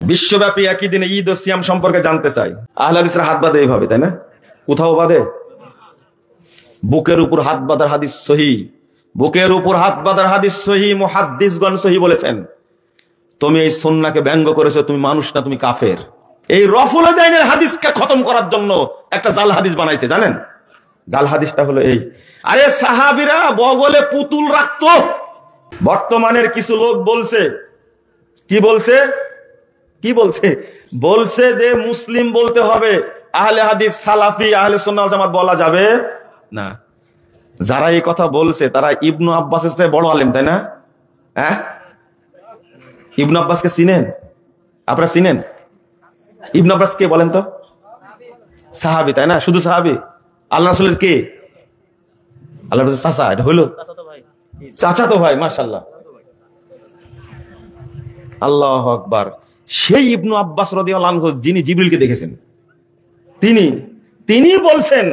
বিশ্বব্যাপী একই দিনে ঈদ ও সিয়াম সম্পর্কে জানতে চাই। আহলে হাদিসরা হাত বাঁধে এইভাবে, তাই না? কোথাও বাঁধে? বুকের উপর হাত বাঁধার হাদিস সহিহ, বুকের উপর হাত বাঁধার হাদিস সহিহ, মুহাদ্দিসগণ সহিহ বলেছেন। তুমি এই সুন্নাহকে ব্যঙ্গ করেছো, তুমি মানুষ না, তুমি কাফের। এই রফুলউদ্দিনের হাদিসকে খতম করার জন্য একটা জাল হাদিস বানাইছে, জানেন? জাল হাদিসটা হলো এই, আরে সাহাবীরা বগলে পুতুল রাখতো। বর্তমানের কিছু লোক বলছে, কি বলছে? কি বলছে? বলছে যে মুসলিম বলতে হবে, আহলে হাদিস সালাফি আহলে সুন্নাহ ওয়াল জামাত বলা যাবে না। যারা এই কথা বলছে তারা ইবনু আব্বাসের চেয়ে বড় আলেম, তাই না? হ্যাঁ, ইবনু আব্বাসকে চিনেন? আপনারা চিনেন? ইবনু আব্বাস কে বলেন তো? সাহাবী, তাই না? শুধু সাহাবী? আল্লাহ রাসূলের কে? আল্লাহ রাসূলের চাচা। এটা হলো চাচা তো ভাই, মাশাআল্লাহ, আল্লাহু আকবার। সেই ইবনু আব্বাস রাদিয়াল্লাহু আনহু যিনি জিবরিলকে দেখেছেন, তিনি বলছেন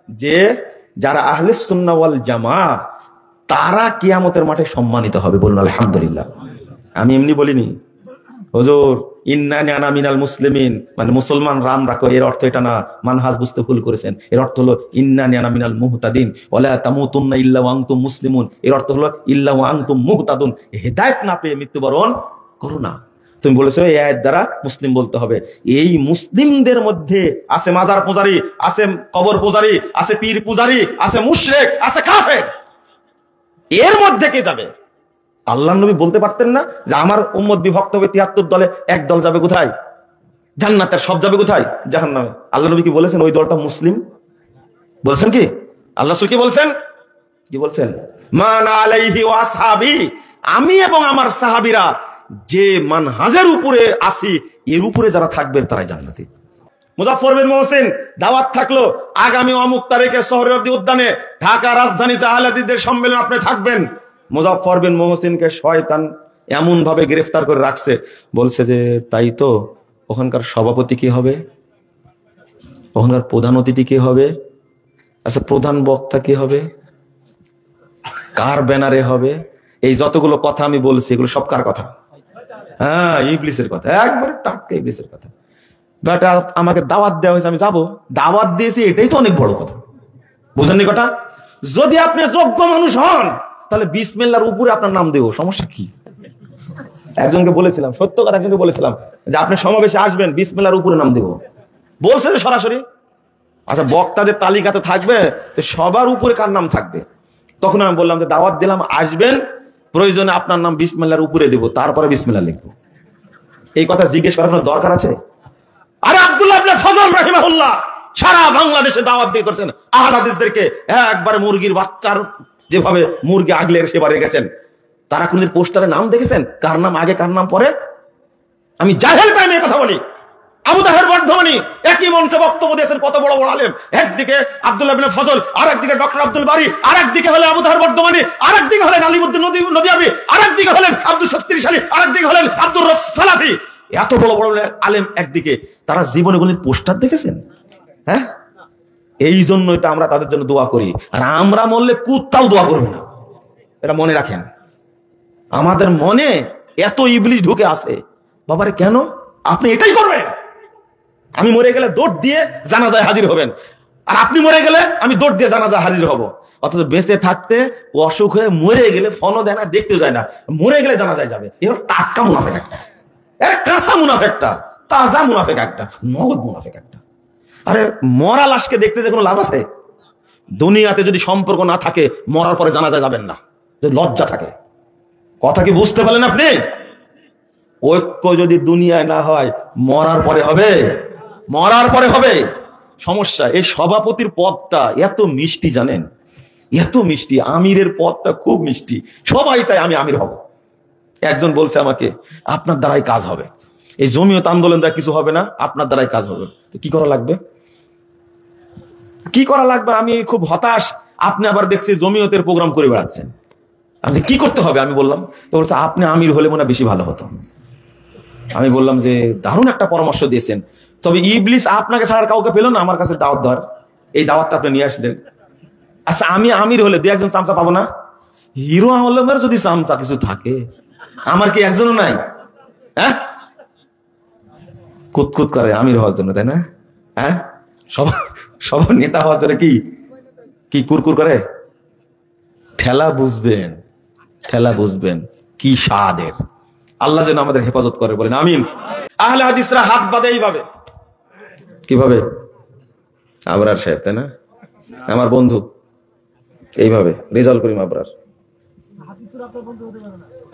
যে যারা আহলে সুন্নাহ ওয়াল জামাত তারা কিয়ামতের মাঠে সম্মানিত হবে। বলুন আলহামদুলিল্লাহ। আমি এমনি বলিনি হুজুর ইন্নানি আনা মিনাল মুসলিমিন, মানে মুসলমান রাম রাখো, এর অর্থ এটা না, মানহাজ বুঝতে ভুল করেছেন। এর অর্থ হলো ইন্নানি আনা মিনাল মুহতাদিন ওয়ালা তামুতুন্না ইল্লা ওয়া আনতুম মুসলিমুন। এর অর্থ হলো ইল্লা ওয়া আনতুম মুহতাদুন, হেদায়েত না পেয়ে মৃত্যুবরণ করো না। তুমি বলেছো এই আয়াত দ্বারা মুসলিম বলতে হবে। এই মুসলিমদের মধ্যে আছে মাজার পূজারী, আছে কবর পূজারী, আছে পীর পূজারী, আছে মুশরিক, আছে কাফের। এর মধ্যে কে যাবে? আল্লাহর নবী বলতে পারতেন না যে আমার উম্মত বিভক্ত হবে 73 দলে, এক দল যাবে কোথায়? জান্নাতে। সব যাবে কোথায়? জাহান্নামে। আল্লাহর নবী কি বলেছেন ওই দলটা মুসলিম? বলছেন কি? আল্লাহ রাসূল কি বলছেন? কি বলছেন? মান আলাইহি ওয়া আসহাবি, আমি এবং আমার সাহাবীরা যে মানহাজের উপরে আসি এর উপরে যারা থাকবেন তারাই জান্নাতি। মুজাফফর বিন মুহসিন দাওয়াত থাকলো, আগামী অমুক তারিখে সোহরাওয়ার্দী উদ্যানে ঢাকা রাজধানীতে আহলে হাদিসদের সম্মেলন, আপনি থাকবেন। মুজাফফর বিন মুহসিনকে শয়তান এমন ভাবে গ্রেফতার করে রাখছে, বলছে যে তাই তো, ওখানকার সভাপতি কি হবে? ওখানকার প্রধান অতিথি কি হবে? আচ্ছা, প্রধান বক্তা কি হবে? কার ব্যানারে হবে? এই যতগুলো কথা আমি বলছি এগুলো সব কার কথা? হ্যাঁ, ইবলিসের কথা, একবারে টাটকা ইবলিসের কথা। বেটা আমাকে দাওয়াত দেওয়া হয়েছে, আমি যাবো, দাওয়াত দিয়েছি, এটাই তো অনেক বড় কথা। বুঝেননি কথা? যদি আপনি যোগ্য মানুষ হন তাহলে বিসমিল্লাহর উপরে আপনার নাম দেবো, সমস্যা কি? একজনকে বলেছিলাম, সত্য কথা, একজনকে বলেছিলাম যে আপনি সমাবেশে আসবেন, বিসমিল্লাহর উপরে নাম দেবো। বলছে যে সরাসরি। আচ্ছা, বক্তাদের তালিকাতে থাকবে, সবার উপরে কার নাম থাকবে? তখন আমি বললাম যে দাওয়াত দিলাম, আসবেন, প্রয়োজনে আপনার নাম বিসমিল্লাহর উপরে দেব, তারপরে বিসমিল্লাহ লিখবো। এই কথা জিজ্ঞেস করার দরকার আছে? আরে আব্দুল্লাহ ইবনে ফজল রাহিমাহুল্লাহ সারা বাংলাদেশে দাওয়াত দিয়ে করছেন আহলে হাদিসদেরকে, একবারে মুরগির বাচ্চার যেভাবে মুরগি আগলে সেবারে গেছেন। তারা কোনদিন পোস্টারে নাম দেখেছেন কার নাম আগে কার নাম পরে? আমি জাহেল টাইমে কথা বলি। আবু তাহের বর্ধমানী একই মঞ্চে বক্তব্য দিয়েছেন, কত বড় বড় আলেম। একদিকে আব্দুল্লাহ ইবনে ফজল, আর একদিকে ডক্টর আব্দুল বারী, আর একদিকে হলেন আবু তাহের বর্ধমানী, আর একদিকে হলেন আলিমুদ্দিন নদিয়াবি, আর একদিকে হলেন আব্দুল সত্তির সালী, আর একদিকে হলেন আব্দুর রফ সালাফি। এত বড় বড় আলেম একদিকে, তারা জীবনে কোনদিন পোস্টার দেখেছেন? হ্যাঁ, এই জন্যই তো আমরা তাদের জন্য দোয়া করি। আর আমরা মরলে কুত্তাও দোয়া করবে না, এটা মনে রাখেন। আমাদের মনে এত ইবলিশ ঢুকে আছে, বাবারে কেন? আপনি এটাই করবেন। আমি মরে গেলে দৌড় দিয়ে জানাজায় হাজির হবেন, আর আপনি মরে গেলে আমি দৌড় দিয়ে জানাজায় হাজির হব। অথচ বেঁচে থাকতে ও অসুখ হয়ে মরে গেলে ফোনও দেয় না, দেখতেও যায় না, মরে গেলে জানাজায় যাবে। এর টাটকা মুনাফেক একটা, এর কাঁচা মুনাফেকটা, তাজা মুনাফেক একটা, নগদ মুনাফেক একটা। আরে মরা লাশকে দেখতে যে কোনো লাভ আছে? দুনিয়াতে যদি সম্পর্ক না থাকে মরার পরে জানাজায় যাবেন না, যদি লজ্জা থাকে। কথা কি বুঝতে পারলেন আপনি? ঐক্য যদি দুনিয়ায় না হয় মরার পরে হবে, মরার পরে হবে। সমস্যা এই সভাপতির পদটা এত মিষ্টি, জানেন? এত মিষ্টি। আমিরের পদটা খুব মিষ্টি, সবাই চায় আমি আমির হব। একজন বলছে আমাকে, আপনার দ্বারাই কাজ হবে, এই জমিয়ত আন্দোলন দ্বারা কিছু হবে না, আপনার দ্বারাই কাজ হবে। তো কি করা লাগবে? কি করা লাগবে? আমি খুব হতাশ। আপনি আবার দেখছি জমিয়তের প্রোগ্রাম করে বেড়াচ্ছেন। আমি কি করতে হবে? আমি বললাম, তো বলছে আপনি আমির হলে মনে বেশি ভালো হতো। আমি বললাম যে দারুণ একটা পরামর্শ দিয়েছেন, তবে ইবলিস আপনাকে ছাড়া কাউকে পেল না আমার কাছে দাওয়াত দেওয়ার, এই দাওয়াতটা আপনি নিয়ে আসলেন। আচ্ছা, আমি আমির হলে দু একজন চামচা পাবো না? হিরো আলমের যদি চামচা কিছু থাকে, আমার কি একজনও নাই? হ্যাঁ, কুতকুত করে আমির হওয়ার জন্য, তাই না? হ্যাঁ, সব সব নেতা হওয়ার জন্য কি কি কুরকুর করে? ঠেলা বুঝবেন, ঠেলা বুঝবেন কি স্বাদের। আল্লাহ যেন আমাদের হেফাজত করে, বলেন আমিন। আহলে হাদিসরা হাত বাঁধে এইভাবে। কিভাবে? আবরার সাহেব, তাই না? আমার বন্ধু এইভাবে, রেজাউল করিম আবরার।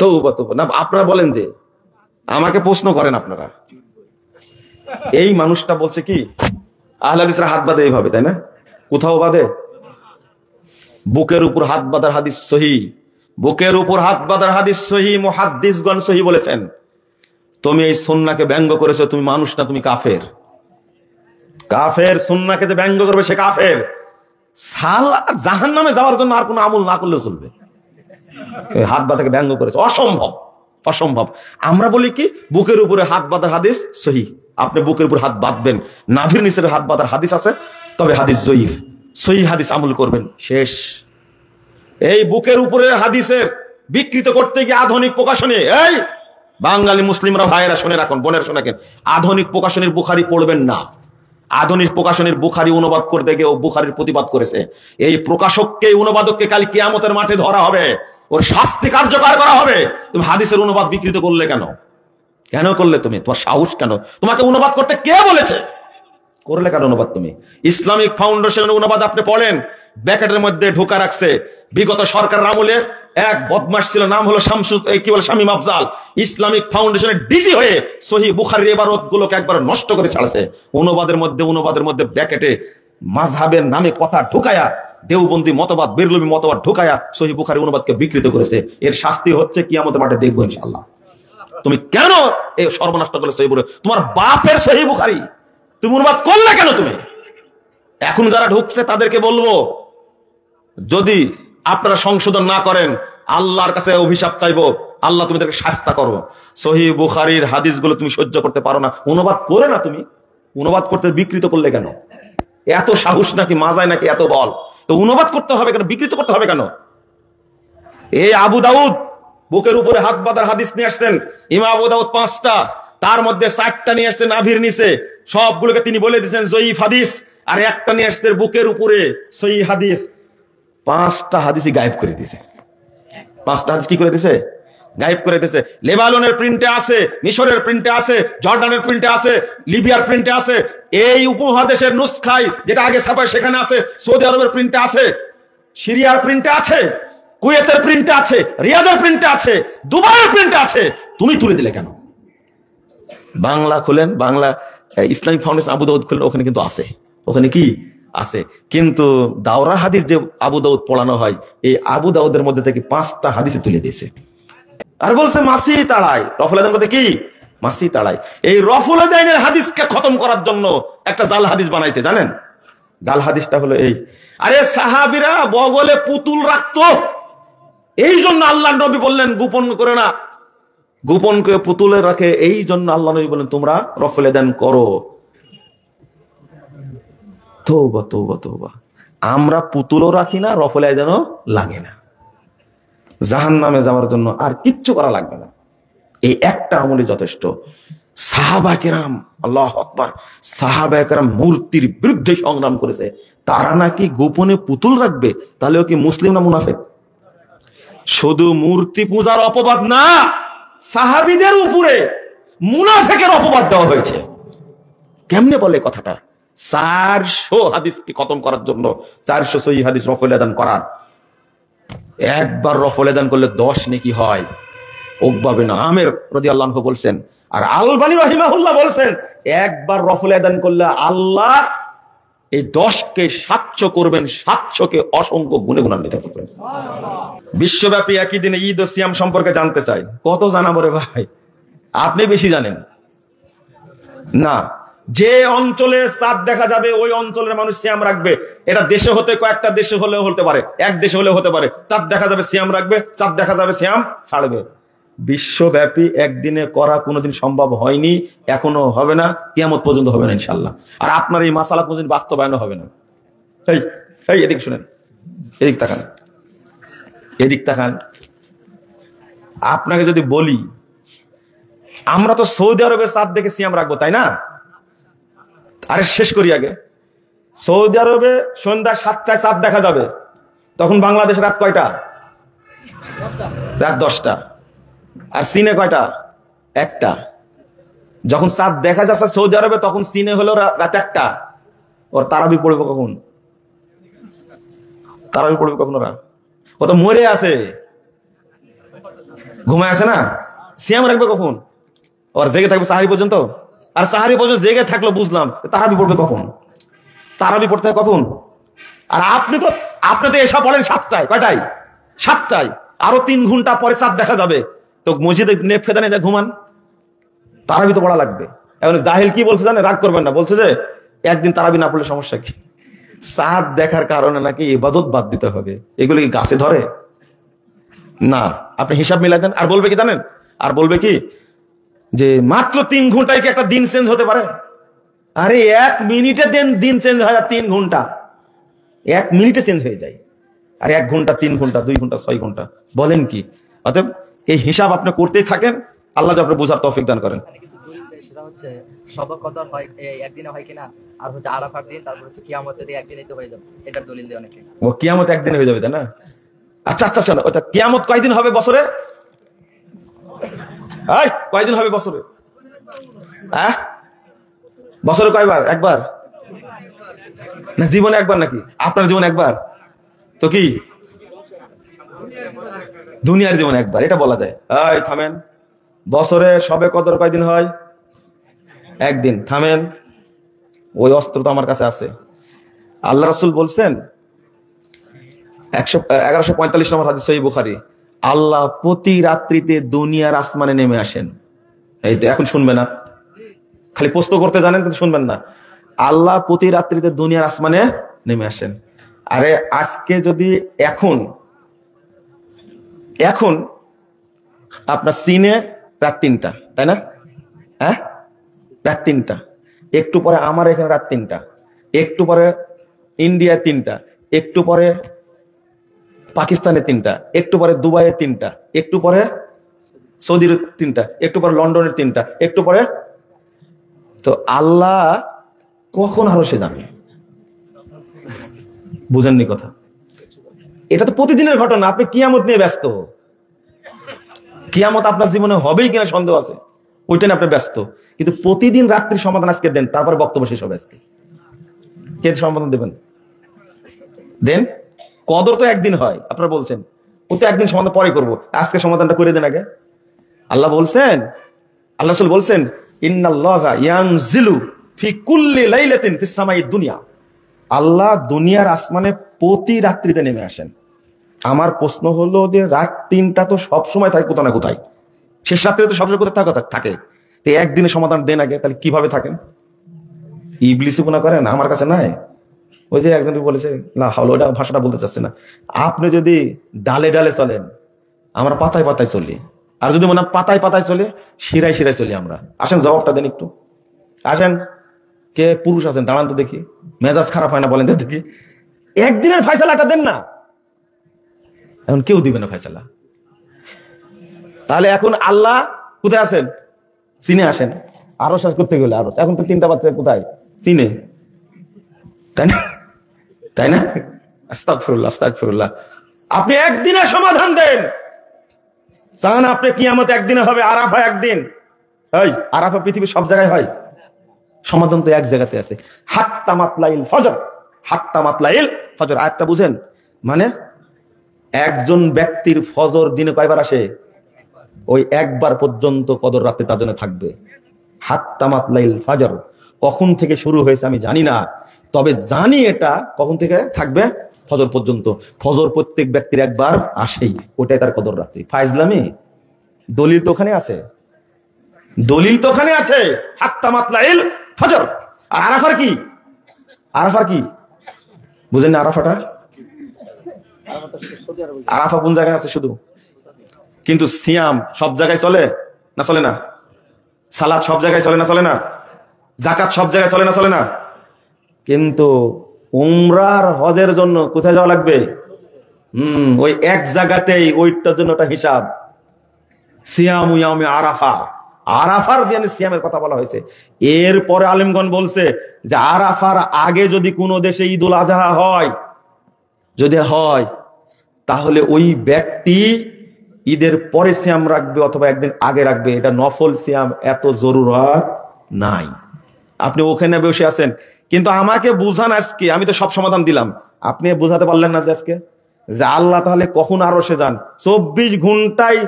তৌবা তৌবা। না, আপনারা বলেন যে, আমাকে প্রশ্ন করেন আপনারা। এই মানুষটা বলছে কি আহলে হাদিসরা হাত বাঁধে এইভাবে, তাই না? কোথাও বাঁধে? বুকের উপর হাত বাঁধার হাদিস সহিহ, বুকের উপর হাত বাঁধার হাদিস সহিহ, মুহাদ্দিসগণ সহিহ বলেছেন। তুমি এই সুন্নাহকে ব্যঙ্গ করেছো, তুমি মানুষ না, তুমি কাফের। কাফের, সুন্নাহকে যে ব্যঙ্গ করবে সে কাফের। সালা জাহান্নামে যাওয়ার জন্য আর কোনো আমল না করলেও চলবে। হাত বাঁধাকে ব্যঙ্গ করেছে, অসম্ভব, অসম্ভব। আমরা বলি কি বুকের উপরে হাত বাঁধার হাদিস সহিহ। আপনি বুকের উপর হাত বাঁধবেন, নাভির নিচের হাত বাঁধার হাদিস আছে, তবে হাদিস জয়ীফ। সহিহ হাদিস আমল করবেন, শেষ। এই বুকের উপরে হাদিসের বিকৃত করতে গিয়ে আধুনিক প্রকাশনে, এই বাঙালি মুসলিমরা ভাইয়েরা শুনে রাখুন, বোনের শুনে রাখেন, আধুনিক প্রকাশনের বুখারী পড়বেন না। আধুনিক প্রকাশনের বুখারী অনুবাদ করতে গিয়ে ও বুখারীর প্রতিবাদ করেছে। এই প্রকাশককে, অনুবাদককে কাল কিয়ামতের মাঠে ধরা হবে, ওর শাস্তি কার্যকর করা হবে। তুমি হাদিসের অনুবাদ বিকৃত করলে কেন? কেন করলে তুমি? তোমার সাহস কেন? তোমাকে অনুবাদ করতে কে বলেছে? করলে কেন অনুবাদ তুমি? ইসলামিক ফাউন্ডেশনের অনুবাদ আপনি পড়েন, ব্যাকেটের মধ্যে ঢোকা রাখছে বিগত সরকারের আমলে এক বদমাশ ছিল, নাম হলো শামীম আফজাল। ইসলামিক ফাউন্ডেশনের ডিজি হয়ে সহিহ বুখারীর ইবারত গুলোকে একবার নষ্ট করে ছাড়ছে। অনুবাদের মধ্যে ব্র্যাকেটে মাযহাবের নামে কথা ঢুকায়া, দেওবন্দি মতবাদ, বেরলভী মতবাদ ঢুকায়া সহিহ বুখারী অনুবাদকে বিকৃত করেছে। এর শাস্তি হচ্ছে কিয়ামতের মাঠে দেখবো ইনশাআল্লাহ। তুমি কেন এই সর্বনাশ করলে সহিহ বুখারী? তোমার বাপের সহিহ বুখারী তুমি অনুবাদ করলে কেন? তুমি এখন যারা ঢুকছে তাদেরকে বলবো, যদি আপনারা সংশোধন না করেন আল্লাহর কাছে অভিশাপ চাইবো। আল্লাহ তুমি তাদেরকে শাস্তি করো। সহিহ বুখারীর হাদিসগুলো তুমি সহ্য করতে পারো না, অনুবাদ করে না। তুমি অনুবাদ করতে বিকৃত করলে কেন? এত সাহস নাকি, মাজায় নাকি এত বল? তো অনুবাদ করতে হবে কেন, বিকৃত করতে হবে কেন? এই আবু দাউদ বুকের উপরে হাত বাঁধার হাদিস নিয়ে আসছেন। ইমাম আবু দাউদ 5টা, তার মধ্যে 4টা নিয়ে আসছেন নাভির নিচে, সবগুলোকে তিনি বলে দিয়েছেন জয়ীফ হাদিস। আর একটা নিয়ে আসছেন বুকের উপরে সহিহ হাদিস। 5টা হাদিসই গায়েব করে দিয়েছে। 5টা হাদিস কি করে দিয়েছে? গায়েব করে দিয়েছে। লেবাননের প্রিন্টে আছে, মিশরের প্রিন্টে আছে, জর্ডানের প্রিন্টে আছে, লিবিয়ার প্রিন্টে আছে, এই উপমহাদেশের নুসখায় যেটা আগে ছাপায় সেখানে আছে, সৌদি আরবের প্রিন্টে আছে, সিরিয়ার প্রিন্টে আছে, কুয়েতের প্রিন্টে আছে, রিয়াদের প্রিন্টে আছে, দুবাইয়ের প্রিন্টে আছে। তুমি তুলে দিলে কেন? বাংলা খুলেন, বাংলা ইসলামিক ফাউন্ডেশন আবু দাউদ খুলেন, ওখানে কিন্তু আছে। ওখানে কি আছে? কিন্তু দাওরা হাদিস যে আবু দাউদ পড়ানো হয়, এই আবু দাউদের মধ্যে থেকে 5টা হাদিসে তুলে দিয়েছে। আর বলছে মাসি তাড়ায়, রফুল আদান করতে কি মাসি তাড়ায়। এই রফুল আদানের হাদিসকে খতম করার জন্য একটা জাল হাদিস বানাইছে, জানেন? জাল হাদিসটা হলো এই, আরে সাহাবীরা বগলে পুতুল রাখতো, এই জন্য আল্লাহ নবী বললেন গোপন করে না, গোপন করে পুতুলে রাখে, এই জন্য আল্লাহ নবী বলেন তোমরা রফুল আদান করো। তওবা তওবা তওবা। আমরা পুতুলও রাখি না, রফুল আদানও লাগে না। জাহান্নামে যাওয়ার জন্য আর কিচ্ছু করা লাগবে না, এই একটা আমলই যথেষ্ট। সাহাবা কেরাম, আল্লাহু আকবার, সাহাবা কেরাম মূর্তির বিরুদ্ধে সংগ্রাম করেছে। তারা নাকি গোপনে পুতুল রাখবে, তাহলেও কি মুসলিম না মুনাফিক? শুধু মূর্তি পূজার অপবাদ না, সাহাবীদের উপরে মুনাফিকের অপবাদ দেওয়া হয়েছে। কেমনে বলে কথাটা? 400 হাদিসকে খতম করার জন্য, 400 সহিহ হাদিস রফুল আদান করার। একবার রফুল আদান করলে 10 নেকি হয়। উকবা বিন আমির রাদিয়াল্লাহু আনহু বলছেন, আর আলবানী রাহিমাহুল্লাহ বলছেন, একবার রফুল আদান করলে আল্লাহ এই 10কে 700 করবেন, 700কে অসংখ্য গুণে গুণান্বিত করবেন। বিশ্বব্যাপী একই দিনে ঈদ ও সিয়াম সম্পর্কে জানতে চাই। কত জানাবো রে ভাই? আপনি বেশি জানেন না। যে অঞ্চলে চাঁদ দেখা যাবে ওই অঞ্চলের মানুষ সিয়াম রাখবে। এটা দেশে হতে, কয়েকটা দেশে হলেও হতে পারে, এক দেশে হলেও হতে পারে। চাঁদ দেখা যাবে সিয়াম রাখবে, চাঁদ দেখা যাবে সিয়াম ছাড়বে। বিশ্বব্যাপী একদিনে করা কোনোদিন সম্ভব হয়নি, এখনো হবে না, কিয়ামত পর্যন্ত হবে না ইনশাআল্লাহ। আর আপনার এই মাসালা কোনোদিন বাস্তবায়ন হবে না। এই এদিক শুনেন, এদিক তাকান, এদিক তাকান। আপনাকে যদি বলি আমরা তো সৌদি আরবে চাঁদ দেখে সিয়াম রাখবো, তাই না? আরে শেষ করি আগে। সৌদি আরবে সন্ধ্যা 7টায় চাঁদ দেখা যাবে, তখন বাংলাদেশ রাত কয়টা? রাত 10টা। আর চীনে কয়টা? 1টা। যখন চাঁদ দেখা যাচ্ছে সৌদি আরবে, তখন চীনে হলো রাত 1টা। ওর তারাবি পড়বে কখন? তারাবি পড়বে কখন? ও তো মরে আছে, ঘুমায় আছে না, সিয়াম রাখবে কখন? ওর জেগে থাকবে সাহারি পর্যন্ত। আর সাহারি পর্যন্ত জেগে থাকলো বুঝলাম, তারাবি পড়বে কখন? তারাবি পড়তে হয় কখন? আর আপনি তো এসব বলেন 7টায়। কয়টায়? 7টায়। আরো 3 ঘন্টা পরে চাঁদ দেখা যাবে, তো মসজিদে নেপ ফেদানে যা ঘুমান, তারাবি তো পড়া লাগবে। এখন জাহিল কি বলছে জানে? রাগ করবেন না, বলছে যে একদিন তারাবি না পড়লে সমস্যা কি? চাঁদ দেখার কারণে নাকি ইবাদত বাদ দিতে হবে। এগুলো কি গাছে ধরে? না। আপনি হিসাব মিলাই দেন। আর বলবে কি জানেন? আর বলবে কি যে মাত্র 3 ঘন্টায় কি একটা দিন চেঞ্জ হতে পারে? আরে 1 মিনিটে দিন চেঞ্জ হয়, 3 ঘন্টা 1 মিনিটে চেঞ্জ হয়ে যায়। আর 1 ঘন্টা, 3 ঘন্টা, 2 ঘন্টা, 6 ঘন্টা, বলেন কি? অতএব এই হিসাব আপনি করতেই থাকেন, আল্লাহ যে আপনার বোঝার তৌফিক দান করেন। সেটা হচ্ছে শবে কদর হয় একদিনে হয় কিনা, আর হচ্ছে আরাফার দিন, তারপর হচ্ছে কিয়ামতের দিন একদিনেই তো হয়ে যাবে, এটার দলিল দেয় অনেকে। ও কিয়ামত একদিনে হয়ে যাবে, তাই না? আচ্ছা আচ্ছা, শোনো, ওটা কিয়ামত কয়দিন হবে বছরে? কয়দিন হবে বছরে? বছরে কয়বার? একবার না? জীবনে একবার নাকি? আপনার জীবনে একবার তো কি দুনিয়ার জীবনে একবার, এটা বলা যায়? থামেন। বছরে সবে কদর কয়দিন হয়? একদিন। থামেন, ওই অস্ত্র তো আমার কাছে আছে। আল্লাহ রাসূল বলছেন 1145 নম্বর হাদিস সহিহ বুখারী, আল্লাহ প্রতি রাত্রিতে দুনিয়ার আসমানে নেমে আসেন। এই তো এখন শুনবে না, খালি প্রশ্ন করতে জানেন কিন্তু শুনবেন না। আল্লাহ প্রতি রাত্রিতে দুনিয়ার আসমানে নেমে আসেন। আরে আজকে যদি এখন আপনার চীনে রাত 3টা, তাই না? রাত 3টা। একটু পরে আমার এখানে রাত 3টা, একটু পরে ইন্ডিয়া 3টা, একটু পরে পাকিস্তানে 3টা, একটু পরে দুবাইয়ে 3টা, একটু পরে সৌদির 3টা, একটু পরে লন্ডনের 3টা, একটু পরে। তো আল্লাহ কখন আরো সে জানে? বুঝেননি কথা? এটা তো প্রতিদিনের ঘটনা। আপনি কিয়ামত নিয়ে ব্যস্ত। কিয়ামত আপনার জীবনে হবেই কিনা সন্দেহ আছে, ওইটা নিয়ে আপনি ব্যস্ত। কিন্তু প্রতিদিন রাত্রির সমাধান আজকে দেন, তারপরে বক্তব্য শেষ হবে। আজকে কে সমাধান দেবেন? দেন। কদর তো একদিন হয়, আপনারা বলছেন ও তো একদিন সমাধান পরে করব, আজকে সমাধানটা করে দেন আগে। আল্লাহ বলছেন, আল্লাহ রাসূল বলছেন, ইন্নাল্লাহা ইয়ানজিলু ফি কুল্লি লাইলাতিন ফিস সামাইদ দুনিয়া। আল্লাহ দুনিয়ার আসমানে প্রতি রাত্রিতে নেমে আসেন। আমার প্রশ্ন হলো যে রাত 3টা তো সব সময় থাকে কোথাও না কোথায়, শেষ রাত্রে তো সবসময় কোথায় থাকে। তো একদিনে সমাধান দেন আগে, তাহলে কিভাবে থাকেন? ইবলিসি গুনাহ করেন? আমার কাছে নাই। ওই যে একজন বলেছে না, হলো ওটা ভাষাটা বলতে চাচ্ছে না। আপনি যদি ডালে ডালে চলেন, আমরা পাতায় পাতায় চলি। আর যদি মনে পাতায় পাতায় চলে, শিরায় শিরায় চলি আমরা। আসেন জবাবটা দেন একটু। আসেন, কে পুরুষ আছেন দাঁড়ান তো দেখি, মেজাজ খারাপ হয় না বলেন তো দেখি। একদিনের ফয়সালাটা দেন না। এখন কেউ দিবে না ফয়সালা। তাহলে এখন আল্লাহ কোথায় আছেন? চীনে আসেন। আরো শেষ করতে গেলে আরো, এখন তো 3টা বাচ্চা কোথায়? চীনে, তাই না? তাই না? আস্তাগফিরুল্লাহ, আস্তাগফিরুল্লাহ। আপনি একদিনে সমাধান দেন। চান আপনি কিয়ামত একদিনে হবে, আরাফা একদিন। আরাফা পৃথিবীর সব জায়গায় হয়, সমাধান তো এক জায়গাতে আছে। হাত্তা মাতলাইল ফজর, হাত্তা মাতলাইল ফজর। আয়াতটা বুঝেন? মানে একজন ব্যক্তির ফজর দিনে কয়বার আসে? ওই একবার পর্যন্ত কদর রাতে তার জন্য থাকবে। হাত্তা মাতলাইল ফজর কখন থেকে শুরু হয়েছে আমি জানি না, তবে জানি এটা কখন থেকে থাকবে? ফজর পর্যন্ত। ফজর প্রত্যেক ব্যক্তির একবার আসেই, ওটাই তার কদর রাতে। ফাইজলামি? দলিল তো ওখানে আছে, দলিল তো ওখানে আছে। হাত্তা মাতলাইল ফজর। আর আরাফার কি? আরাফার কি বুঝেন না? আরাফাটা, আরাফা কোন জায়গায় আছে শুধু? কিন্তু সিয়াম সব জায়গায় চলে না চলে না? সালাত সব জায়গায় চলে না চলে না? যাকাত সব জায়গায় চলে না চলে না? কিন্তু উমরার হজের জন্য কোথায় যাওয়া লাগবে? ওই এক জায়গাতেই, ওইটার জন্য একটা হিসাব। সিয়ামু ইয়াউমি আরাফা, আরাফার দিনে সিয়ামের কথা বলা হয়েছে। এরপরে আলেমগণ বলছে যে আরাফার আগে যদি কোনো দেশে ঈদুল আজহা হয়, যদি হয়, তাহলে ওই ব্যক্তি ঈদের পরে সিয়াম রাখবে অথবা একদিন আগে রাখবে। এটা নফল সিয়াম এত জরুরত নাই। আপনি ওখানে বসে আছেন, কিন্তু আমাকে বুঝান আজকে, আমি তো সব সমাধান দিলাম, আপনি বুঝাতে পারলেন না যে আজকে যে আল্লাহ তাহলে কখন আরো সে যান? 24 ঘন্টায়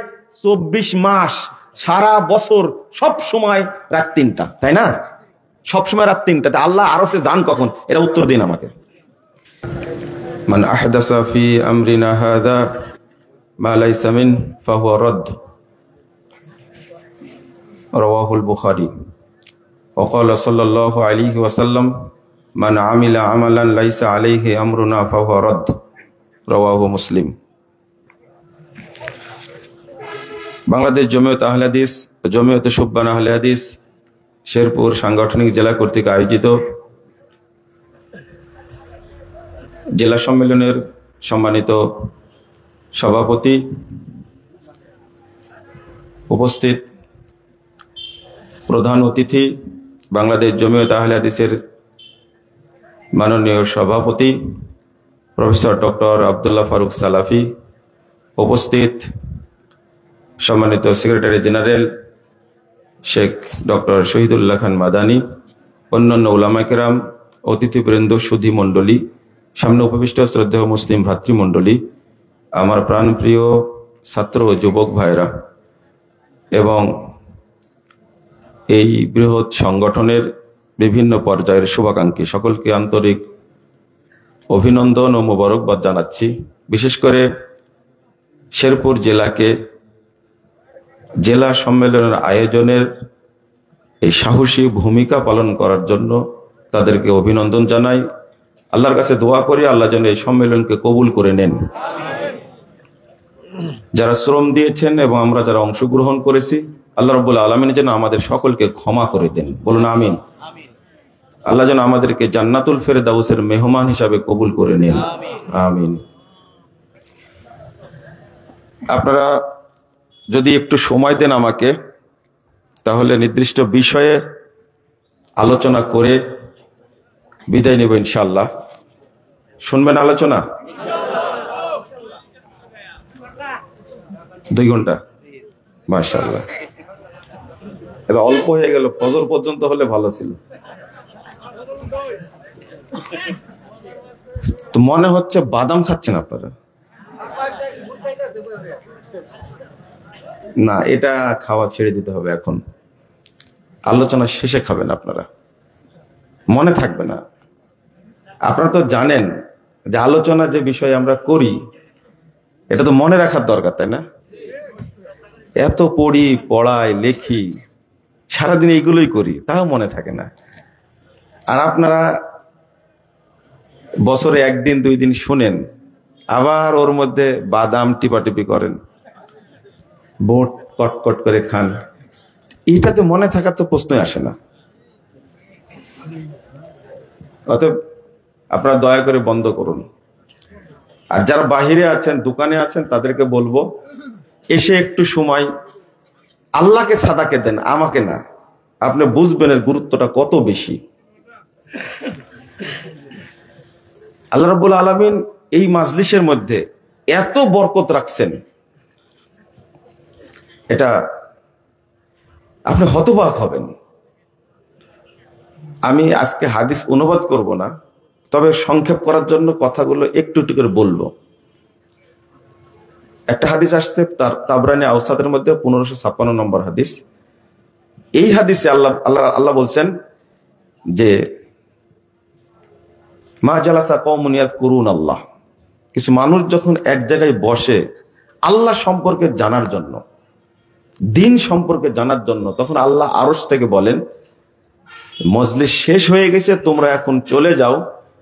24 মাস, সারা বছর সব সময় রাত 3টা, তাই না? সব সময় রাত 3টা, আল্লাহ আরো সে যান কখন? এটা উত্তর দিন আমাকে। মান আহদাসা ফি আমরিনা হাযা মা লাইসা মিন ফাহুয়া রাদ, রাওয়াহুল বুখারী। ওয়া ক্বালা সাল্লাল্লাহু আলাইহি ওয়াসাল্লাম মান আমিলা আমালান লাইসা আলাইহি আমরুনা ফাহুয়া রাদ, রাওয়াহু মুসলিম। বাংলাদেশ জমিয়ত আহলে হাদিস, জমিয়তে সুববান আহলে হাদিস শেরপুর সাংগঠনিক জেলা কর্তৃক আয়োজিত জেলা সম্মেলনের সম্মানিত সভাপতি, উপস্থিত প্রধান অতিথি, বাংলাদেশ জমিয়ত আহলে হাদিসের মাননীয় সভাপতি প্রফেসর ডক্টর আব্দুল্লাহ ফারুক সালাফি, উপস্থিত সম্মানিত secretary general Sheikh doctor Shahidullah Khan Madani, অন্যান্য উলামায়ে কেরাম, অতিথিবৃন্দ, সুধী মণ্ডলী, সামনে উপবিষ্ট শ্রদ্ধেয় মুসলিম ভ্রাতৃমণ্ডলী, আমার প্রাণপ্রিয় ছাত্র ও যুবক ভাইরা এবং এই বৃহৎ সংগঠনের বিভিন্ন পর্যায়ের শুভাকাঙ্ক্ষী সকলকে আন্তরিক অভিনন্দন ও মোবারকবাদ জানাচ্ছি। বিশেষ করে শেরপুর জেলাকে জেলা সম্মেলনের আয়োজনের এই সাহসী ভূমিকা পালন করার জন্য তাদেরকে অভিনন্দন জানাই। আল্লাহর কাছে দোয়া করি আল্লাহ যেন এই সম্মেলনকে কবুল করে নেন। যারা শ্রম দিয়েছেন এবং আমরা যারা অংশগ্রহণ করেছি, আল্লাহ রাব্বুল আলামিন যেন আমাদের সকলকে ক্ষমা করে দেন, বলুন আমিন। আল্লাহ যেন আমাদেরকে জান্নাতুল ফেরদাউসের মেহমান হিসাবে কবুল করে নেন, আমিন। আপনারা যদি একটু সময় দেন আমাকে, তাহলে নির্দিষ্ট বিষয়ে আলোচনা করে বিদায় নেব ইনশাআল্লাহ। শুনবেন আলোচনা? 2 ঘন্টা, মাশাআল্লাহ। এটা অল্প হয়ে গেল, ফজর পর্যন্ত হলে ভালো ছিল। তো মনে হচ্ছে বাদাম খাচ্ছেন আপনারা। না, এটা খাওয়া ছেড়ে দিতে হবে এখন, আলোচনা শেষে খাবেন আপনারা, মনে থাকবে না। আপনারা তো জানেন যে আলোচনা যে বিষয়ে আমরা করি এটা তো মনে রাখার দরকার, তাই না? এত পড়ি, পড়াই, লেখি, সারাদিন এইগুলোই করি, তাও মনে থাকে না। আর আপনারা বছরে 1 দিন 2 দিন শুনেন, আবার ওর মধ্যে বাদাম টিপাটিপি করেন, বোট কটকট করে খান। এইটাতে মনে থাকার তো প্রশ্নই আসে না। অতএব আপনারা দয়া করে বন্ধ করুন। আর যারা বাহিরে আছেন, দোকানে আছেন, তাদেরকে বলবো এসে একটু সময় আল্লাহকে সাদাকে দেন, আমাকে না। আপনি বুঝবেন এর গুরুত্বটা কত বেশি। আল্লাহ রাব্বুল আলামিন এই মাজলিসের মধ্যে এত বরকত রাখছেন, এটা আপনি হতবাক হবেন। আমি আজকে হাদিস অনুবাদ করব না, তবে সংক্ষেপ করার জন্য কথাগুলো একটু একটু করে বলবো। একটা হাদিস আসছে তাবরানী আওসাদের মধ্যে 1556 নম্বর হাদিস। এই হাদিসে আল্লাহ বলছেন যে মা জালাসা কওমুন ইয়াযকুরুন আল্লাহ, কিছু মানুষ যখন এক জায়গায় বসে আল্লাহ সম্পর্কে জানার জন্য, দিন সম্পর্কে জানার জন্য, তখন আল্লাহ আরশ থেকে বলেন মজলিস শেষ হয়ে গেছে, তোমরা এখন চলে যাও,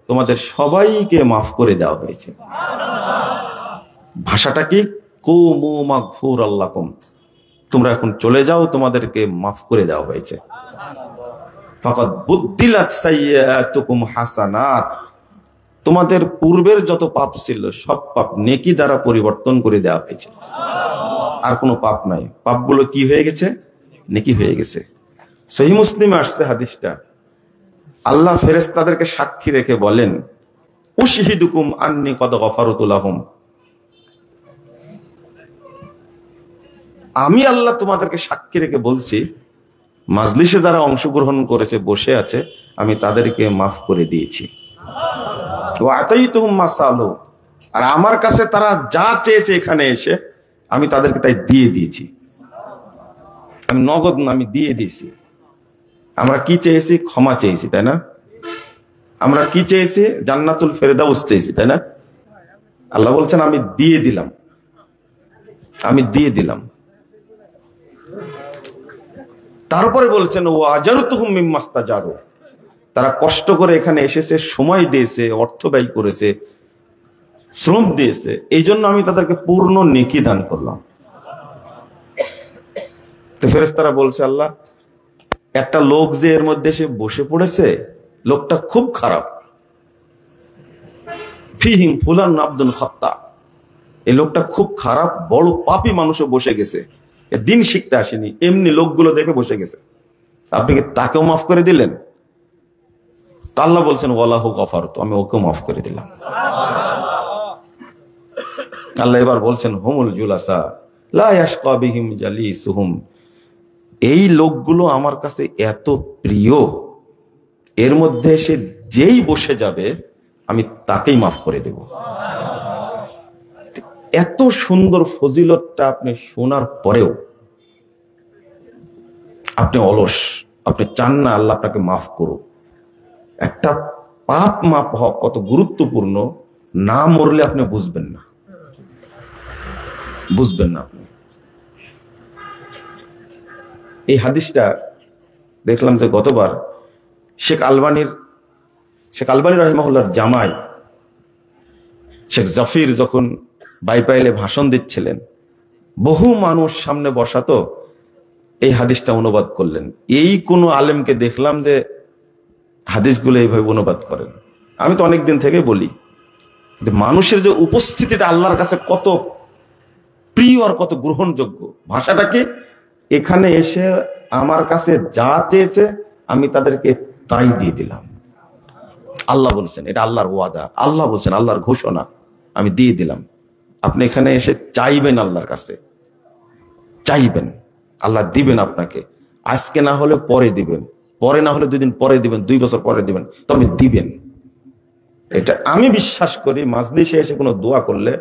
তোমাদের সবাইকে মাফ করে দেওয়া হয়েছে। ভাষাটা কি? কুমু মাগফুরাল্লাকুম, তোমরা এখন চলে যাও, তোমাদেরকে মাফ করে দেওয়া হয়েছে। ফাকাদ বুদ্দিলাত সাইয়্যাতুকুম হাসানাত, তোমাদের পূর্বের যত পাপ ছিল সব পাপ নেকি দ্বারা পরিবর্তন করে দেওয়া হয়েছে। আর কোনো পাপ নাই, পাপগুলো কি হয়ে গেছে? নেকি হয়ে গেছে। সহিহ মুসলিমে আসছে হাদিসটা, আল্লাহ ফেরেশতাদেরকে সাক্ষী রেখে বলেন, উশহিদুকুম আন্নী কদ গফারতু লাহুম, আমি আল্লাহ তোমাদেরকে সাক্ষী রেখে বলছি, মাজলিসে যারা অংশগ্রহণ করেছে, বসে আছে, আমি তাদেরকে মাফ করে দিয়েছি। ওয়া আতাইতুহুম মা সালু, আর আমার কাছে তারা যা চেয়েছে এখানে এসে আমি তাদেরকে তাই দিয়ে দিয়েছি। আমি নগদ না, আমি দিয়ে দিয়েছি। আমরা কি চেয়েছি? ক্ষমা চেয়েছি, তাই না? আমরা কি চেয়েছি? জান্নাতুল ফেরদাউস চেয়েছি, তাই না? আল্লাহ বলছেন আমি দিয়ে দিলাম, আমি দিয়ে দিলাম। তারপরে বলছেন ও আজারতুহুম মিম্মাস্তাজারু, তারা কষ্ট করে এখানে এসেছে, সময় দিয়েছে, অর্থ ব্যয় করেছে, শ্রম দিয়েছে, এই জন্য আমি তাদেরকে পূর্ণ নেকি দান করলাম। তো ফেরেশতারা বলছে, আল্লাহ, একটা লোক যে এর মধ্যে এসে বসে পড়েছে, লোকটা খুব খারাপ, ফিহিম ফুলান আব্দুল খাত্তা, এই লোকটা খুব খারাপ, বড় পাপী মানুষও বসে গেছে, দিন শিখতে আসেনি, এমনি লোকগুলো দেখে বসে গেছে, আপনি কি তাকেও মাফ করে দিলেন? তা আল্লাহ বলছেন ওয়ালাহু গফারতু, আমি ওকেও মাফ করে দিলাম। আল্লাহ এবার বলছেন হুমুল জুলাসা লা ইয়াশকা বিহিম জালিসুহুম, এই লোকগুলো আমার কাছে এত প্রিয়, এর মধ্যে সে যেই বসে যাবে আমি তাকেই মাফ করে দেব। এত সুন্দর ফজিলতটা আপনি শোনার পরেও আপনি অলস, আপনি চান না আল্লাহ আপনাকে মাফ করুক। একটা পাপ মাপ হওয়া কত গুরুত্বপূর্ণ, না মরলে আপনি বুঝবেন না, বুঝবেন না আপনি। এই হাদিসটা দেখলাম যে গতবার শেখ আলবানী রাহিমাহুল্লাহর জামাই শেখ জাফির যখন বাইপাইলে ভাষণ দিচ্ছিলেন, বহু মানুষ সামনে বসাতো, এই হাদিসটা অনুবাদ করলেন। এই কোন আলেমকে দেখলাম যে হাদিসগুলো এইভাবে অনুবাদ করেন। আমি তো অনেকদিন থেকে বলি যে মানুষের যে উপস্থিতিটা আল্লাহর কাছে কত প্রিয় আর কত গ্রহণযোগ্য। ভাষাটা কি? এখানে এসে আমার কাছে যা চেয়েছে আমি তাদেরকে তাই দিয়ে দিলাম। আল্লাহ বলছেন, এটা আল্লাহর ওয়াদা, আল্লাহ বলছেন, আল্লাহর ঘোষণা, আমি দিয়ে দিলাম। আপনি এখানে এসে চাইবেন, আল্লাহর কাছে চাইবেন, আল্লাহ দিবেন আপনাকে। আজকে না হলে পরে দিবেন, পরে না হলে 2 দিন পরে দিবেন, 2 বছর পরে দিবেন, তবে দিবেন। এটা আমি বিশ্বাস করি। মাজলিসে এসে কোনো দোয়া করলে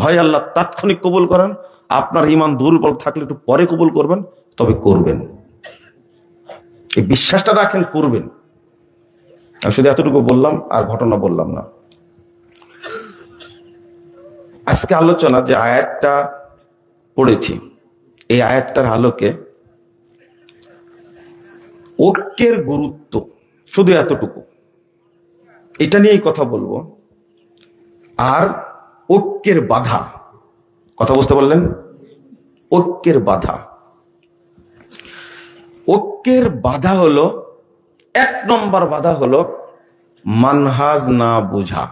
হয় আল্লাহ তাৎক্ষণিক কবুল করেন, আপনার ঈমান দুর্বল থাকলে একটু পরে কবুল করবেন, তবে করবেন। এই বিশ্বাসটা রাখেন, করবেন। আমি শুধু এতটুকু বললাম, আর ঘটনা বললাম না। আজকে আলোচনা যে আয়াতটা পড়েছি, এই আয়াতটার আলোকে ঐক্যের গুরুত্ব, শুধু এতটুকু, এটা নিয়েই কথা বলবো। আর ঐক্যের বাধা, কথা বুঝতে পারলেন? ঐক্যের বাধা, ঐক্যের বাধা হলো, 1 নম্বর বাধা হলো মানহাজ না বুঝা।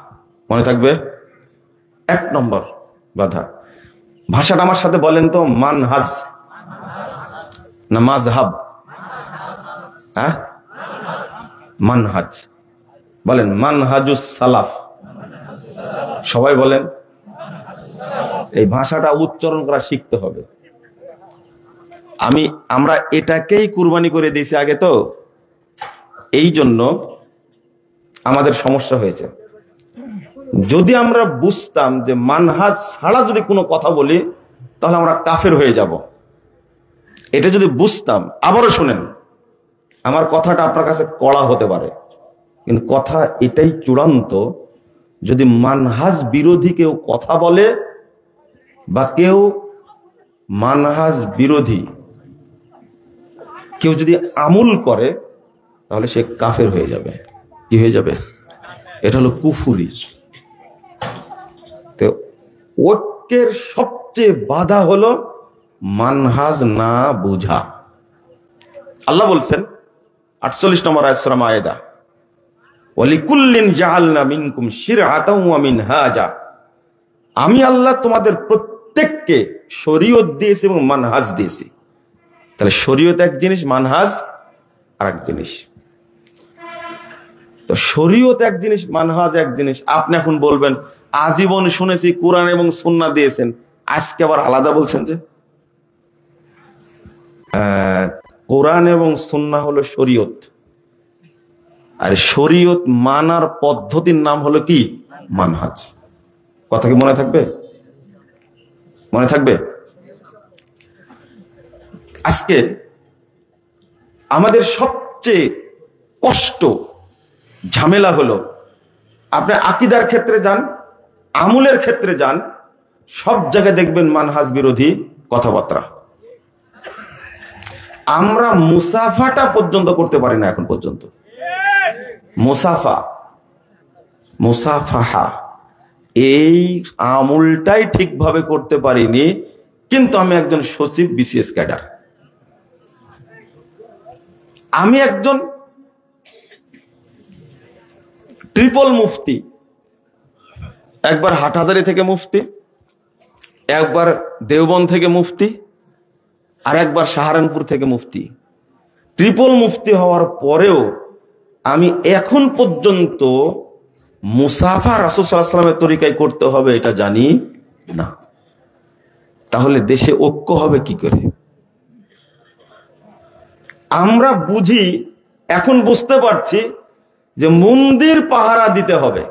মনে থাকবে, 1 নম্বর বাধা। ভাষাটা আমার সাথে বলেন তো, মানহাজ না মাযহাব? হ্যাঁ, মানহাজ বলেন, মানহাজুস সালাফ। সবাই বলেন। এই ভাষাটা উচ্চারণ করা শিখতে হবে। আমরা এটাকেই কুরবানি করে দিয়েছি আগে, তো এই জন্য আমাদের সমস্যা হয়েছে। যদি আমরা বুঝতাম যে মানহাজ ছাড়া যদি কোনো কথা বলি তাহলে আমরা কাফের হয়ে যাব, এটা যদি বুঝতাম। আবারও শুনেন, আমার কথাটা আপনার কাছে কড়া হতে পারে, কিন্তু কথা এটাই চূড়ান্ত। যদি মানহাজ বিরোধী কেউ কথা বলে বা কেউ মানহাজ বিরোধী কেউ যদি আমল করে, তাহলে সে কাফের হয়ে যাবে। কি হয়ে যাবে? এটা হলো কুফরি। তো ঐক্যের সবচেয়ে বাধা হলো মানহাজ না বুঝা। আল্লাহ বলছেন 48 নম্বর আয়াত সূরা মায়েদা, ওয়ালিকুল্লিন জাআলনা মিনকুম শিরআতাও ওয়া মিনহাজা, আমি আল্লাহ তোমাদের প্রত্যেককে শরীয়ত দিয়েছি এবং মানহাজ দিয়েছি। তাহলে শরীয়ত এক জিনিস, মানহাজ আর এক জিনিস। তো শরীয়ত এক জিনিস, মানহাজ এক জিনিস। আপনি এখন বলবেন আজীবন শুনেছি কোরআন এবং সুন্নাহ দিয়েছেন, আজকে আবার আলাদা বলছেন যে? কোরআন এবং সুন্নাহ হলো শরীয়ত, আর শরীয়ত মানার পদ্ধতির নাম হলো কি? মানহাজ। কথা কি মনে থাকবে? মনে থাকবে? আজকে আমাদের সবচেয়ে কষ্ট, ঝামেলা হলো, আপনি আকীদার ক্ষেত্রে যান, আমলের ক্ষেত্রে যান, সব জায়গায় দেখবেন মানহাজ বিরোধী কথাবার্তা। আমরা মুসাফাটা পর্যন্ত করতে পারি না এখন পর্যন্ত। মুসাফাহা এই আমলটাই ঠিকভাবে করতে পারিনি। কিন্তু আমি একজন সচিব, বিসিএস ক্যাডার, আমি একজন ট্রিপল মুফতি, একবার হাটহাজারী থেকে মুফতি, একবার দেওবন্দ থেকে মুফতি, আর একবার সাহারানপুর থেকে মুফতি। ট্রিপল মুফতি হওয়ার পরেও আমি এখন পর্যন্ত মুসাফা রাসূল সাল্লাল্লাহু আলাইহি ওয়াসাল্লামের তরিকায় করতে হবে এটা জানি না। তাহলে দেশে ঐক্য হবে কি করে? আমরা বুঝি, এখন বুঝতে পারছি যে মন্দির পাহারা দিতে হবে।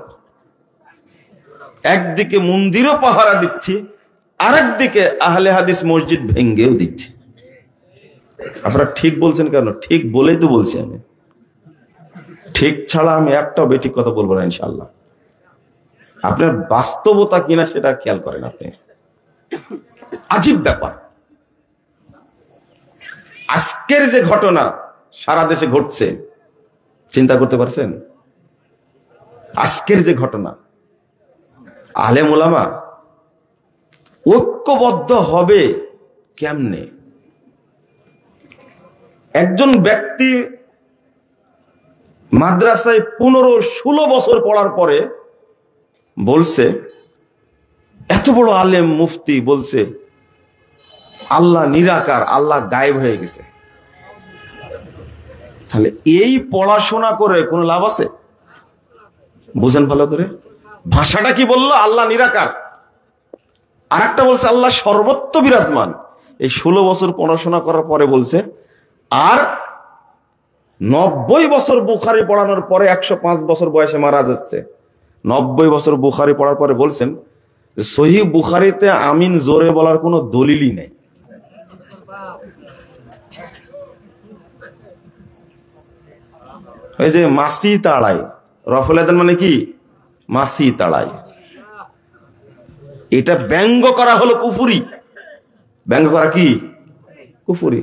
একদিকে মন্দিরও পাহারা দিচ্ছি, আরেকদিকে আহলে হাদিস মসজিদ ভেঙ্গেও দিচ্ছি। আপনারা ঠিক বলছেন কেন? ঠিক বলেই তো বলছি আমি। ঠিক ছাড়া আমি একটাও বেঠিক কথা বলবো না ইনশাআল্লাহ। আপনার বাস্তবতা কিনা সেটা খেয়াল করেন আপনি। আজীব ব্যাপার, আজকের যে ঘটনা সারা দেশে ঘটছে, চিন্তা করতে পারছেন? আজকের যে ঘটনা, আলেম ওলামা ঐক্যবদ্ধ হবে কেমনে? একজন ব্যক্তি মাদ্রাসায় 15-16 বছর পড়ার পরে বলছে, এত বড় আলেম মুফতি বলছে আল্লাহ নিরাকার, আল্লাহ গায়েব হয়ে গেছে। তাহলে এই পড়াশোনা করে কোনো লাভ আছে? বুঝেন ভালো করে, ভাষাটা কি বললো? আল্লাহ নিরাকার, আর একটা বলছে আল্লাহ সর্বত্র বিরাজমান। এই 16 বছর পড়াশোনা করার পরে বলছে, আর 90 বছর বুখারী পড়ানোর পরে 105 বছর বয়সে মারা যাচ্ছে। 90 বছর বুখারী পড়ার পরে বলছেন সহিহ বুখারীতে আমিন জোরে বলার কোনো দলিলই নেই। এই যে মাসি তাড়াই, রফুল আদান মানে কি? মাসি তাড়াই। এটা ব্যঙ্গ করা হলো কুফুরি। ব্যঙ্গ করা কি? কুফুরি।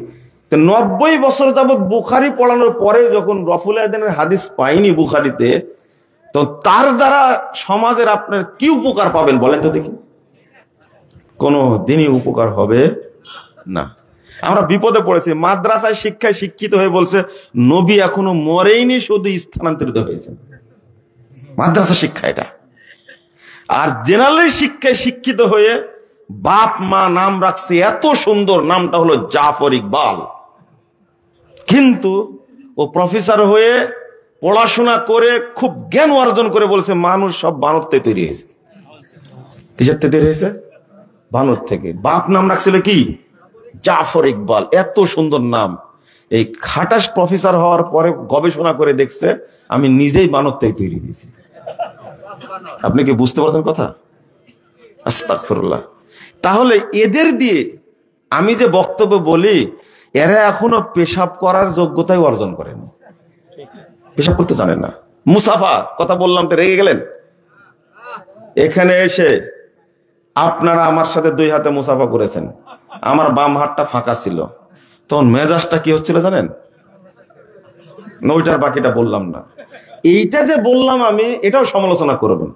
90 বছর যাবৎ বুখারী পড়ানোর পরে যখন রফুল আদানের হাদিস পাইনি বুখারীতে, তো তার দ্বারা সমাজের আপনার কি উপকার পাবেন বলেন তো দেখি? কোনো দিনই উপকার হবে না। আমরা বিপদে পড়েছি। মাদ্রাসায় শিক্ষায় শিক্ষিত হয়ে বলছে নবী এখনো মরেইনি, শুধু স্থানান্তরিত হয়েছে। মাদ্রাসা শিক্ষা এটা। আর জেনারেল শিক্ষায় শিক্ষিত হয়ে বাপ মা নাম রাখছে এত সুন্দর, নামটা হলো জাফর ইকবাল, কিন্তু ও প্রফেসর হয়ে পড়াশোনা করে খুব জ্ঞান অর্জন করে বলছে মানুষ সব বানর থেকে তৈরি হয়েছে। কিসের থেকে তৈরি হয়েছে? বানর থেকে। বাপ নাম রাখছিল কি? জাফর ইকবাল, এত সুন্দর নাম। এই খাটাস প্রফেসর হওয়ার পরে গবেষণা করে দেখছে আমি নিজেই বানর থেকে তৈরি হয়েছি। আপনি কি বুঝতে পারছেন কথা? আস্তাগফিরুল্লাহ। তাহলে এদের দিয়ে আমি যে বক্তব্য বলি, এরা এখনো পেশাব করার যোগ্যতাই অর্জন করেনি, পেশাব করতে জানেন না। মুসাফা কথা বললাম তো রেগে গেলেন? এখানে এসে আপনারা আমার সাথে 2 হাতে মুসাফা করেছেন, আমার বাম হাতটা ফাঁকা ছিল, তখন মেজাজটা কি হচ্ছিল জানেন? ওইটার বাকিটা বললাম না। এইটা যে বললাম আমি, এটাও সমালোচনা করবেন।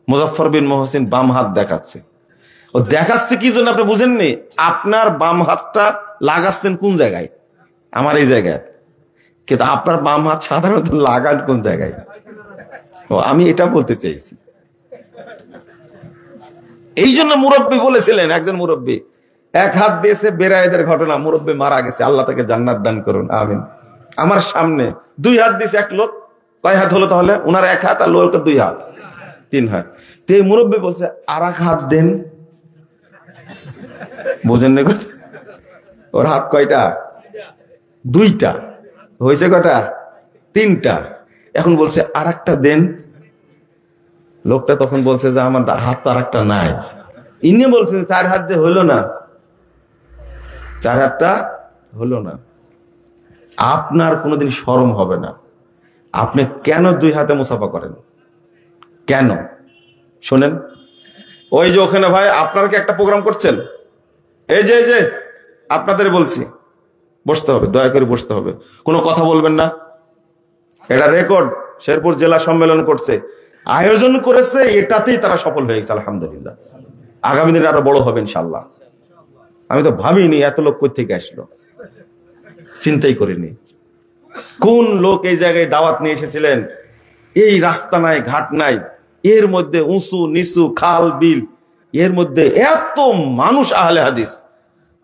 মুজাফফর বিন মহসিন বাম হাত দেখাচ্ছে, ও দেখাচ্ছে কি জন্য আপনি বুঝেননি? আপনার বাম হাতটা লাগাচ্ছেন কোন জায়গায়? আমার এই জায়গায়। কিন্তু আপনার বাম হাত সাধারণত লাগান কোন জায়গায়? ও আমি এটা বলতে চাইছি। এই জন্য মুরব্বী বলেছিলেন, একজন মুরব্বী, এক হাত দিয়েছে বেরায়েদের ঘটনা, মুরব্বী মারা গেছে, আল্লাহ তাকে জান্নাত দান করুন, আমিন। আমার সামনে 2 হাত দিয়েছে এক লোক, কয় হাত হলো তাহলে? ওনার 1 হাত আর লোকের 2 হাত, 3 হাত। তো এই মুরব্বী বলছে আর 1 হাত দেন। বোঝেন না কথা? ওর হাত কয়টা? 2টা। হয়েছে কয়টা? 3টা। এখন বলছে আর একটা দেন। লোকটা তখন বলছে যে আমার হাত তো আর একটা নাই। ইনি বলছে 4 হাত যে হলো না, 4 হাতটা হলো না। আপনার কোনোদিন শরম হবে না? আপনি কেন 2 হাতে মুসাফা করেন? কেন? শোনেন, ওই যে ওখানে ভাই আপনারা কি একটা প্রোগ্রাম করছেন? এই যে আপনাদের বলছি বসতে হবে, দয়া করে বসতে হবে, কোনো কথা বলবেন না। এটা রেকর্ড, শেরপুর জেলা সম্মেলন করছে, আয়োজন করেছে, এটাতেই তারা সফল হয়ে গেছে আলহামদুলিল্লাহ। আগামী দিনে আরো বড় হবে ইনশাল্লাহ। আমি তো ভাবিনি এত লোক কই থেকে আসলো, চিন্তাই করিনি। কোন লোক এই জায়গায় দাওয়াত নিয়ে এসেছিলেন? এই রাস্তা নাই, ঘাট নাই, এর মধ্যে উঁচু নিচু খাল বিল, এর মধ্যে এত মানুষ আহলে হাদিস।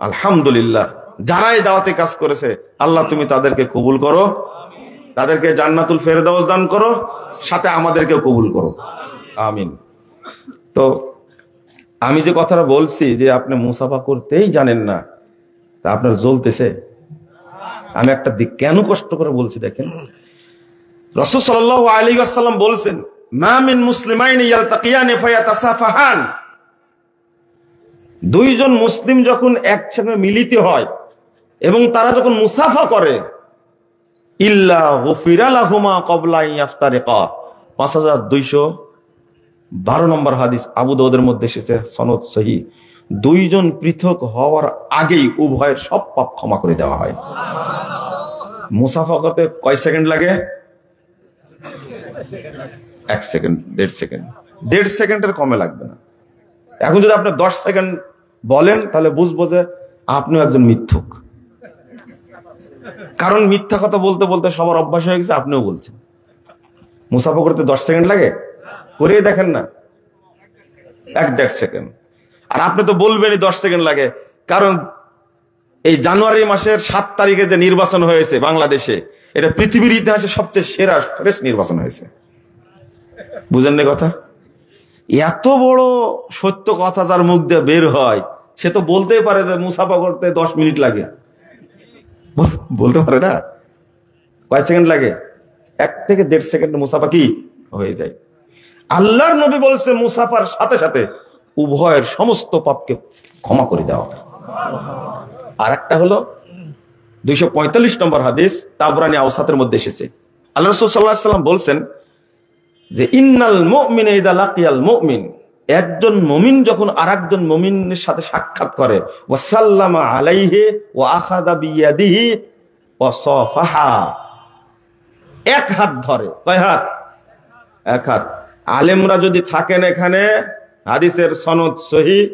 আলহামদুলিল্লাহ, যারাই দাওয়াতে কাজ করেছে আল্লাহ তুমি তাদেরকে কবুল করো, তাদেরকে জান্নাতুল ফেরদাউস দান করো, সাথে আমাদেরকেও কবুল করো, আমিন। তো আমি যে কথাটা বলছি যে আপনি মুসাফা করতেই জানেন না, তা আপনার জ্বলতেছে। আমি একটা দিক কেন কষ্ট করে বলছি দেখেন, রাসূল সাল্লাল্লাহু আলাইহি ওয়াসাল্লাম বলেছেন মা মিন মুসলিমাইনি ইয়ালতাকিয়ানি ফায়াতাসাফাহান, 2 জন মুসলিম যখন একসঙ্গে মিলিত হয় এবং তারা যখন মুসাফা করে, ইল্লা গুফিরা লাহুমা ক্বাবলা আন ইফতারিকা, 5212 নম্বর হাদিস, আবু দাউদের মধ্যে এসেছে, সনদ সহিহ। 2 জন পৃথক হওয়ার আগেই উভয়ের সব পাপ ক্ষমা করে দেওয়া হয়। মুসাফা করতে কয় সেকেন্ড লাগে? 1 সেকেন্ড, 1.5 সেকেন্ড, 1.5 সেকেন্ডের কমে লাগবে না। এখন যদি আপনি 10 সেকেন্ড বলেন তাহলে বুঝবো যে আপনিও একজন মিথ্যুক, কারণ মিথ্যা কথা বলতে বলতে সবার অভ্যাস হয়ে গেছে, আপনিও বলছেন। মুসাফা করতে 10 সেকেন্ড লাগে? করে দেখেন না, 1-1.5 সেকেন্ড। আর আপনি তো বলবেনই 10 সেকেন্ড লাগে, কারণ এই জানুয়ারি মাসের 7 তারিখে যে নির্বাচন হয়েছে বাংলাদেশে, এটা পৃথিবীর ইতিহাসে সবচেয়ে সেরা ফ্রেশ নির্বাচন হয়েছে। বুঝেন না কথা? এত বড় সত্য কথা যার মুখ দিয়ে বের হয়, সে তো বলতেই পারে যে মুসাফা করতে 10 মিনিট লাগে। বলতে পারে না? কয় সেকেন্ড লাগে? 1 থেকে 1.5 সেকেন্ড মুসাফা কি হয়ে যায়। আল্লাহর নবী বলছে মুসাফার সাথে সাথে উভয়ের সমস্ত পাপকে ক্ষমা করে দেওয়া। আর একটা হলো 245 নম্বর হাদিস, তাবরানী আওসাতের মধ্যে এসেছে। আল্লাহ রাসূল সাল্লাল্লাহু আলাইহি ওয়াসাল্লাম বলছেন যে ইন্নাল মুমিনা ইযা লাকিয়াল মুমিন, একজন মুমিন যখন আরেকজন মুমিনের সাথে সাক্ষাৎ করে, ওয়া সাল্লামা আলাইহি ওয়া আখাযা বিয়াদিহি ওয়া সাফাহা, 1 হাত ধরে। কয় হাত? 1 হাত। আলেমরা যদি থাকেন এখানে, হাদিসের সনদ সহিহ,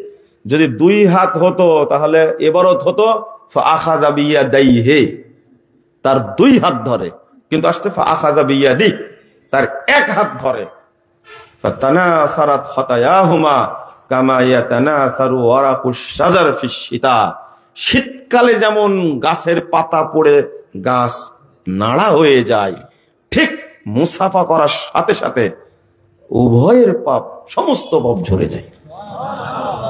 যদি 2 হাত হতো তাহলে এবারত হতো ফাআখাযা বিয়াদাইহি, তার 2 হাত ধরে, কিন্তু আসছে ফাআখাযা বিয়াদি, তার 1 হাত ধরে। ফাতানাসারাত খাতায়াহুমা কামা ইয়াতানাসারু ওয়ারাকুশ শাজার ফিশ শীতা, শীতকালে যেমন গাছের পাতা পড়ে গাছ নাড়া হয়ে যায়, ঠিক মুসাফা করার সাথে সাথে উভয়ের পাপ, সমস্ত পাপ ঝরে যায়,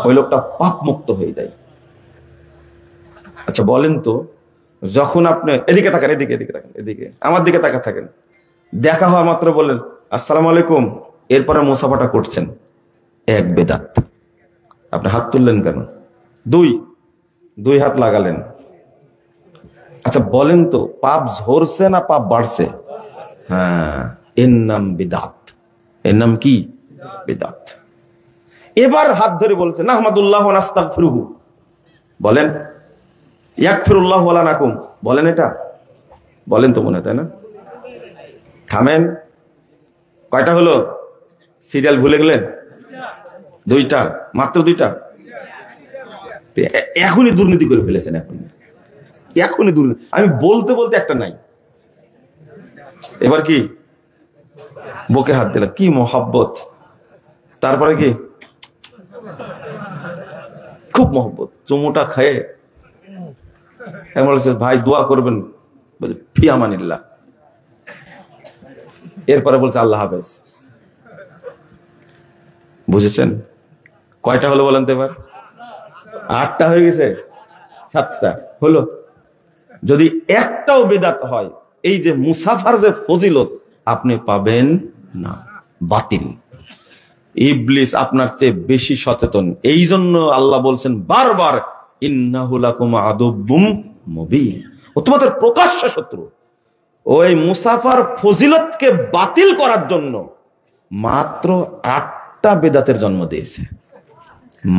ওই লোকটা পাপ মুক্ত হয়ে যায়। আচ্ছা বলেন তো, যখন আপনি এদিকে তাকান, এদিকে তাকান, এদিকে আমার দিকে তাকা থাকেন, দেখা হওয়া মাত্র বলেন আসসালামু আলাইকুম, এরপরে মুসাফাটা করছেন, 1 বেদাত। আপনি হাত তুললেন কেন? 2 হাত লাগালেন। আচ্ছা বলেন তো, পাপ ঝরছে না পাপ বাড়ছে? হ্যাঁ, এর নাম বিদাত। এর নাম কি? বিদাত। এবার হাত ধরে বলছে নাহমাদুল্লাহ ওয়া নাস্তাগফিরুহু, বলেন ইয়াগফিরুল্লাহু ওয়া লানাকুম, বলেন এটা বলেন তো, মনে তাই না? থামেন। কয়টা হলো? সিরিয়াল ভুলে গেলেন? 2টা, মাত্র 2টা। এখনই দুর্নীতি করে ফেলেছেন, এখনই দুর্নীতি। আমি বলতে বলতে একটা নাই, এবার কি বুকে হাত দিলাম, কি মোহাব্বত। তারপরে কি খুব মহব্বত, চুমুটা খেয়ে বলেছে ভাই দোয়া করবেন, ফি আমানিল্লাহ। এরপরে বলছে আল্লাহ হাফেজ। বুঝেছেন? কয়টা হলো বলেন তো এবার? 8টা হয়ে গেছে, 7টা হলো। যদি একটাও বেদাত হয়, এই যে মুসাফার যে ফজিলত আপনি পাবেন না, বাতিল। ইবলিস আপনার চেয়ে বেশি সচেতন, এই জন্য আল্লাহ বলছেন বারবার ইন্নাহু লাকুম আদুব্বুম মুবিন, ও তোমাদের প্রকাশ্য শত্রু। ওই মুসাফার ফজিলতকে বাতিল করার জন্য মাত্র 8টা বেদাতের জন্ম দিয়েছে,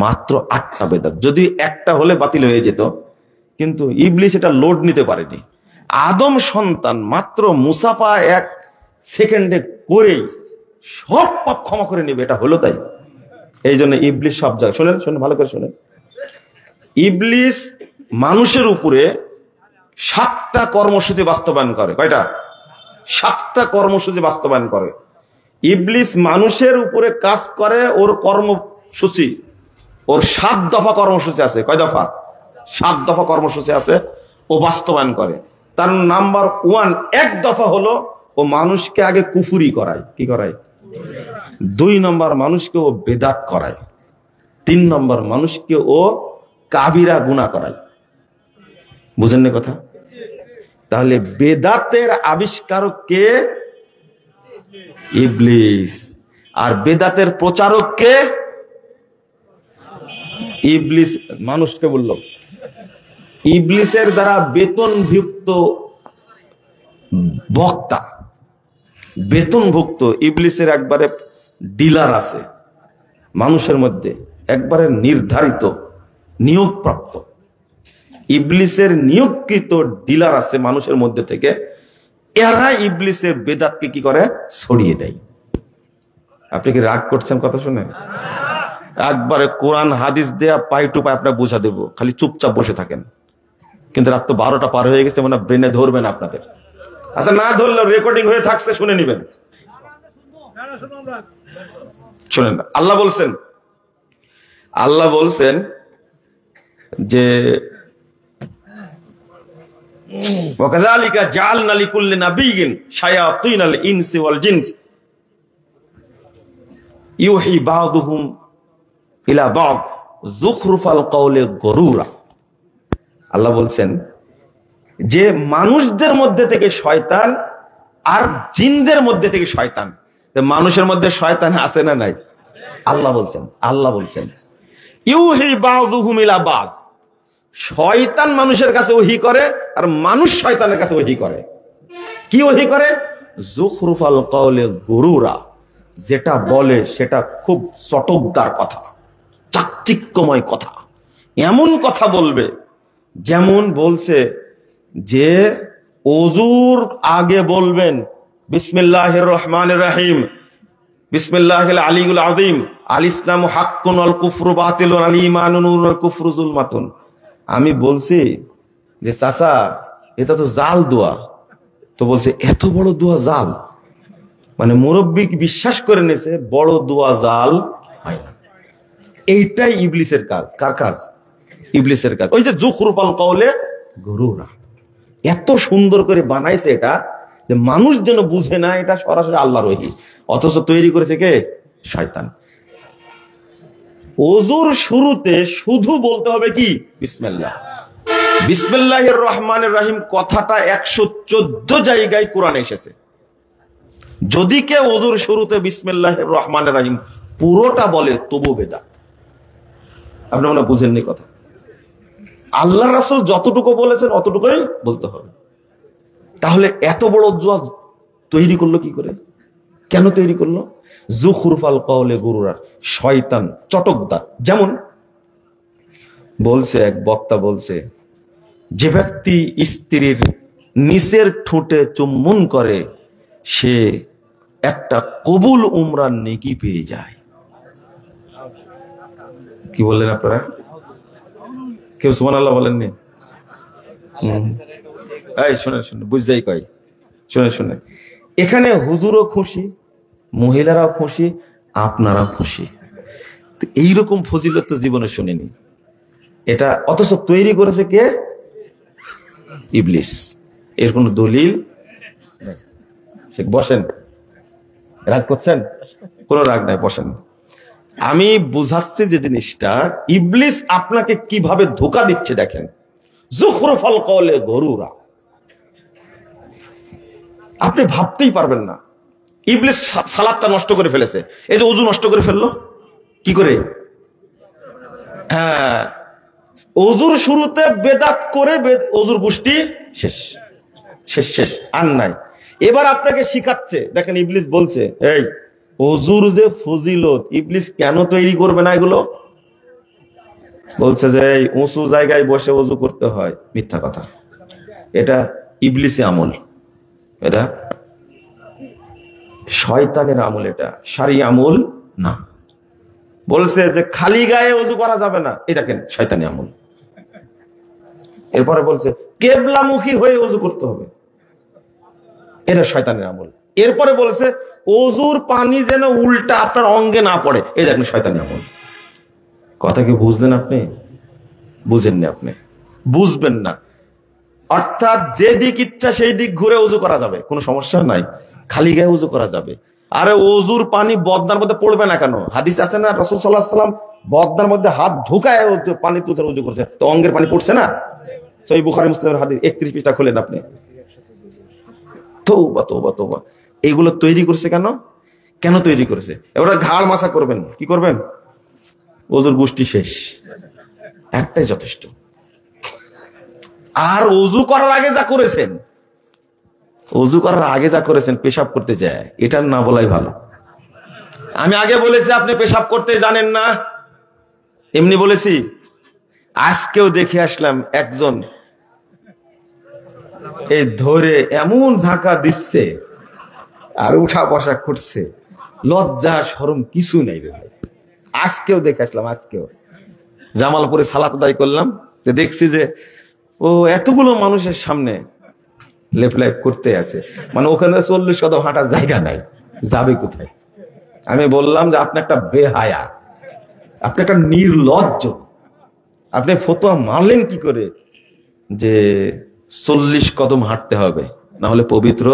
মাত্র 8টা বেদাত। যদি একটা হলে বাতিল হয়ে যেত, কিন্তু ইবলিস এটা লোড নিতে পারেনি। আদম সন্তান মাত্র মুসাফা 1 সেকেন্ডে করেই সব পাপ ক্ষমা করে নেবে, এটা হলো তাই। এই জন্য ইবলিস সব জায়গায়, শোনেন ভালো করে শোনেন, ইবলিস মানুষের উপরে 7টা কর্মসূচি বাস্তবায়ন করে। কয়টা? 7টা কর্মসূচি বাস্তবায়ন করে। ইবলিস মানুষের উপরে কাজ করে, ওর কর্মসূচি, ওর 7 দফা কর্মসূচি আছে। কয় দফা? 7 দফা কর্মসূচি আছে, ও বাস্তবায়ন করে। তার নাম্বার 1, 1 দফা হলো ও মানুষকে আগে কুফুরি করায়। কি করায়? 2 নম্বর মানুষকে ও বেদাত করায়। 3 নম্বর মানুষকে ও কাবিরা গুনাহ করায়। বুঝেন না কথা? তাহলে বেদাতের আবিষ্কারক কে? ইবলিস। আর বেদাতের প্রচারক কে? ইবলিস। মানুষকে বলল ইবলিসের দ্বারা বেতনভুক্ত বক্তা, বেতনভুক্ত ইবলিসের একবারে ডিলার আছে মানুষের মধ্যে, একবারে নির্ধারিত নিয়োগপ্রাপ্ত ইবলিসের নিয়োগকৃত ডিলার আছে মানুষের মধ্যে থেকে। এরা ইবলিসের বেদাতকে কি করে? ছড়িয়ে দেয়। আপনি কি রাগ করছেন কথা শুনে? একবারে কোরআন হাদিস দেয়া পাই টু পাই আপনার বোঝা দেবো, খালি চুপচাপ বসে থাকেন। কিন্তু রাত তো 12টা পার হয়ে গেছে, মানে ব্রেনে ধরবেন আপনাদের। আচ্ছা, না ধরলেও রেকর্ডিং হয়ে থাকছে, শুনে নিবেন। শুনেন, আল্লাহ বলছেন যে ওয়াকাযালিকা জাআলনা লিকুল্লি নাবিয়্যিন শায়াতিনাল ইনসি ওয়াল জিনস ইউহি বা'দুহুম ইলা বা'দ যুখরুফাল কওলি গুরুরা। আল্লাহ বলছেন যে মানুষদের মধ্যে থেকে শয়তান আর জিনদের মধ্যে থেকে শয়তান। মানুষের মধ্যে শয়তান আছে না নাই? আল্লাহ বলছেন ইউহি বা'দুহুম ইলা বা'দ, শয়তান মানুষের কাছে ওহী করে আর মানুষ শয়তানের কাছে ওহী করে। কি ওহী করে? যুখরুফাল কওলি গুরুরা, যেটা বলে সেটা খুব চটকদার কথা, চাকচিক্যময় কথা, এমন কথা বলবে যেমন বলছে যে ওযুর আগে বলবেন বিসমিল্লাহির রহমানির রহিম, বিসমিল্লাহিল আলিয়্যিল আযীম, আল ইসলামু হাক্কুন ওয়াল কুফরু বাতিলুন, আল ঈমানু নূরুন ওয়াল কুফরু যুলমাতুন। আমি বলছি যে চাচা এটা তো জাল দোয়া, তো বলছে এত বড় দোয়া জাল, মানে মুরব্বী বিশ্বাস করে নিয়েছে বড় দোয়া জাল হয় না। এইটাই ইবলিসের কাজ। কার কাজ? ইবলিসের কাজ। ওই যে যুখরুফাল কওলে গুরুরা, এত সুন্দর করে বানাইছে এটা যে মানুষ যেন বুঝে না এটা সরাসরি আল্লাহর ওহী, অথচ তৈরি করেছে কে? শয়তান। ওযুর শুরুতে শুধু বলতে হবে কি? বিসমিল্লাহ। বিসমিল্লাহির রহমানির রহিম কথাটা 114 জায়গায় কোরআনে এসেছে। যদি কেউ ওযুর শুরুতে বিসমিল্লাহির রহমানির রহিম পুরোটা বলে তবু বেদাত। আপনি মনে বুঝেননি কথা? আল্লাহ রাসূল যতটুকু বলেছেন অতটুকুই বলতে হবে। তাহলে এত বড় দোয়া তৈরি করলো কি করে? কেন তৈরি করলো? যুখরুফাল কওলে গুরুরা, শয়তান চটকদার। যেমন বলছে এক বক্তা, বলছে যে ব্যক্তি স্ত্রীর নিচের ঠোঁটে চুম্বন করে সে একটা কবুল উমরার নেকি পেয়ে যায়। কি বললেন আপনারা? কেউ সুবহানাল্লাহ বলেননি? এই শুনে বুঝাই কয়, শুনে এখানে হুজুরও খুশি, মহিলারাও খুশি, আপনারাও খুশি। এইরকম ফজিলত তো জীবনে শুনিনি। এটা অথচ তৈরি করেছে কে? ইবলিস। এর কোন দলিল নেই। বসেন, রাগ করছেন? কোনো রাগ নাই, বসেন। আমি বুঝাচ্ছি যে জিনিসটা, ইবলিস আপনাকে কিভাবে ধোঁকা দিচ্ছে দেখেন। যুখরুফাল কওলে গরুরা, আপনি ভাবতেই পারবেন না। ইবলিস সালাদটা নষ্ট করে ফেলেছে, এই যে ওযু নষ্ট করে ফেললো কি করে? হ্যাঁ, ওযুর শুরুতে বেদাত করে ওযুর গোষ্ঠী শেষ শেষ শেষ, আর নাই। এবার আপনাকে শিখাচ্ছে, দেখেন ইবলিস বলছে, এই ওযুর যে ফজিলত, ইবলিস কেন তৈরি করবে না এগুলো? বলছে যে এই উঁচু জায়গায় বসে ওযু করতে হয়, মিথ্যা কথা। এটা ইবলিসে আমল, এটা শয়তানের আমল, এটা শরীয়ত আমল না। বলছে যে খালি গায়ে ওযু করা যাবে না, এই দেখেন শয়তানি আমল। এরপরে বলছে কেবলামুখী হয়ে ওযু করতে হবে, এটা শয়তানের আমল। এরপরে বলছে ওযুর পানি যেন উল্টা আপনার অঙ্গে না পড়ে, এই দেখেন শয়তানি আমল। কথা কি বুঝলেন আপনি? বুঝেননি আপনি, বুঝবেন না। অর্থাৎ যে দিক ইচ্ছা সেই দিক ঘুরে ওযু করা যাবে, কোনো সমস্যা নাই, খালি গায়ে ওযু করা যাবে। আরে ওযুর পানি বদনার মধ্যে পড়বে না কেন? হাদিস আছে না, রাসূল সাল্লাল্লাহু আলাইহি ওয়াসাল্লাম বদনার মধ্যে হাত ঢুকায় পানি তুলে ওযু করছে, তো অঙ্গের পানি পড়ছে না? সহিহ বুখারী মুসলিমের হাদিস, 31 পৃষ্ঠা খুলেন আপনি। তওবা তওবা তওবা, এগুলো তৈরি করছে কেন? কেন তৈরি করেছে? এবার ঘাড় মাসা করবেন, কি করবেন? ওযুর গোষ্ঠী শেষ, একটাই যথেষ্ট। আর ওযু করার আগে যা করেছেন, ওযু করার আগে যা করেছেন, পেশাব করতে যায়, এটা না বলাই ভালো। আমি আগে বলেছি আপনি পেশাব করতে জানেন না, এমনি বলেছি। আজকেও দেখে আসলাম একজন এই ধরে এমন ঝাঁকা দিচ্ছে আর উঠা বসা করছে, লজ্জা শরম কিছু নাই রে ভাই। আজকেও দেখে আসলাম, আজকেও জামালপুরে সালাত আদায় করলাম, দেখছি যে ও এতগুলো মানুষের সামনে লেপ লেপ করতে আছে, মানে ওখানে 40 কদম হাঁটার জায়গা নাই, যাবে কোথায়? আমি বললাম যে আপনি একটা বেহায়া, আপনি একটা নির্লজ্জ, আপনি ফতোয়া মানলেন কি করে যে 40 কদম হাঁটতে হবে, না হলে পবিত্র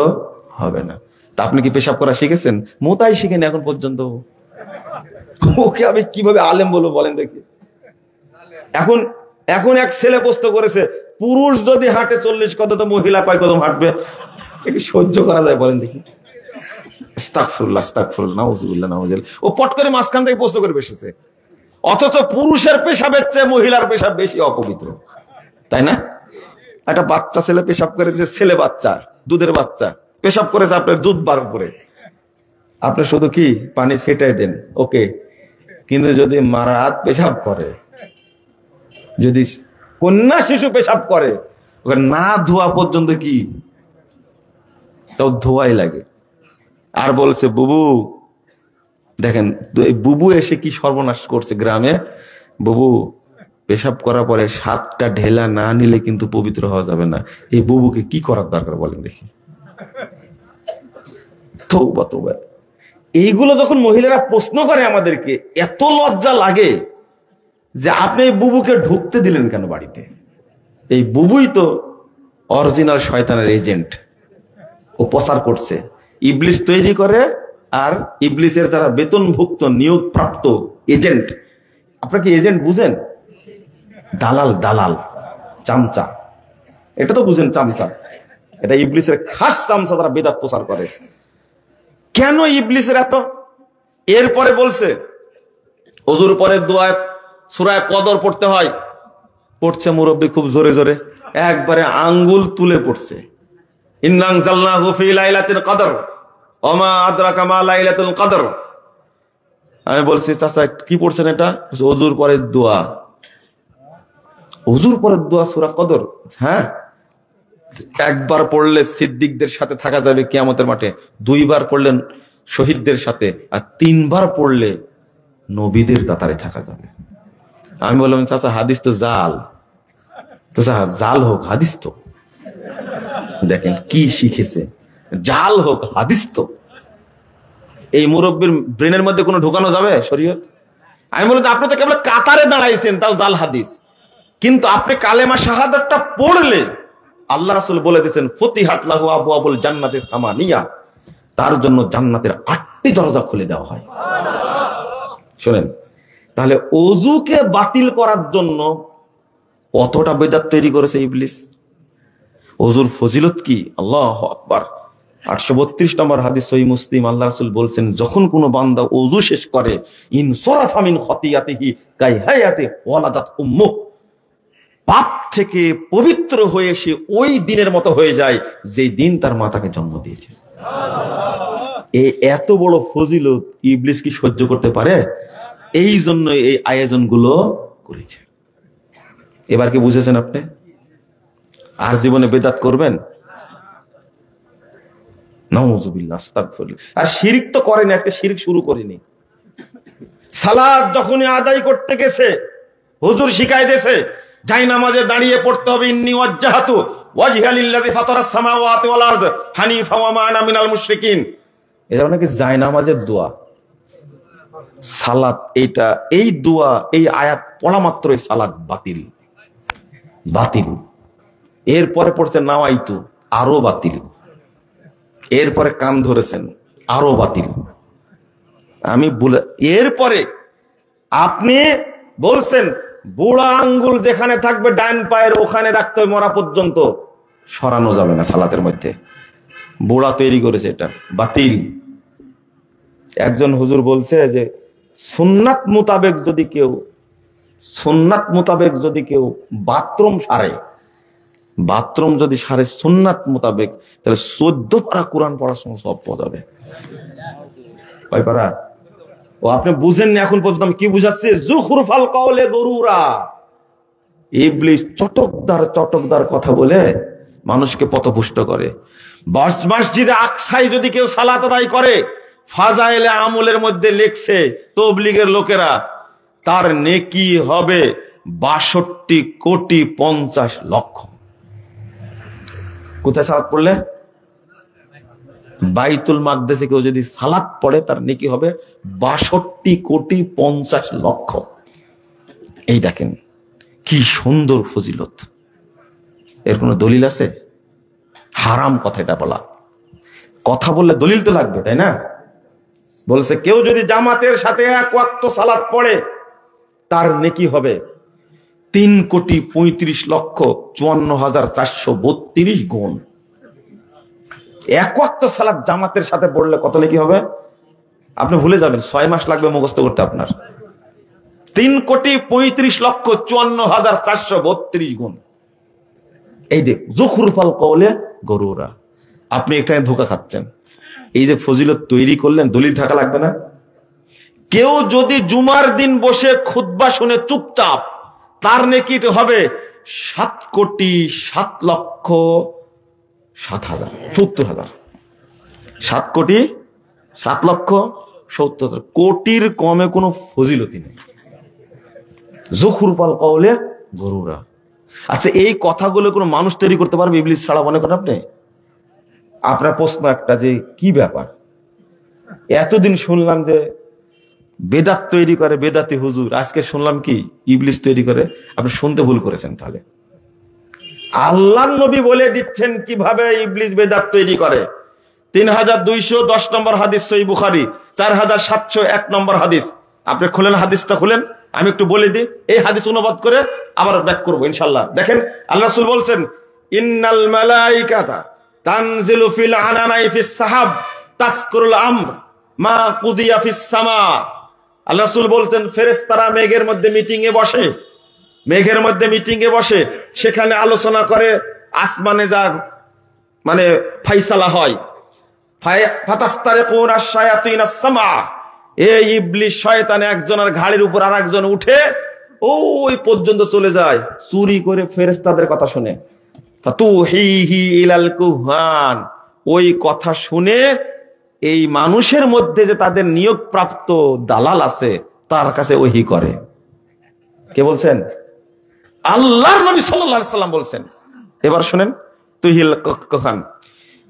হবে না? তা আপনি কি পেশাব করা শিখেছেন? মোতাই শিখেন এখন পর্যন্ত। ওকে আমি কিভাবে আলেম বলবো বলেন দেখি? এখন এখন এক ছেলে প্রশ্ন করেছে, পুরুষ যদি হাঁটে 40 কদম, তো মহিলা কয় কদম হাঁটবে? এটা সহ্য করা যায় বলেন দেখি? আস্তাগফিরুল্লাহ আস্তাগফিরুল্লাহ, নাউযুবিল্লাহ নাউযুবিল্লাহ। ও পট করে মাঝখান থেকে প্রশ্ন করে বসেছে, অথচ পুরুষের পেশাবের চেয়ে মহিলার পেশাব বেশি অপবিত্র, তাই না? একটা বাচ্চা ছেলে পেশাব করে দিয়েছে, ছেলে বাচ্চা, দুধের বাচ্চা পেশাব করেছে আপনার দুধ বার করে, আপনি শুধু কি পানি ছেটাই দেন, ওকে। কিন্তু যদি মারাত পেশাব করে, যদি কন্যা শিশু পেশাব করে, ওকে না ধোয়া পর্যন্ত কি তাও ধোয়াই লাগে। আর বলছে বুবু, দেখেন বুবু এসে কি সর্বনাশ করছে গ্রামে। বুবু পেশাব করার পরে 7টা ঢেলা না নিলে কিন্তু পবিত্র হওয়া যাবে না। এই বুবুকে কি করার দরকার বলেন দেখি? তওবা তওবা। এইগুলো যখন মহিলারা প্রশ্ন করে আমাদেরকে, এত লজ্জা লাগে যে আপনি এই বুবুকে ঢুকতে দিলেন কেন বাড়িতে? এই বুবুই তো অরিজিনাল শয়তানের এজেন্ট, ও প্রচার করছে। ইবলিস তৈরি করে, আর ইবলিসের যারা বেতনভুক্ত নিয়োগ প্রাপ্ত এজেন্ট, আপনারা কি এজেন্ট বুঝেন? দালাল, দালাল, চামচা, এটা তো বুঝেন, চামচা। এটা ইবলিসের খাস চামচা, তারা বেদাত প্রচার করে। কেন ইবলিসের এত? এরপরে বলছে ওযুর পরে দোয়া সূরা কদর পড়তে হয়, পড়ছে মুরব্বি খুব জোরে জোরে, একবারে আঙ্গুল তুলে পড়ছে, ইন্না আনজালনাহু ফি লাইলাতিল কদর ওয়া মা আদরাকা মা লাইলাতুল কদর। আমি বলছি চাচা কি পড়ছেন এটা? ওযুর পরে দোয়া। ওযুর পরে দোয়া সূরা কদর? হ্যাঁ, একবার পড়লে সিদ্দিকদের সাথে থাকা যাবে কিয়ামতের মাঠে, 2বার পড়লেন শহীদদের সাথে, আর 3বার পড়লে নবীদের কাতারে থাকা যাবে। আমি বললাম চাচা হাদিস তো জাল। তো জাল হোক, হাদিস তো দেখেন কি শিখেছে, জাল হোক হাদিস তো। এই মুরব্বীর ব্রেনের মধ্যে কোনো ঢোকানো যাবে শরীয়ত? আমি বললাম আপনি তো কেবল কাতারে দাঁড়াইছেন, তাও জাল হাদিস। কিন্তু আপনি কালেমা শাহাদাতটা পড়লে আল্লাহ রাসূল বলে দিয়েছেন ফতিহাত লাহু আবওয়াবুল জান্নাতি সামানিয়া, তার জন্য জান্নাতের 8টি দরজা খুলে দেওয়া হয়। শুনেন, তাহলে ওযুকে বাতিল করার জন্য কতটা বেদাত তৈরি করেছে ইবলিস। ওযুর ফজিলত কি, আল্লাহু আকবার। 832 নম্বর হাদিস সহিহ মুসলিম, আল্লাহ রাসূল বলছেন যখন কোনো বান্দা ওযু শেষ করে ইন সরাফা মিন খতিয়াতিহি কাইহায়াতি ওয়ালাদাত উম্মুহ, পাপ থেকে পবিত্র হয়ে সে ওই দিনের মতো হয়ে যায় যে দিন তার মাতাকে জন্ম দিয়েছে। এই এত বড় ফজিলত ইবলিস কি সহ্য করতে পারে? এই জন্য এই আয়োজনগুলো করেছে। এবার কি বুঝেছেন আপনি? আর জীবনে বেদাত করবেন? নাউযুবিল্লাহ, আস্তাগফিরুল্লাহ। আর শিরক তো করেনি, আজকে শিরক শুরু করেনি। সালাত যখনই আদায় করতে গেছে হুজুর শিখাই দিয়েছে জায়নামাজে দাঁড়িয়ে পড়তে হবে ইন্নী ওয়াজ্জাহাতু ওয়াজহিয়া লিল্লাযী ফাতারাস সামাওয়াতি ওয়াল আরদ হানিফা ওয়া মা আনা মিনাল মুশরিকিন। এটা নাকি জায়নামাজের দোয়া। সালাত এইটা, এই দোয়া, এই আয়াত পড়া মাত্রই সালাত বাতিল, বাতিল। এরপরে পড়ছে নাওয়াইতু, আরো বাতিল। এরপরে কান ধরেছেন, আরো বাতিল। আমি বলে এরপরে আপনি বলছেন বুড়া আঙ্গুল যেখানে থাকবে ডান পায়ের ওখানে রাখতে হবে মরা পর্যন্ত, সরানো যাবে না সালাতের মধ্যে। বুড়া তৈরি করেছে, এটা বাতিল। একজন হুজুর বলছে যে সুন্নাত মোতাবেক যদি কেউ বাথরুম সারে, বাথরুম যদি সারে সুন্নাত মোতাবেক, তাহলে 14 পারা কোরআন পড়ার সময় সব পদ হবে। কয় পারা? ও আপনি বুঝেননি এখন পর্যন্ত আমি কি বুঝাচ্ছি? যুখরুফাল কওলে গরুরা। ইবলিস চটকদার কথা বলে মানুষকে পথভ্রষ্ট করে। মসজিদে আকসায় যদি কেউ সালাত আদায় করে, ফাজাইলে আমলের মধ্যে লেখছে তাবলীগের লোকেরা, তার নেকি হবে 62,50,00,000। কোথায় সালাত পড়লে? বাইতুল মাকদেসে কেউ যদি সালাত পড়ে তার নেকি হবে 62,50,00,000। এই দেখেন কি সুন্দর ফজিলত। এর কোনো দলিল আছে? হারাম কথা এটা বলা। কথা বললে দলিল তো লাগবে, তাই না? বলছে কেউ যদি জামাতের সাথে এক ওয়াক্ত সালাত পড়ে তার নেকি হবে 3,35,54,432 গুণ। এক ওয়াক্ত সালাত জামাতের সাথে পড়লে কত নেকি হবে আপনি ভুলে যাবেন, 6 মাস লাগবে মুখস্থ করতে আপনার। 3,35,54,432 গুণ। এই যে যুখরুফাল কওলে গরুরা, আপনি এখানে ধোঁকা খাচ্ছেন। এই যে ফজিলত তৈরি করলেন, দলিল থাকা লাগবে না? কেউ যদি জুমার দিন বসে খুতবা শুনে চুপচাপ, তার নেকি হবে 7,07,70,000। 7,07,70,000 কোটির কমে কোনো ফজিলতি নেই। যুখরুফাল কওলে গরুরা। আচ্ছা, এই কথাগুলো কোনো মানুষ তৈরি করতে পারবে ইবলিস ছাড়া? মনে করেন আপনি? আপনার প্রশ্ন একটা যে কি ব্যাপার, এতদিন শুনলাম যে বেদাত তৈরি করে বেদাতি হুজুর, আজকে শুনলাম কি ইবলিস তৈরি করে। আপনি শুনতে ভুল করেছেন। তাহলে আল্লাহর নবী বলে দিচ্ছেন কিভাবে ইবলিস বেদাত তৈরি করে। 3210 নম্বর হাদিস সহিহ বুখারী, 4701 নম্বর হাদিস। আপনি খুলেন, হাদিসটা খুলেন, আমি একটু বলে দিই। এই হাদিস অনুবাদ করে আবার ব্যাক করবো ইনশাআল্লাহ। দেখেন আল্লাহ রাসূল বলছেন ইন্নাল মালাইকাতা তানজিলু ফিল আনানাই ফিস সাহাব তাসকুরুল আমর মা কুদিয়া ফিস সামা। আল্লাহ রাসূল বলতেন ফেরেশতারা মেঘের মধ্যে মিটিং এ বসে, সেখানে আলোচনা করে আসমানে যা মানে ফাইসালা হয়। ফাতাস্তারিকুনা আশ-শায়াতিনাস সামা। এই ইবলিস শয়তান একজনের ঘাড়ির উপর আরেকজন উঠে ওই পর্যন্ত চলে যায়, চুরি করে ফেরেশতাদের কথা শুনে। ফাতুহিহি ইলাল কুহান। ওই কথা শুনে এই মানুষের মধ্যে যে তাদের নিয়োগপ্রাপ্ত দালাল আছে তার কাছে ওহী করে। কে বলছেন? আল্লাহর নবী সাল্লাল্লাহু আলাইহি সাল্লাম বলছেন। এবার শুনেন, তুহিল কুহান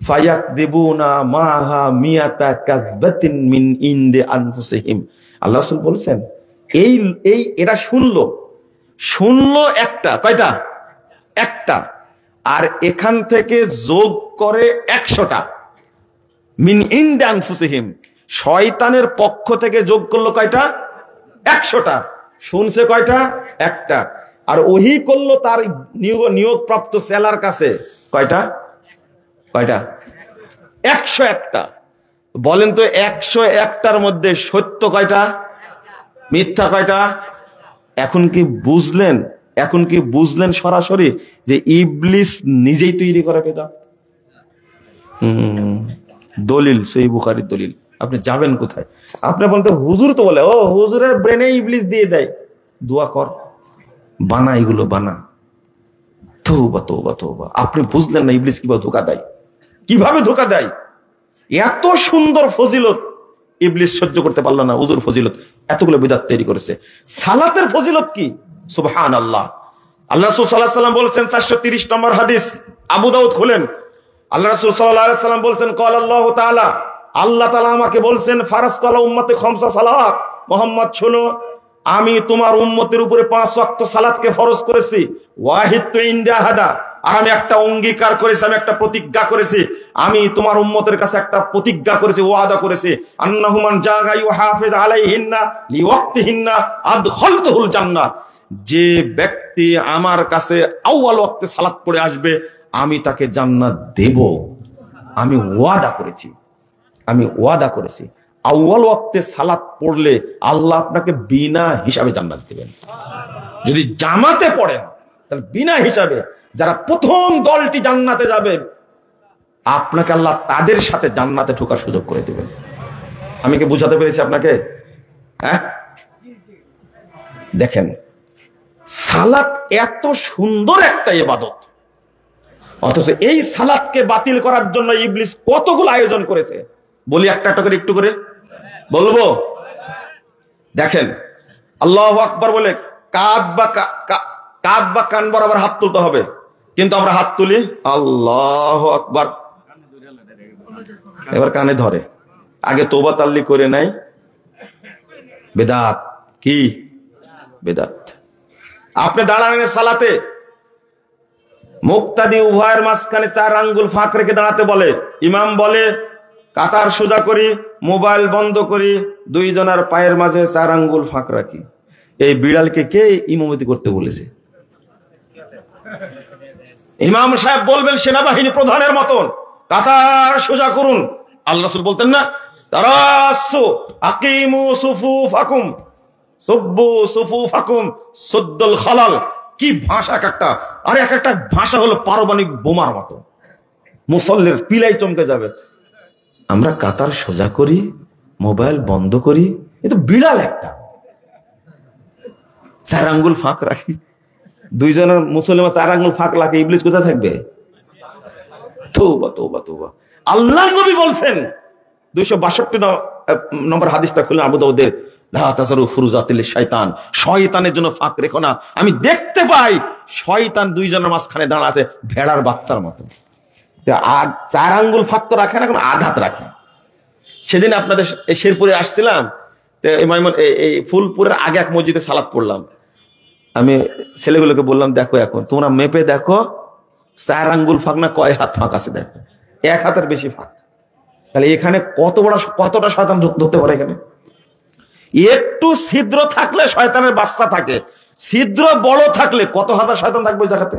ফায়াকদিবুনা মাহা মিয়াতা কাযবাতিন মিন ইনদি আনফুসিহিম। আল্লাহ রাসূল বলেছেন এই এরা শুনলো শূন্য একটা, কয়টা? একটা। আর এখান থেকে যোগ করে 100টা। মিন ইনদি আনফুসিহিম, শয়তানের পক্ষ থেকে যোগ করলো কয়টা? 100টা। শুনছে কয়টা? একটা। আর ওহি করলো তার নিয়োগপ্রাপ্ত সেলার কাছে কয়টা? কয়টা? 101টা। বলেন তো 101টার মধ্যে সত্য কয়টা, মিথ্যা কয়টা? এখন কি বুঝলেন? এখন কি বুঝলেন সরাসরি যে ইবলিস নিজেই তৈরি করে বেদাত? দলিল সহিহ বুখারীর দলিল। আপনি যাবেন কোথায়? আপনি বলতে হুজুর তো বলে, ও হুজুরের ব্রেনে ইবলিস দিয়ে দেয়, দোয়া কর, বানা, এগুলো বানা। তওবা তওবা তওবা। আপনি বুঝলেন না ইবলিস কিভাবে ধোঁকা দেয়, কিভাবে ধোঁকা দেয়। এত সুন্দর ফজিলত ইবলিস সহ্য করতে পারল না। হুজুর ফজিলত এতগুলো বিদআত তৈরি করেছে। সালাতের ফজিলত কি, সুবহানাল্লাহ। আল্লাহ রাসূল সাল্লাল্লাহু আলাইহি ওয়াসাল্লাম বলেছেন, 430 নম্বর হাদিস, আবু দাউদ খুলেন। আল্লাহ রাসূল সাল্লাল্লাহু আলাইহি ওয়াসাল্লাম বলেছেন, ক্বালা আল্লাহু তাআলা, আল্লাহ তাআলা আমাকে বলেছেন, ফারাজতু আলা উম্মতি খামসা সালাওয়াত, মুহাম্মদ শোনো, আমি তোমার উম্মতের উপরে 5 ওয়াক্ত সালাতকে ফরজ করেছি। ওয়াহিদতু ইনদা আহাদা, আর আমি একটা অঙ্গীকার করেছি, আমি একটা প্রতিজ্ঞা করেছি, আমি তোমার উম্মতের কাছে একটা প্রতিজ্ঞা করেছি, ওয়াদা করেছি, আন্নাহু মান জাগা ইউহাফিজ আলাইহিন্না লিওয়াক্তিহিন্না আদখালতুহুল জান্নাহ, যে ব্যক্তি আমার কাছে আউয়াল ওয়াক্তে সালাত পড়ে আসবে আমি তাকে জান্নাত দেব। আমি ওয়াদা করেছি, আমি ওয়াদা করেছি। আউয়াল ওয়াক্তে সালাত পড়লে আল্লাহ আপনাকে বিনা হিসাবে জান্নাত দেবেন। যদি জামাতে পড়েন তাহলে বিনা হিসাবে, যারা প্রথম দলটি জান্নাতে যাবে আপনাকে আল্লাহ তাদের সাথে জান্নাতে ঢোকার সুযোগ করে দেবেন। আমি কি বুঝাতে পেরেছি আপনাকে? হ্যাঁ, দেখেন সালাত এত সুন্দর একটা ইবাদত, অথচ এই সালাতকে বাতিল করার জন্য ইবলিস কতগুলো আয়োজন করেছে। বলি একটা একটা করে, একটু করে বলবো। দেখেন, আল্লাহু আকবার বলে কাঁধ বা কান বরাবর হাত তুলতে হবে, কিন্তু আমরা হাত তুলি আল্লাহু আকবার, এবার কানে ধরে। আগে তওবা তাল্লি করে নাই, বেদাত। কি বেদাত? আপনি দাঁড়ালেন সালাতে, মুক্তাদি উভয়ের মাঝখানে 4 আঙ্গুল ফাঁক রেখে দাঁড়াতে বলে। ইমাম বলে কাতার সোজা করি, মোবাইল বন্ধ করি, 2 জনের পায়ের মাঝে 4 আঙ্গুল ফাঁক রাখি। এই বিড়ালকে কে ইমামতি করতে বলেছে? ইমাম সাহেব বলবেন সেনাবাহিনী প্রধানের মতন, কাতার সোজা করুন। আল্লাহ রাসূল বলতেন না, তারাসু আকিমু সুফুফাকুম সুব্বু সুফুফাকুম সুদ্দুল খালাল। কি ভাষা একটা! আর এক একটা ভাষা হলো পারমাণবিক বোমার মতো, মুসল্লির পিলাই চমকে যাবে। আমরা কাতার সোজা করি, মোবাইল বন্ধ করি, এ তো বিড়াল একটা। 4 আঙ্গুল ফাঁক রাখি, 2 জনের মুসলমান 4 আঙ্গুল ফাঁক রাখে, ইবলিস কোথায় থাকবে? তওবা তওবা তওবা। আল্লাহ নবী বলছেন, 262 নম্বর হাদিসটা খুলে আবু দাউদের, লা তাযরু ফুরুজাতিল শাইতান, শয়তানের জন্য ফাঁক রেখো না। আমি দেখতে পাই শয়তান 2 জনের মাঝখানে দাঁড়া আছে ভেড়ার বাচ্চার মতো। 4 আঙ্গুল ফাঁক তো রাখে না, এখন আঘাত রাখে। সেদিন আপনাদের শেরপুরে আসছিলাম, এই ফুলপুরের আগে এক মসজিদে সালাত পড়লাম। আমি ছেলেগুলোকে বললাম, দেখো এখন তোমরা মেপে দেখো 4 আঙ্গুল ফাঁক না কয় হাত ফাঁক আছে, দেখো 1 হাতের বেশি ফাঁক। তাহলে এখানে কতটা শয়তান ধরতে পারে? এখানে একটু ছিদ্র থাকলে শয়তানের বাচ্চা থাকে, ছিদ্র বড় থাকলে কত হাজার শয়তান থাকবে ওই জায়গাতে।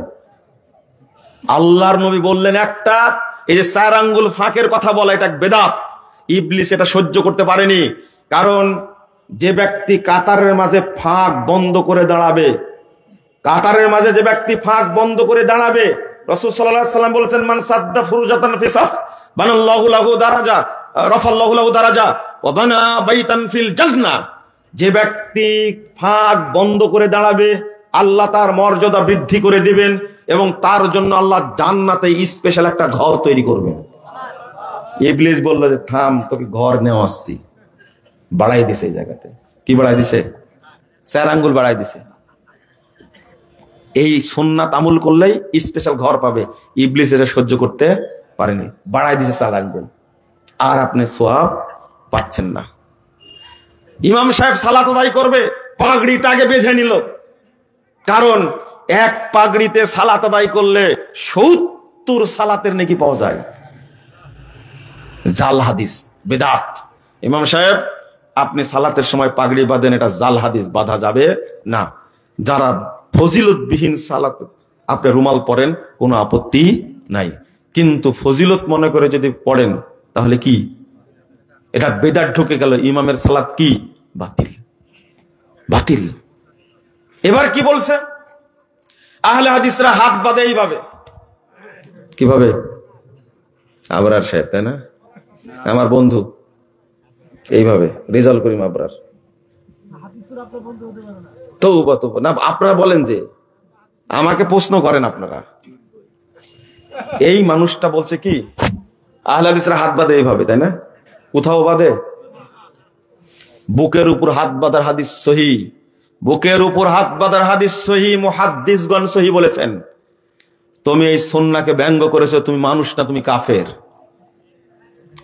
আল্লাহর নবী বললেন একটা, এই যে 4 আঙ্গুল ফাঁকের কথা বলা, এটা বেদাত। ইবলিস এটা সহ্য করতে পারেনি, কারণ যে ব্যক্তি কাতারের মাঝে ফাঁক বন্ধ করে দাঁড়াবে, কাতারের মাঝে যে ব্যক্তি ফাঁক বন্ধ করে দাঁড়াবে, রাসূল সাল্লাল্লাহু আলাইহি ওয়াসাল্লাম বলেছেন, মান সাদ্দা ফুরজাতান ফি সাফ বানাল্লাহু লাহু দারাজা রাফাল্লাহু লাহু দারাজা ওয়া বানা বাইতান ফিল জান্নাহ। যে ব্যক্তি ফাঁক বন্ধ করে দাঁড়াবে আল্লাহ তার মর্যাদা বৃদ্ধি করে দিবেন এবং তার জন্য আল্লাহ জান্নাতে স্পেশাল একটা ঘর তৈরি করবেন। ইবলিস বলল যে থাম, তোকে ঘর নেওয়া আসছি। বাড়াই দিছে এই জায়গাতে। কি বাড়াই দিছে? 4 আঙ্গুল বাড়াই দিছে। এই সুন্নাত আমল করলেই স্পেশাল ঘর পাবে। ইবলিস এটা সহ্য করতে পারেনি, বাড়াই দিছে 4 আঙ্গুল। আর আপনি সওয়াব পাচ্ছেন না। ইমাম সাহেব সালাত আদায় করবে, পাগড়িটা আগে বেঁধে নিল, কারণ এক পাগড়িতে সালাত আদায় করলে 70 সালাতের নেকি পাওয়া যায়। জাল হাদিস, বেদাত। ইমাম সাহেব, আপনি সালাতের সময় পাগড়ি বাঁধেন, এটা জাল হাদিস, বাঁধা যাবে না। যারা ফজিলতবিহীন সালাত আপনি রুমাল পরেন, কোনো আপত্তি নাই, কিন্তু ফজিলত মনে করে যদি পড়েন তাহলে কি এটা বেদাত ঢুকে গেল, ইমামের সালাত কি বাতিল, বাতিল। এবার কি বলছে? আহলে হাদিসরা হাত বাঁধে এইভাবে। কিভাবে? আবরার সাহেব, তাই না? আমার বন্ধু, এইভাবে রেজাল্ট করিম আবরার। তওবা তওবা না, আপনারা বলেন যে, আমাকে প্রশ্ন করেন আপনারা। এই মানুষটা বলছে কি আহলে হাদিসরা হাত বাঁধে এইভাবে, তাই না? কোথাও বাঁধে? বুকের উপর হাত বাঁধার হাদিস সহিহ, বুকের উপর হাত বাঁধার হাদিস সহিহ, মুহাদ্দিসগণ সহিহ বলেছেন। তুমি এই সুন্নাহকে ব্যঙ্গ করেছো, তুমি মানুষ না, তুমি কাফের।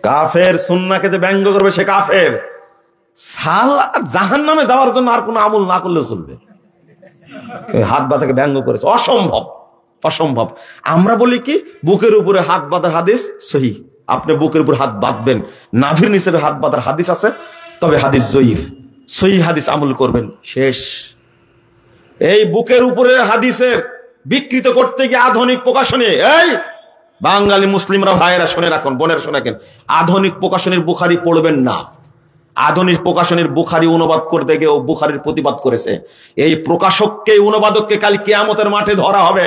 কাফের, সুন্নাহকে যে ব্যঙ্গ করবে সে কাফের। জাহান্নামে যাওয়ার জন্য আর কোনো আমল না করলেও চলবে। হাত বাঁধাকে ব্যঙ্গ করেছে, অসম্ভব, অসম্ভব। আমরা বলি কি বুকের উপরে হাত বাঁধার হাদিস সহিহ, আপনি বুকের উপর হাত বাঁধবেন, নাভির নিচের হাত বাঁধার হাদিস আছে, তবে হাদিস জয়ীফ, সহিহ হাদিস আমল করবেন, শেষ। এই বুকের উপরে হাদিসের বিকৃত করতে গিয়ে আধুনিক প্রকাশনে, এই বাঙালি মুসলিমরা ভাইয়েরা শুনে রাখুন, বোনের শুনে রাখেন, আধুনিক প্রকাশনের বুখারী পড়বেন না। আধুনিক প্রকাশনের বুখারী অনুবাদ করতে গিয়ে ও বুখারীর প্রতিবাদ করেছে। এই প্রকাশককে, অনুবাদককে কাল কিয়ামতের মাঠে ধরা হবে,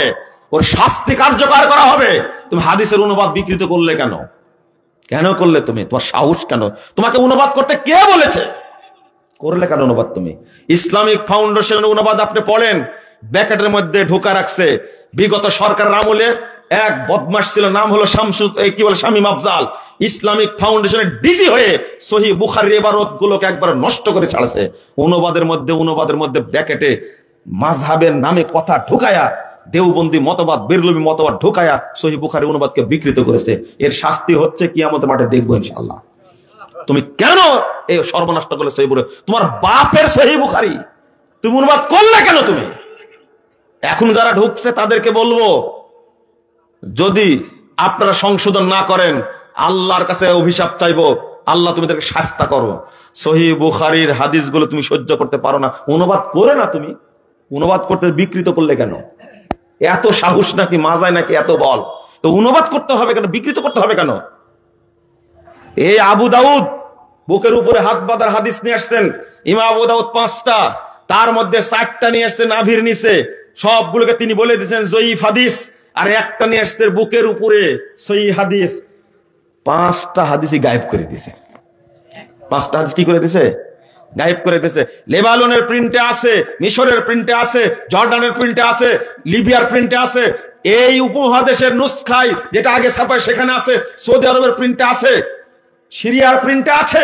ওর শাস্তি কার্যকর করা হবে। তুমি হাদিসের অনুবাদ বিকৃত করলে কেন? কেন করলে তুমি? তোমার সাহস কেন? তোমাকে অনুবাদ করতে কে বলেছে? করলে কেন অনুবাদ তুমি? ইসলামিক ফাউন্ডেশনের অনুবাদ আপনি পড়েন, ব্যাকেটের মধ্যে ঢোকা রাখছে বিগত সরকারের আমলে এক বদমাশ ছিল, নাম হলো শামীম আফজাল, ইসলামিক ফাউন্ডেশনের ডিজি হয়ে সহিহ বুখারীর ইবারত গুলোকে একবার নষ্ট করে ছাড়ছে। অনুবাদের মধ্যে ব্র্যাকেটে মাযহাবের নামে কথা ঢুকায়া, দেওবন্দি মতবাদ, বেরলভী মতবাদ ঢুকায়া সহিহ বুখারী অনুবাদকে বিকৃত করেছে। এর শাস্তি হচ্ছে কিয়ামতের মাঠে দেখবো ইনশাআল্লাহ। তুমি কেন এই সর্বনষ্ট করলে সহিহ বুখারী? তোমার বাপের সহিহ বুখারী তুমি অনুবাদ করলে কেন? তুমি এখন যারা ঢুকছে তাদেরকে বলবো, যদি আপনারা সংশোধন না করেন আল্লাহর কাছে অভিশাপ চাইবো, আল্লাহ তুমি তাদেরকে শাস্তি করো। সহিহ বুখারীর হাদিসগুলো তুমি সহ্য করতে পারো না, অনুবাদ করে না। তুমি অনুবাদ করতে বিকৃত করলে কেন? এত সাহস নাকি, মাজায় নাকি এত বল? তো অনুবাদ করতে হবে কেন, বিকৃত করতে হবে কেন? এই আবু দাউদ বুকের উপরে হাত বাঁধার হাদিস নিয়ে আসছেন, ইমাম আবু দাউদ 5টা, তার মধ্যে 4টা নিয়ে আসছেন নাভির নিচে, সবগুলোকে তিনি বলে দিয়েছেন জয়ীফ হাদিস, আর একটা নিয়ে আসছেন বুকের উপরে সহিহ হাদিস। 5টা হাদিসই গায়েব করে দিয়েছে। 5টা হাদিস কি করে দিয়েছে? গায়েব করে দিয়েছে। লেবাননের প্রিন্টে আছে, মিশরের প্রিন্টে আছে, জর্ডানের প্রিন্টে আছে, লিবিয়ার প্রিন্টে আছে, এই উপমহাদেশের নুসখায় যেটা আগে ছাপায় সেখানে আছে, সৌদি আরবের প্রিন্টে আছে, সিরিয়ার প্রিন্টে আছে,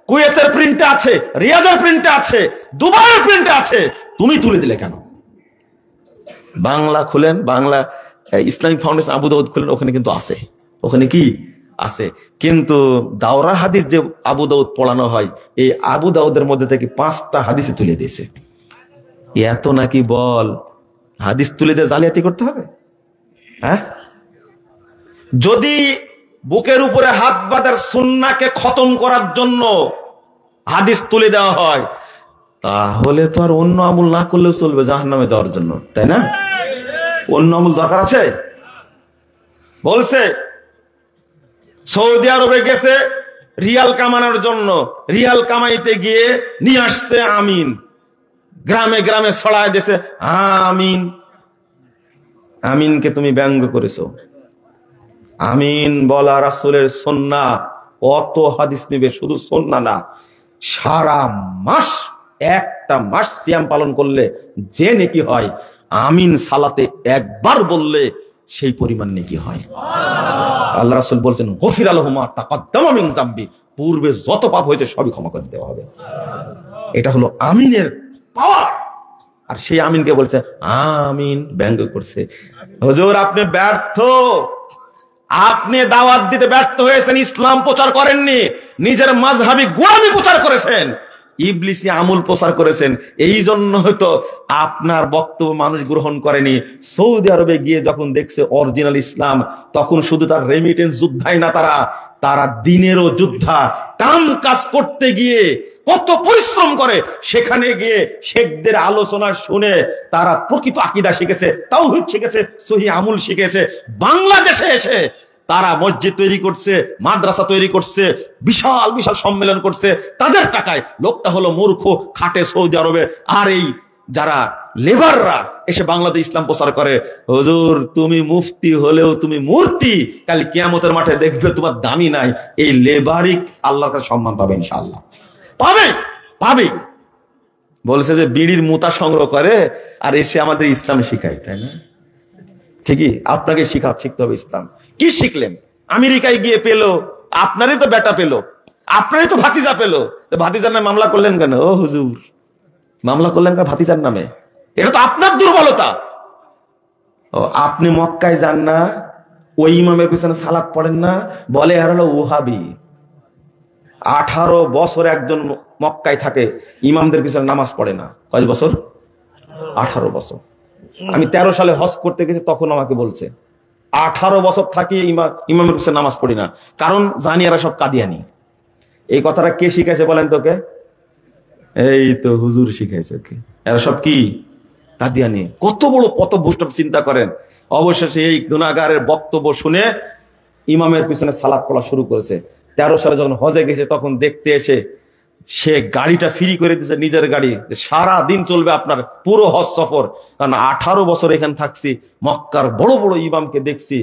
কুয়েতের প্রিন্টে আছে, রিয়াদের প্রিন্টে আছে, দুবাইয়ের প্রিন্টে আছে। তুমি তুলে দিলে কেন? বাংলা খুলেন, বাংলা ইসলামিক ফাউন্ডেশন আবু দাউদ খুলেন, ওখানে কিন্তু আছে, ওখানে কি আছে। কিন্তু দাওরা হাদিস যে আবু দাউদ পড়ানো হয়, এই আবু দাউদের মধ্যে থেকে 5টা হাদিস তুলে দিয়েছে। এত নাকি বল হাদিস তুলে দিয়ে জালিয়াতি করতে হবে? হ্যাঁ, যদি বুকের উপরে হাত বাঁধার সুন্নাহকে খতম করার জন্য হাদিস তুলে দেওয়া হয়, তাহলে তো আর অন্য আমল না করলেও চলবে জাহান্নামে যাওয়ার জন্য, তাই না? অন্য আমল দরকার আছে? বলছে সৌদি আরবে গেছে রিয়াল কামানোর জন্য, রিয়াল কামাইতে গিয়ে নিয়ে আসছে আমিন, গ্রামে গ্রামে ছড়ায় দিয়েছে আমিন। আমিনকে তুমি ব্যঙ্গ করেছো। আমিন বলা রাসূলের সুন্নাহ, কত হাদিস নিবে, শুধু সুন্নাহ না, সারা মাস, একটা মাস সিয়াম পালন করলে যে নেকি হয়, আমিন সালাতে একবার বললে সেই পরিমাণ নেকি হয়। আল্লাহ রাসূল বলছেন গফির লাহু মা তাকাদ্দামা মিন যামবি, পূর্বে যত পাপ হয়েছে সবই ক্ষমা করে দেওয়া হবে। এটা হলো আমিনের পাওয়ার। আর সেই আমিনকে বলছে আমিন, ব্যঙ্গ করছে। হুজুর আপনি ব্যর্থ, আপনি দাওয়াত দিতে ব্যর্থ হয়েছেন, ইসলাম প্রচার করেননি, নিজের মাযহাবী গোলামি প্রচার করেছেন। ইবলিসি আমূল প্রচার করেছেন, এই জন্য হয়তো আপনার বক্তব্য মানুষ গ্রহণ করেনি। সৌদি আরবে গিয়ে যখন দেখছে অরিজিনাল ইসলাম, তখন শুধু তার রেমিটেন্স যোদ্ধাই না, তারা দিনেরও যোদ্ধা। কাম কাজ করতে গিয়ে কত পরিশ্রম করে, সেখানে গিয়ে শেখদের আলোচনা শুনে তারা প্রকৃত আকীদা শিখেছে, তাওহীদ শিখেছে, সহিহ আমল শিখেছে। বাংলাদেশে এসে তারা মসজিদ তৈরি করছে, মাদ্রাসা তৈরি করছে, বিশাল বিশাল সম্মেলন করছে তাদের টাকায়। লোকটা হলো মূর্খ, খাটে সৌদি আরবে। আর এই যারা লেবাররা এসে বাংলাদেশ ইসলাম প্রচার করে, হুজুর তুমি মুফতি হলেও তুমি মূর্তি, কাল কিয়ামতের মাঠে দেখবে তোমার দামি নাই। এই লেবারিক আল্লাহর কাছে সম্মান পাবে, ইনশাআল্লাহ পাবে, পাবে। বলছে যে বিড়ির মুতা সংগ্রহ করে আর এসে আমাদের ইসলাম শিখায়, তাই না? ঠিকই, আপনাকে শিখতে হবে ইসলাম। কি শিখলেন? আমেরিকায় গিয়ে পেলো, আপনারই তো বেটা পেলো, আপনারই তো ভাতিজা পেলো, তো ভাতিজার নামে মামলা করলেন কেন? ও হুজুর, মামলা করলেন কেন ভাতিজার নামে? এটা তো আপনার দুর্বলতা। ও, আপনি মক্কায় যান না, ওই ইমামের পিছনে সালাত পড়েন না, বলে আর হলো ওহাবি। 18 বছর একজন মক্কায় থাকে, ইমামদের পিছনে নামাজ পড়ে না। কয় বছর? 18 বছর। আমি 13 সালে হজ করতে গেছি, তখন আমাকে বলছে 18 বছর থাকি ইমামের পিছনে নামাজ পড়ি না, কারণ জানি এরা সব কাদিয়ানি। এই কথাটা কে শিখাইছে বলেন তোকে? এই তো হুজুর শিখাইছে। এরা সব কি? কাদিয়ানি। কত বড় পথভ্রষ্ট, চিন্তা করেন। অবশেষে এই গুনাহগারের বক্তব্য শুনে ইমামের পিছনে সালাত পড়া শুরু করেছে। 13 সালে যখন হজে গেছে, তখন দেখতে এসে সে গাড়িটা ফ্রি করে দিয়েছে, নিজের গাড়ি, সারা দিন চলবে আপনার পুরো হজ সফর। কারণ 18 বছর এখানে থাকছি, মক্কার বড় বড় ইমামকে দেখছি,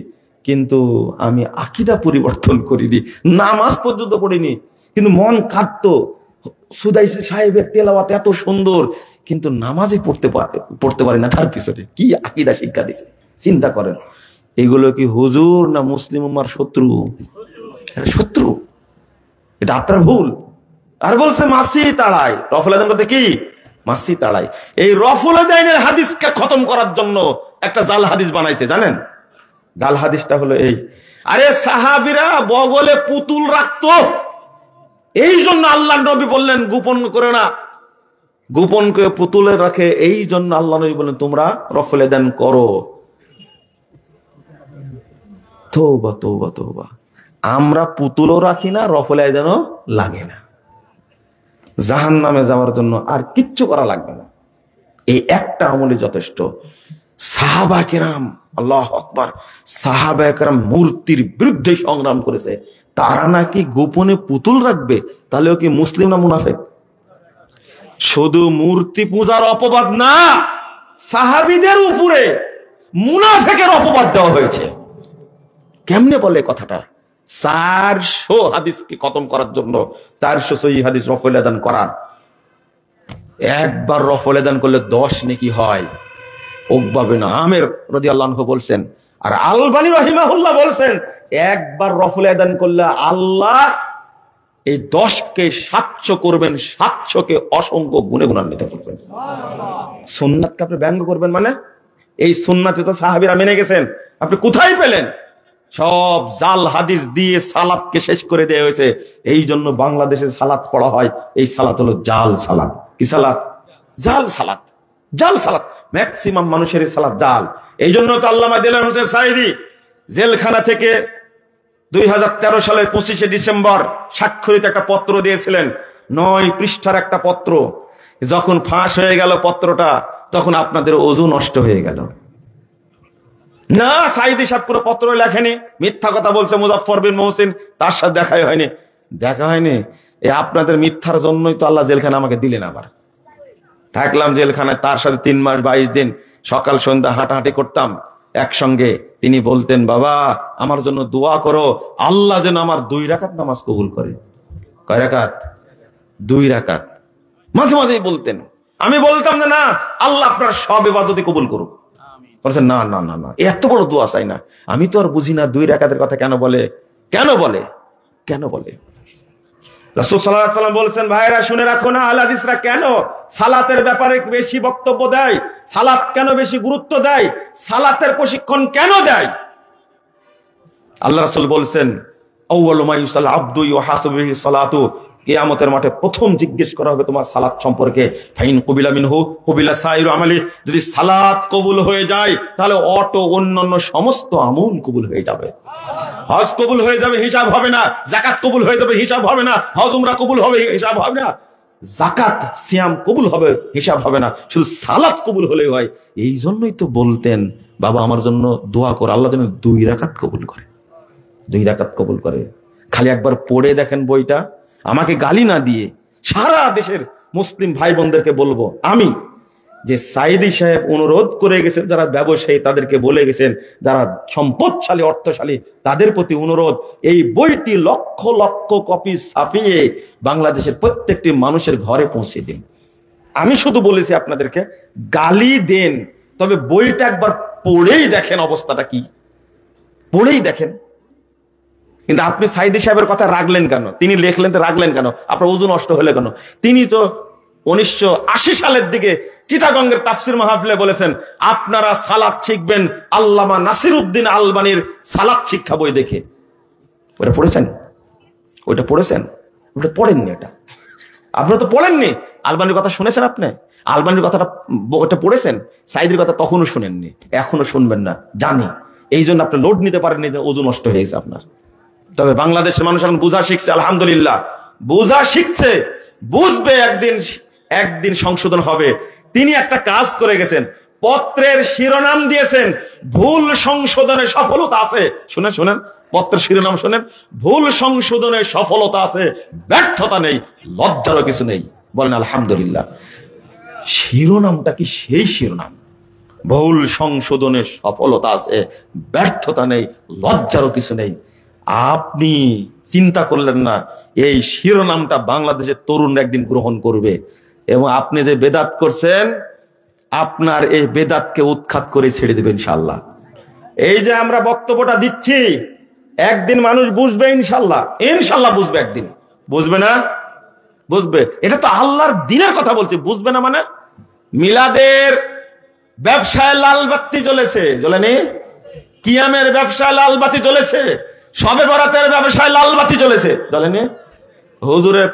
কিন্তু আমি আকীদা পরিবর্তন করিনি, নামাজ পর্যন্ত পড়িনি, কিন্তু মন কাঁদতো। সুদাইসি সাহেবের তেলাওয়াত এত সুন্দর, কিন্তু নামাজে পড়তে পারি না। তার পিছনে কি আকীদা শিক্ষা দিছে, চিন্তা করেন। এগুলো কি হুজুর না মুসলিম উম্মার শত্রু? শত্রু। এটা আপনার ভুল। আর বলছে মাসি তাড়াই, রফুল আদান করতে কি মাসি তাড়াই। এই রফুল আদানের হাদিসকে খতম করার জন্য একটা জাল হাদিস বানাইছে, জানেন? জাল হাদিসটা হলো এই, আরে সাহাবীরা বগলে পুতুল রাখতো, এই জন্য আল্লাহ নবী বললেন গোপন করে না, গোপন করে পুতুলে রাখে, এই জন্য আল্লাহ নবী বললেন তোমরা রফুল আদান করো। তওবা তওবা তওবা। আমরা পুতুলও রাখি না, রফুল আদানও লাগে না। জাহান্নামে যাওয়ার জন্য আর কিচ্ছু করা লাগবে না, এই একটা আমলে যথেষ্ট। সাহাবা কেরাম, আল্লাহু আকবার, সাহাবা কেরাম মূর্তির বিরুদ্ধে সংগ্রাম করেছে। তারা নাকি গোপনে পুতুল রাখবে, তাহলেও কি মুসলিম না মুনাফিক? শুধু মূর্তি পূজার অপবাদ না, সাহাবীদের উপরে মুনাফিকের অপবাদ দেওয়া হয়েছে। কেমনে বলে কথাটা? 400 হাদিসকে খতম করার জন্য, 400 সহিহ হাদিস রফুল আদান করার। একবার রফুল আদান করলে 10 নেকি হয়। উকবা বিন আমির রাদিয়াল্লাহু আনহু বলছেন, আর আলবানী রাহিমাহুল্লাহ বলছেন, একবার রফুল আদান করলে আল্লাহ এই 10কে 700 করবেন, 700কে অসংখ্য গুণে গুণান্বিত করবেন। সুন্নাতকে আপনি ব্যঙ্গ করবেন মানে? এই সুন্নাতে তো সাহাবীরা মেনে গেছেন, আপনি কোথায় পেলেন? সব জাল হাদিস দিয়ে সালাতকে শেষ করে দেওয়া হয়েছে। এই জন্য বাংলাদেশে সালাত পড়া হয়, এই সালাত হলো জাল সালাত। কি সালাত? জাল সালাত। জাল সালাত। ম্যাক্সিমাম মানুষের সালাত জাল। এই জন্য তো আল্লামা দিলওয়ার হোসেন সাঈদী জেলখানা থেকে 2013 সালের 25শে ডিসেম্বর স্বাক্ষরিত একটা পত্র দিয়েছিলেন, 9 পৃষ্ঠার একটা পত্র। যখন ফাঁস হয়ে গেল পত্রটা, তখন আপনাদের ওযু নষ্ট হয়ে গেল। না, সাঈদী সাহেব পুরো পত্র লেখেনি, মিথ্যা কথা বলছে মুজাফফর বিন মহসিন, তার সাথে দেখা হয়নি। আপনাদের মিথ্যার জন্যই তো আল্লাহ জেলখানা আমাকে দিলেন। আবার থাকলাম জেলখানায়, তার সাথে 3 মাস 22 দিন সকাল সন্ধ্যা হাঁটাহাঁটি করতাম একসঙ্গে। তিনি বলতেন, বাবা আমার জন্য দোয়া করো, আল্লাহ যেন আমার 2 রাকাত নামাজ কবুল করে। কয় রাকাত? 2 রাকাত। মাঝে মাঝেই বলতেন। আমি বলতাম না, আল্লাহ আপনার সব ইবাদতই কবুল করুক। বলছেন না না না না, এত বড় দোয়া চাই না। আমি তো আর বুঝি না 2 রাকাতের কথা কেন বলে। রাসূল সাল্লাল্লাহু আলাইহি ওয়াসাল্লাম বলেছেন, ভাইরা শুনে রাখো না, আহলে হাদিসরা কেন সালাতের ব্যাপারে বেশি বক্তব্য দেয়, সালাত কেন বেশি গুরুত্ব দেয়, সালাতের প্রশিক্ষণ কেন দেয়। আল্লাহ রাসূল বলেছেন, আউয়ালু মা ইউসাল্লি আবদু ইউহাসাবু বিহি সালাতু কিয়ামতের মাঠে প্রথম জিজ্ঞেস করা হবে তোমার সালাত সম্পর্কে। ফাইন কবিলা মিনহু কবিলা সাইরু আমালি, যদি সালাত কবুল হয়ে যায় তাহলে অন্যান্য সমস্ত আমল কবুল হয়ে যাবে। হজ কবুল হয়ে যাবে, হিসাব হবে না। যাকাত কবুল হয়ে যাবে, হিসাব হবে না। হজ উমরা কবুল হবে, হিসাব হবে না। যাকাত সিয়াম কবুল হবে, হিসাব হবে না। শুধু সালাত কবুল হলে হয়। এই জন্যই তো বলতেন, বাবা আমার জন্য দোয়া কর, আল্লাহ যেন 2 রাকাত কবুল করে, 2 রাকাত কবুল করে। খালি একবার পড়ে দেখেন বইটা, আমাকে গালি না দিয়ে সারা দেশের মুসলিম ভাই বোনদেরকে বলবো আমি, যে সাইদি সাহেব অনুরোধ করে গেছেন যারা ব্যবসায়ী তাদেরকে বলে গেছেন, যারা সম্পদশালী অর্থশালী তাদের প্রতি অনুরোধ, এই বইটি লক্ষ লক্ষ কপি ছাপিয়ে বাংলাদেশের প্রত্যেকটি মানুষের ঘরে পৌঁছে দিন। আমি শুধু বলেছি আপনাদেরকে, গালি দেন, তবে বইটা একবার পড়েই দেখেন অবস্থাটা কি, পড়েই দেখেন। কিন্তু আপনি সাইদি সাহেবের কথা রাখলেন কেন? তিনি লেখলেন তো রাখলেন কেন? আপনার ওযু নষ্ট হলে কেন? তিনি তো 1980 সালের দিকে চিটাগঙ্গের তাফসির মাহফিলে বলেছেন, আপনারা সালাত শিখবেন আল্লামা নাসিরউদ্দিন আলবানীর সালাত শিক্ষা বই দেখে। ওটা পড়েছেন? ওটা পড়েছেন? ওটা পড়েননি। এটা আপনারা তো পড়েননি। আলবানীর কথা শুনেছেন আপনি? আলবানীর কথাটা ওটা পড়েছেন? সাইদির কথা তখনও শুনেননি, এখনো শুনবেন না জানি। এই জন্য আপনি লোড নিতে পারেননি, যে ওযু নষ্ট হয়ে গেছে আপনার। তবে বাংলাদেশের মানুষ এখন বোঝা শিখছে, আলহামদুলিল্লাহ বোঝা শিখছে, বুঝবে, একদিন সংশোধন হবে। তিনি একটা কাজ করে গেছেন, পত্রের শিরোনাম দিয়েছেন ভুল সংশোধনে সফলতা আছে। শুনেন শুনেন, পত্রের শিরোনাম শুনেন, ভুল সংশোধনে সফলতা আছে, ব্যর্থতা নেই, লজ্জারও কিছু নেই। বলেন আলহামদুলিল্লাহ। শিরোনামটা কি সেই শিরোনাম? ভুল সংশোধনে সফলতা আছে, ব্যর্থতা নেই, লজ্জারও কিছু নেই। আপনি চিন্তা করলেন না এই শিরোনামটা বাংলাদেশের তরুণরা একদিন গ্রহণ করবে, এবং আপনি যে বেদাত করছেন আপনার এই বেদাতকে উৎখাত করে ছেড়ে দেবেন ইনশাআল্লাহ। এই যে আমরা বক্তব্যটা দিচ্ছি, একদিন মানুষ বুঝবে ইনশাআল্লাহ, ইনশাআল্লাহ বুঝবে, একদিন বুঝবে না? বুঝবে। এটা তো আল্লাহর দ্বীনের কথা বলছি, বুঝবে না মানে? মিলাদের ব্যবসায় লাল বাতি জ্বলেছে, জ্বলেনি? কিয়ামের ব্যবসায় লাল বাতি জ্বলেছে, শবে বরাতের ব্যবসায় লাল বাতি জ্বলেছে, জ্বলেনি? হুজুরের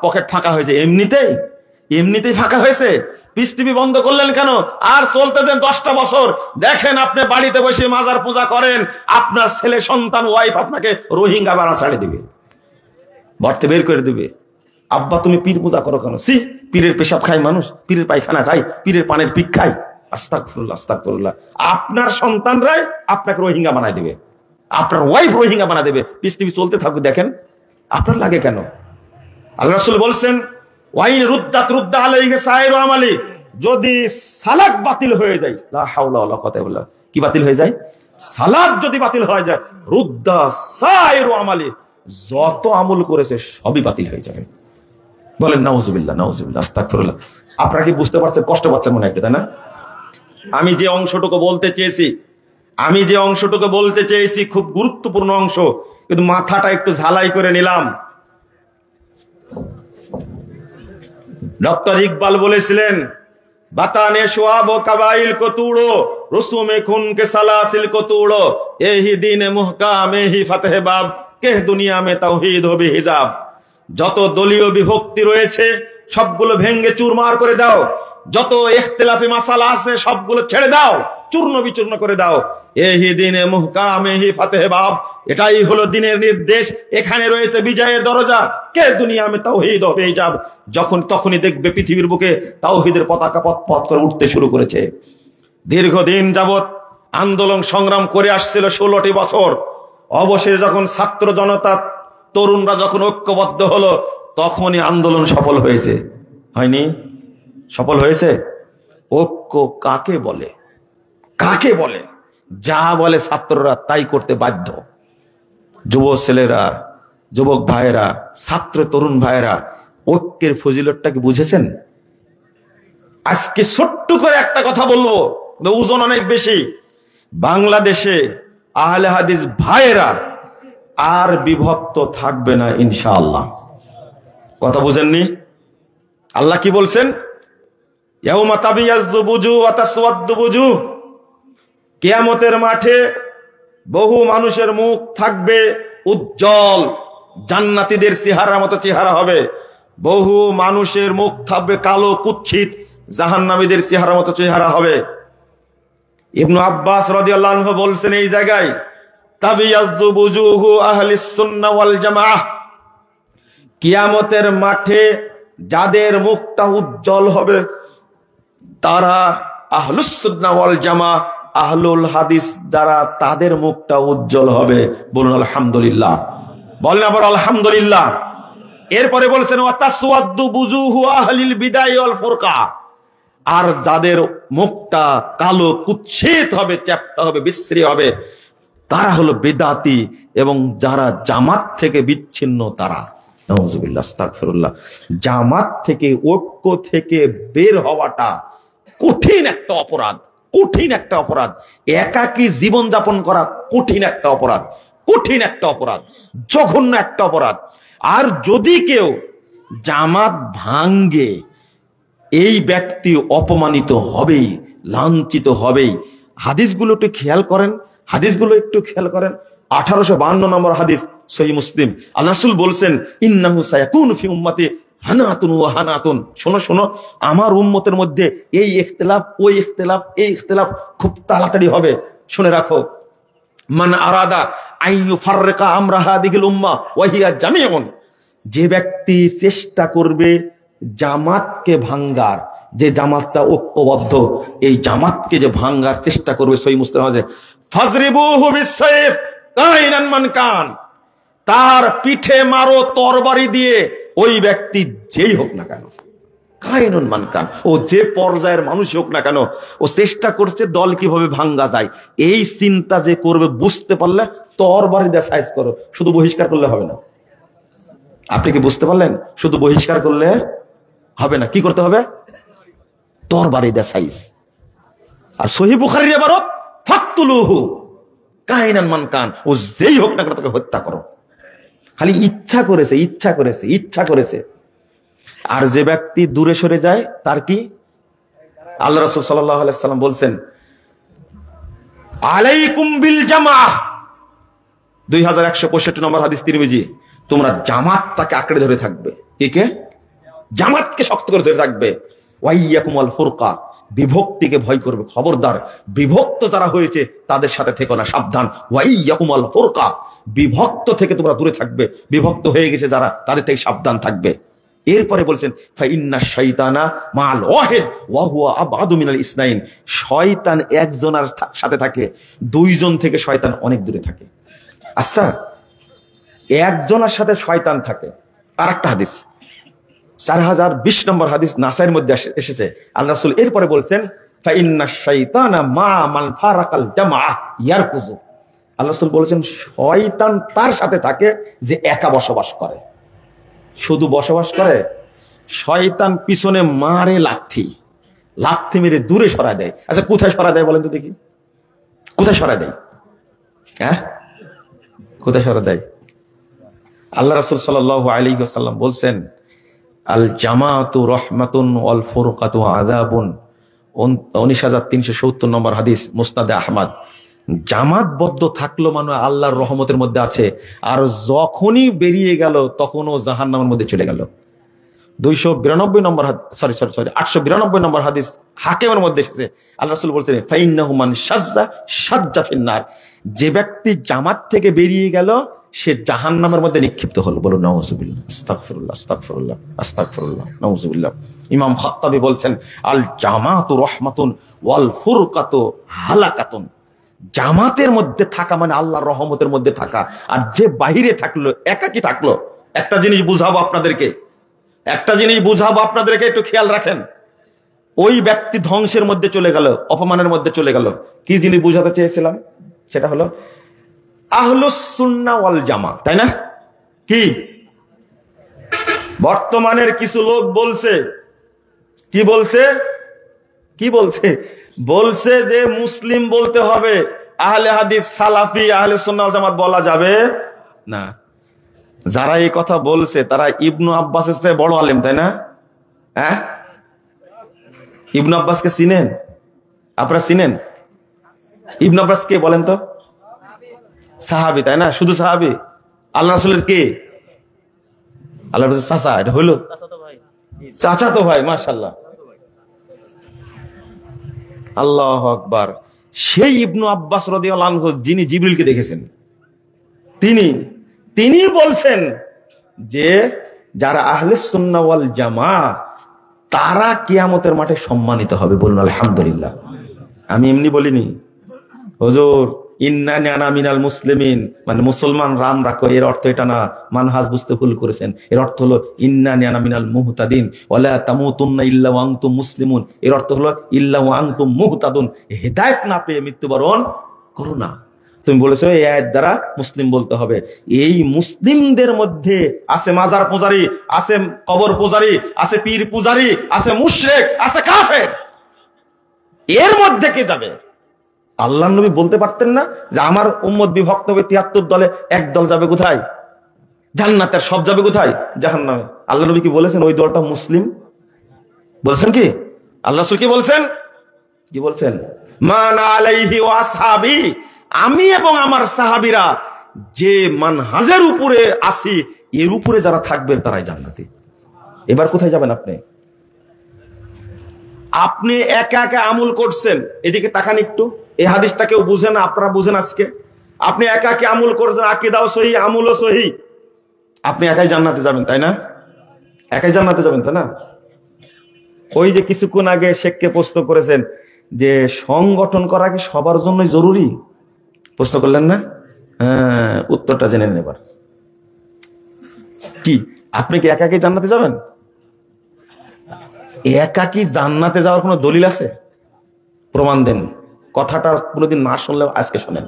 পকেট ফাঁকা হয়েছে এমনিতেই ফাঁকা হয়েছে। পিস টিভি বন্ধ করলেন কেন? আর চলতে দেন 10টা বছর। দেখেন আপনি বাড়িতে বসে মাজার পূজা করেন, আপনার ছেলে সন্তান ওয়াইফ আপনাকে রোহিঙ্গা বানা ছাড়ে দিবে, ভর্তে বের করে দিবে। আব্বা তুমি পীর পূজা করো কেন? সি, পীরের পেশাব খায় মানুষ, পীরের পায়খানা খায়, পীরের পানের পিক খায়। আস্তাগফিরুল্লাহ, আস্তাগফিরুল্লাহ। আপনার সন্তানরাই আপনাকে রোহিঙ্গা বানায় দিবে, আপনার ওয়াইফ রোহিঙ্গা বানা দেবে। পিস টিভি চলতে থাকবে, দেখেন। আপনার লাগে কেন? আল্লাহ রাসূল বলছেন, ওয়াইন রুদ্দাত রুদ্দা আলাইহি সাইরু আমালি, যদি সালাত বাতিল হয়ে যায়, লা হাওলা ওয়ালা কুওয়াতা ইল্লা বিল্লাহ, কি বাতিল হয়ে যায়? সালাত যদি বাতিল হয়ে যায়, রুদ্দা সাইরু আমালি, যত আমল করেছে সবই বাতিল হয়ে যাবে। বলেন নাউজুবিল্লাহ, নাউজুবিল্লাহ, আস্তাগফিরুল্লাহ। আপনারা কি বুঝতে পারছেন? কষ্ট পাচ্ছেন মনে একটা, তাই না? আমি যে অংশটুকু বলতে চেয়েছি খুব গুরুত্বপূর্ণ অংশ, কিন্তু মাথাটা একটু ঝালাই করে নিলাম। ডক্টর ইকবাল বলেছিলেন, বাতানে সোয়াব কাবাইল কো তুড়ো, রসুমে খুন কে সালাসিল কো তুড়ো, এহি দিনে মুহকাম এহি ফাতহ বাব, কে দুনিয়া মে তাওহীদ হবে হিজাব। যত দলীয় বিভক্তি রয়েছে সবগুলো ভেঙ্গে চুরমার করে দাও, যত ইখতিলাফি মাসালা আছে সবগুলো ছেড়ে দাও, চূর্ণ বিচূর্ণ করে দাও। এহি দিনে মুহকাম এহি ফাতহ বাব, এটাই হলো দিনের নির্দেশ, এখানে রয়েছে বিজয়ের দরজা, কে দুনিয়া মে তাওহীদ হবে হিজাব। তখনই দেখবে পৃথিবীর বুকে তাওহীদের পতাকা পথ করে উঠতে শুরু করেছে। দীর্ঘদিন যাবত আন্দোলন সংগ্রাম করে আসছিল 16টি বছর। অবশেষে যখন ছাত্র জনতা তরুণরা যখন ঐক্যবদ্ধ হলো, তখনই আন্দোলন সফল হয়েছে। হয়নি? সফল হয়েছে। ঐক্য কাকে বলে? কাকে বলে? যা বলে ছাত্ররা তাই করতে বাধ্য। যুব ছেলেরা, যুবক ভাইয়েরা, ছাত্র তরুণ ভাইয়েরা, ঐক্যের ফজিলতটা কি বুঝেছেন? আজকে ছোট্ট করে একটা কথা বলবো, ওজন অনেক বেশি। বাংলাদেশে আহলে হাদিস ভাইয়েরা আর বিভক্ত থাকবে না ইনশাআল্লাহ। কথা বুঝেননি? আল্লাহ কি বলছেন? ইয়াউমা তাবিয়াজ্জু বুজু ওয়া তাসওয়াদ্দু বুজু, কিয়ামতের মাঠে বহু মানুষের মুখ থাকবে উজ্জ্বল, জান্নাতীদের চেহারার মতো চেহারা হবে। বহু মানুষের মুখ থাকবে কালো কুৎসিত, জাহান্নামীদের চেহারার মতো চেহারা হবে। ইবনু আব্বাস রাদিয়াল্লাহু আনহু বলছেন এই জায়গায়, তাবিয়াযু বুজুহু আহলিস সুন্নাহ ওয়াল জামাআহ, কিয়ামতের মাঠে যাদের মুখটা উজ্জ্বল হবে তারা আহলুস সুন্নাহ ওয়াল জামাআহ, আহলুল হাদিস যারা, তাদের মুখটা উজ্জ্বল হবে। বলুন আলহামদুলিল্লাহ, বলেন আবার আলহামদুলিল্লাহ। এরপরে বলছেন ওয়া তাসওয়াদু বুজুহু আহলিল বিদায় ওয়াল ফুরকা, আর যাদের মুখটা কালো কুৎসিত হবে, চ্যাপ্টা হবে, বিশ্রী হবে, তারা হলো বেদাতি এবং যারা জামাত থেকে বিচ্ছিন্ন তারা। নাউযুবিল্লাহ, আস্তাগফিরুল্লাহ। জামাত থেকে, ঐক্য থেকে বের হওয়াটা কঠিন একটা অপরাধ, কঠিন একটা অপরাধ। একাকী জীবন যাপন করা কঠিন একটা অপরাধ, কঠিন একটা অপরাধ, জঘন্য একটা অপরাধ। আর যদি কেউ জামাত ভাঙ্গে, এই ব্যক্তি অপমানিত হবেই, লাঞ্ছিত হবেই। হাদিসগুলো একটু খেয়াল করেন, হাদিসগুলো একটু খেয়াল করেন। 1852 নম্বর হাদিস, সহিহ মুসলিম। আল্লাহ রাসূল বলছেন, ইন্নাহু সায়াকুনু ফি উম্মতি হানাতুন ওয়া হানাতুন। শোনো শোনো, আমার উম্মতের মধ্যে এই ইখতিলাফ, ওই ইখতিলাফ, এই ইখতিলাফ খুব তাড়াতাড়ি হবে। শুনে রাখো, মান আরাদা আন ইউফাররিকা আমরা হাদিহিল উম্মাহ ওয়া হিয়া জামিউন, যে ব্যক্তি চেষ্টা করবে জামাতকে ভাঙ্গার, যে জামাতটা ঐক্যবদ্ধ, এই জামাতকে যে ভাঙ্গার চেষ্টা করবে, সহিহ মুসলিম আছে, ফাজরিবুহু বিসসাইফ কাইনান মান কান, তার পিঠে মারো তরবারি দিয়ে, ওই ব্যক্তি যেই হোক না কেন, কাইনুন মান কান, ও যে পর্যায়ের মানুষই হোক না কেন, ও চেষ্টা করছে দল কিভাবে ভাঙ্গা যায়, এই চিন্তা যে করবে, বুঝতে পারলে তরবারি দিয়ে সাইজ করো, শুধু বহিষ্কার করলে হবে না। আপনি কি বুঝতে পারলেন? শুধু বহিষ্কার করলে হবে না, কি করতে হবে? তরবারি দিয়ে সাইজ। আর সহিহ বুখারীর ইবারত, ফাকতুলুহু কাইনান মান কান, ও যেই হোক না কেন তাকে হত্যা করো। খালি ইচ্ছা করেছে, ইচ্ছা করেছে, ইচ্ছা করেছে। আর যে ব্যক্তি দূরে সরে যায় তার কি? আল্লাহ রাসূল সাল্লাল্লাহু আলাইহি ওয়াসাল্লাম বলছেন, আলাইকুম বিল জামাআহ, 2165 নম্বর হাদিস, তিরমিজি, তোমরা জামাতটাকে আঁকড়ে ধরে থাকবে। কে? জামাতকে শক্ত করে ধরে থাকবে। ওয়াইয়াকুম আল ফুরকা, বিভক্তিকে ভয় করবে, খবরদার বিভক্ত যারা হয়েছে তাদের সাথে থেকো না, সাবধান। ওয়াইয়াকুম আল ফুরকা, বিভক্ত থেকে তোমরা দূরে থাকবে, বিভক্ত হয়ে গেছে যারা, তাদের থেকে সাবধান থাকবে। এরপরে বলছেন, ফাইন্না শাইতানা মাল ওয়াহিদ ওয়া হুয়া আবআদু মিনাল ইসনাইন, শয়তান একজনের সাথে থাকে, দুইজন থেকে শয়তান অনেক দূরে থাকে। আচ্ছা, একজনের সাথে শয়তান থাকে। আর একটা হাদিস, 4020 নম্বর হাদিস, নাসাইর মধ্যে এসেছে। আল্লাহ রাসূল এরপরে বলছেন, ফাইন্না শাইতানা মা মান ফারাকাল জামাআহ ইয়ারকুজু, আল্লাহ রাসূল বলেছেন শয়তান তার সাথে থাকে যে একা বসবাস করে। শুধু বসবাস করে, শয়তান পিছনে মারে লাথি, লাথি মেরে দূরে সরায় দেয়। আচ্ছা, কোথায় সরায় দেয় বলেন তো দেখি? কোথায় সরায় দেয়? হ্যাঁ, কোথায় সরায় দেয়? আল্লাহ রাসূল সাল্লাল্লাহু আলাইহি ওয়াসাল্লাম বলছেন, আল জামাতু রহমাতুন ওয়াল ফুরকাতু আযাবুন, 19370 নম্বর হাদিস, মুসনাদে আহমদ। জামাতবদ্ধ থাকলো মানে আল্লাহর রহমতের মধ্যে আছে, আর যখনই বেরিয়ে গেল তখনও জাহান্নামের মধ্যে চলে গেল। 292 নম্বর, 892 নম্বর হাদিস, হাকিমের মধ্যে এসেছে। আল্লাহ রাসূল বলছেন, ফাইন্নাহু মান শাজ্জা শাজ্জা ফিন্নার, যে ব্যক্তি জামাত থেকে বেরিয়ে গেল সে জাহান্নামের মধ্যে নিক্ষিপ্ত হলো। বলো নাউযুবিল্লাহ, আস্তাগফিরুল্লাহ, আস্তাগফিরুল্লাহ, আস্তাগফিরুল্লাহ, নাউযুবিল্লাহ। ইমাম খাত্তাবী বলছেন, আল জামাতু রহমাতুন ওয়াল ফুরকাতু হালাকাতুন, জামাতের মধ্যে থাকা মানে আল্লাহর রহমতের মধ্যে থাকা। আর যে বাহিরে থাকলো, একাকী থাকলো, একটা জিনিস বুঝাবো আপনাদেরকে, একটা জিনিস বুঝাবো আপনাদেরকে, একটু খেয়াল রাখেন। ওই ব্যক্তি ধ্বংসের মধ্যে চলে গেল, অপমানের মধ্যে চলে গেল। কি জিনিস বুঝাতে চেয়েছিলাম? সেটা হলো আহলুস সুন্নাহ ওয়াল জামাআহ, তাই না? কি বর্তমানের কিছু লোক বলছে, কি বলছে? কি বলছে? বলছে যে মুসলিম বলতে হবে, আহলে হাদিস, সালাফি, আহলে সুন্নাহ ওয়াল জামাত বলা যাবে না। যারা এই কথা বলছে তারা ইবনু আব্বাসের চেয়ে বড় আলেম, তাই না? হ্যাঁ, ইবনু আব্বাসকে চিনেন? আপনারা চিনেন? ইবনু আব্বাস কে বলেন তো? সাহাবী, তাই না? শুধু সাহাবী? আল্লাহ রাসূলের কে? আল্লাহ বলছে চাচা, এটা হইলো চাচা তো ভাই, মাশাআল্লাহ, আল্লাহু আকবার। সেই ইবনু আব্বাস রাদিয়াল্লাহু আনহু যিনি জিবরিলকে দেখেছেন, তিনি বলছেন যে যারা আহলুস সুন্নাহ ওয়াল জামাত তারা কিয়ামতের মাঠে সম্মানিত হবে। বলুন আলহামদুলিল্লাহ। আমি এমনি বলিনি হুজুর ইন্নানি আনা মিনাল মুসলিমিন, মানে মুসলমান রাম রাখো, এর অর্থ এটা না, মানহাজ বুঝতে ভুল করেছেন। এর অর্থ হলো ইন্নানি আনা মিনাল মুহতাদিন ওয়ালা তামুতুন্না ইল্লা ওয়া আনতুম মুসলিমুন, এর অর্থ হলো ইল্লা ওয়া আনতুম মুহতাদুন, হেদায়েত না পেয়ে মৃত্যুবরণ করো না। তুমি বলেছো এই আয়াত দ্বারা মুসলিম বলতে হবে। এই মুসলিমদের মধ্যে আছে মাজার পূজারি, আছে কবর পূজারি, আছে পীর পূজারি, আছে মুশরিক, আছে কাফের। এর মধ্যে কে যাবে? আল্লাহ নবী বলতে পারতেন না যে আমার উম্মত বিভক্ত হবে 73 দলে, এক দল যাবে কোথায়? জান্নাতের, সব যাবে কোথায়? জাহান্নামে। আল্লাহ নবী কি বলেছেন ওই দলটা মুসলিম? বলছেন কি? আল্লাহ রাসূল কি বলছেন? কি বলছেন? মান আলাইহি ওয়া আসহাবি, আমি এবং আমার সাহাবীরা যে মানহাজের উপরে আছি এর উপরে যারা থাকবে তারাই জান্নাতি। এবার কোথায় যাবেন আপনি? আপনি একা একা আমল করছেন, এদিকে তাকান একটু। এই হাদিসটা কেউ বুঝে না, আপনারা বুঝেন আজকে। আপনি একা একা আমল করছেন, আকীদাও সহিহ, আমলও সহিহ, আপনি একাই জান্নাতে যাবেন, তাই না? একাই জান্নাতে যাবেন, তাই না? ওই যে কিছুক্ষণ আগে শেখকে প্রশ্ন করেছেন যে সংগঠন করা কি সবার জন্যই জরুরি, প্রশ্ন করলেন না? হ্যাঁ, উত্তরটা জেনে নেন এবার। কি আপনি কি একাকি জান্নাতে যাবেন? একাকি জান্নাতে যাওয়ার কোনো দলিল আছে? প্রমাণ দেন। কথাটা কোনোদিন না শুনলেও আজকে শোনেন।